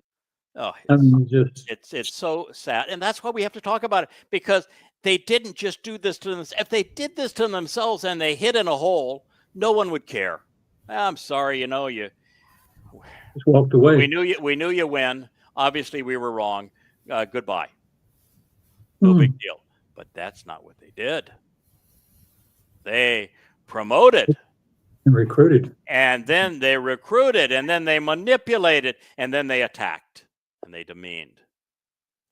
[SPEAKER 1] Oh, it's so sad. And that's why we have to talk about it, because they didn't just do this to themselves. If they did this to themselves and they hid in a hole, no one would care. I'm sorry, you
[SPEAKER 2] just walked away.
[SPEAKER 1] We knew you win. Obviously we were wrong. Goodbye. No big deal. But that's not what they did. They promoted.
[SPEAKER 2] And recruited.
[SPEAKER 1] And then they recruited, and then they manipulated, and then they attacked, and they demeaned.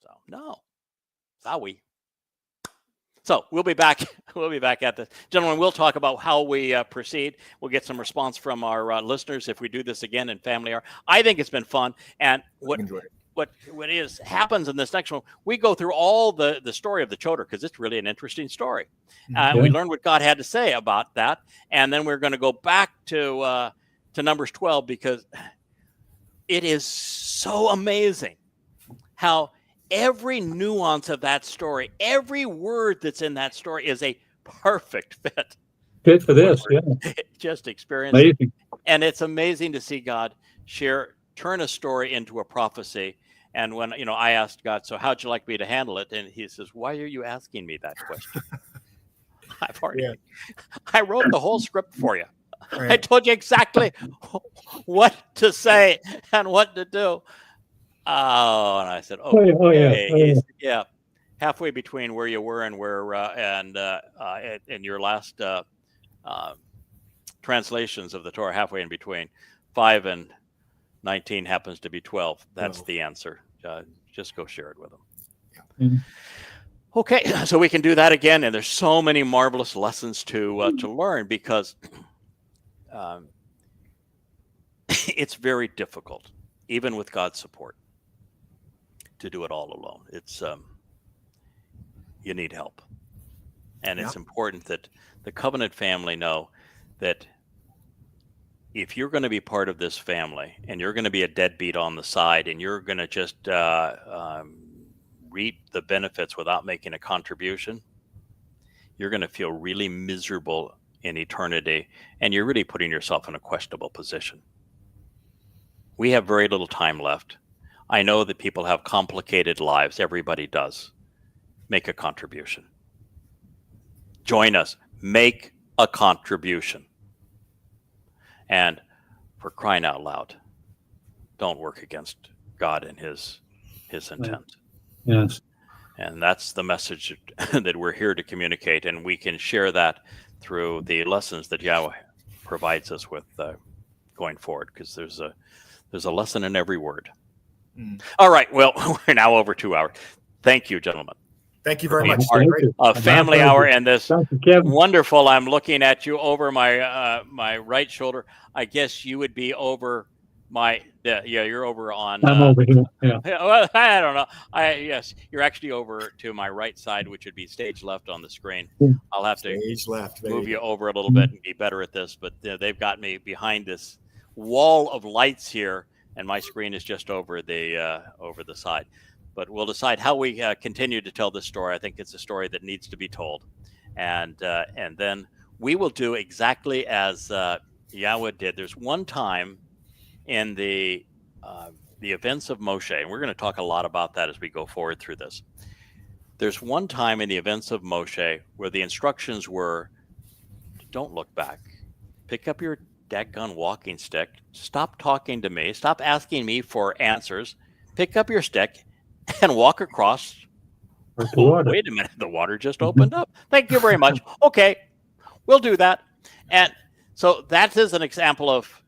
[SPEAKER 1] So, no. Sorry. So we'll be back. We'll be back at this. Gentlemen, we'll talk about how we proceed. We'll get some response from our listeners if we do this again in Family Hour. I think it's been fun. And what happens in this next one, we go through all the story of the Towrah, because it's really an interesting story. And we learn what God had to say about that. And then we're going to go back to Numbers 12, because it is so amazing how every nuance of that story, every word that's in that story is a perfect fit.
[SPEAKER 2] Fit for this, yeah.
[SPEAKER 1] Just experience it. And it's amazing to see God turn a story into a prophecy. And when, I asked God, so how'd you like me to handle it? And he says, why are you asking me that question? I wrote the whole script for you. Right. I told you exactly what to say and what to do. Oh, and I said, yeah, halfway between where you were and where in your last translations of the Torah, halfway in between 5 and 19 happens to be 12. That's the answer. Just go share it with them. Yeah. Mm-hmm. Okay, so we can do that again, and there's so many marvelous lessons to learn, because it's very difficult, even with God's support, to do it all alone. It's you need help, and it's important that the covenant family know that if you're going to be part of this family, and you're going to be a deadbeat on the side, and you're going to just reap the benefits without making a contribution, you're going to feel really miserable in eternity, and you're really putting yourself in a questionable position. We have very little time left. I know that people have complicated lives. Everybody does. Make a contribution. Join us. Make a contribution. And for crying out loud, don't work against God and his intent.
[SPEAKER 2] Yes.
[SPEAKER 1] And that's the message that we're here to communicate, and we can share that through the lessons that Yahweh provides us with going forward, because there's a lesson in every word. All right. Well, we're now over 2 hours. Thank you, gentlemen.
[SPEAKER 3] Thank you very much.
[SPEAKER 1] Family Hour, and this wonderful. I'm looking at you over my my right shoulder. I guess you would be over my. You're over on.
[SPEAKER 2] I'm over here. Yeah.
[SPEAKER 1] Well, I don't know. Yes, you're actually over to my right side, which would be stage left on the screen. I'll have to move you over a little bit and be better at this. But they've got me behind this wall of lights here, and my screen is just over the side. But we'll decide how we continue to tell this story. I think it's a story that needs to be told, and then we will do exactly as Yahweh did. There's one time in the events of Moshe, and we're going to talk a lot about that as we go forward through this. There's one time in the events of Moshe where the instructions were, don't look back, pick up your dadgone walking stick, stop talking to me, stop asking me for answers, pick up your stick and walk across. Wait a minute, the water just opened up. Thank you very much. Okay, we'll do that. And so that is an example of,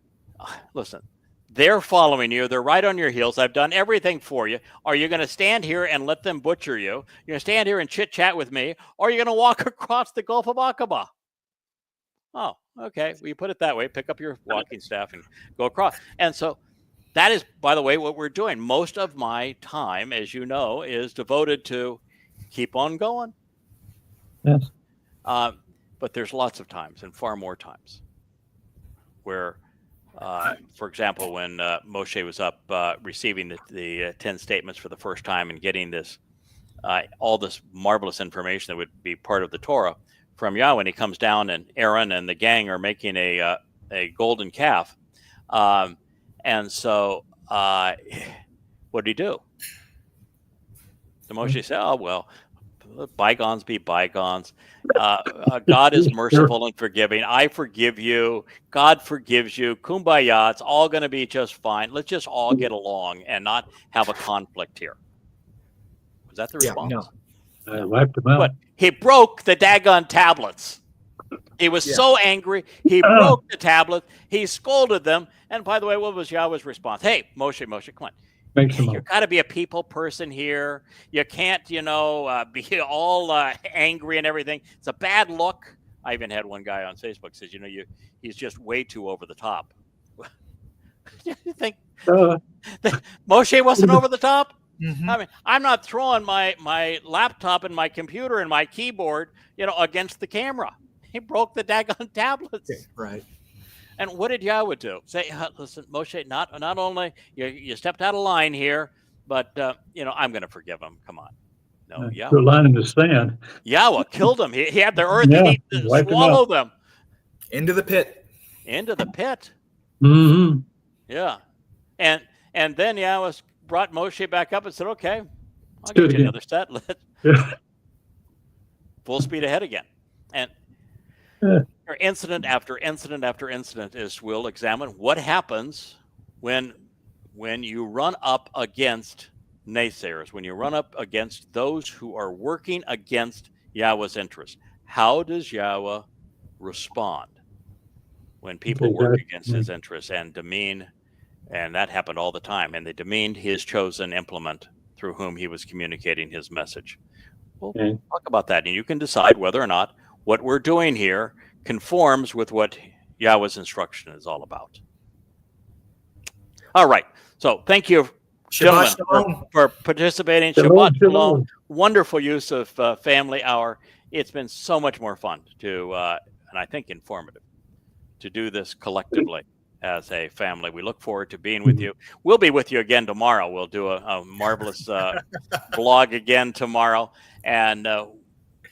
[SPEAKER 1] listen, they're following you. They're right on your heels. I've done everything for you. Are you going to stand here and let them butcher you? You're going to stand here and chit-chat with me? Or are you going to walk across the Gulf of Aqaba? Oh, okay. Well, you put it that way. Pick up your walking staff and go across. And so that is, by the way, what we're doing. Most of my time, as you know, is devoted to keep on going.
[SPEAKER 2] Yes.
[SPEAKER 1] But there's lots of times, and far more times, where, for example, when Moshe was up receiving the 10 statements for the first time and getting this, all this marvelous information that would be part of the Torah from Yahweh, and he comes down, and Aaron and the gang are making a golden calf. And so, what did he do? The Moshe said, oh, well, bygones be bygones. God is merciful and forgiving. I forgive you. God forgives you. Kumbaya. It's all going to be just fine. Let's just all get along and not have a conflict here. Was that the response?
[SPEAKER 2] No. I wiped them out.
[SPEAKER 1] But he broke the daggone tablets. He was so angry, he broke the tablet, he scolded them. And by the way, what was Yahweh's response? Hey, Moshe, come on. You've got to be a people person here. You can't, be all angry and everything. It's a bad look. I even had one guy on Facebook says, he's just way too over the top. You think Moshe wasn't over the top? Mm-hmm. I mean, I'm not throwing my laptop and my computer and my keyboard, against the camera. He broke the daggone tablets.
[SPEAKER 3] Okay, right.
[SPEAKER 1] And what did Yahweh do? Say, listen, Moshe, not only you stepped out of line here, but I'm going to forgive him. Come on. No,
[SPEAKER 2] Yahweh. The line in the sand.
[SPEAKER 1] Yahweh killed him. He had the earth swallow them.
[SPEAKER 3] Into the pit.
[SPEAKER 1] Into the pit.
[SPEAKER 2] Mm-hmm.
[SPEAKER 1] Yeah. And then Yahweh brought Moshe back up and said, okay, I'll get you another set. Full speed ahead again. And incident after incident after incident we'll examine what happens when you run up against naysayers, when you run up against those who are working against Yahweh's interests. How does Yahweh respond when people work against his interests and demean? And that happened all the time. And they demeaned his chosen implement through whom he was communicating his message. We'll talk about that. And you can decide whether or not what we're doing here conforms with what Yahweh's instruction is all about. All right. So thank you, gentlemen, for participating. Shabbat Shalom. Wonderful use of Family Hour. It's been so much more fun and I think informative, to do this collectively as a family. We look forward to being with you. We'll be with you again tomorrow. We'll do a marvelous vlog again tomorrow. And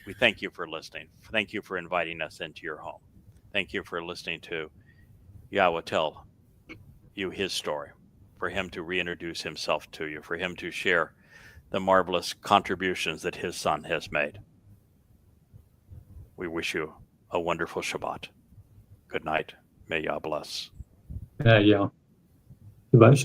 [SPEAKER 1] we thank you for listening. Thank you for inviting us into your home. Thank you for listening to Yahweh tell you his story, for him to reintroduce himself to you, for him to share the marvelous contributions that his son has made. We wish you a wonderful Shabbat. Good night. May Yah bless.
[SPEAKER 2] Yeah. Shabbat.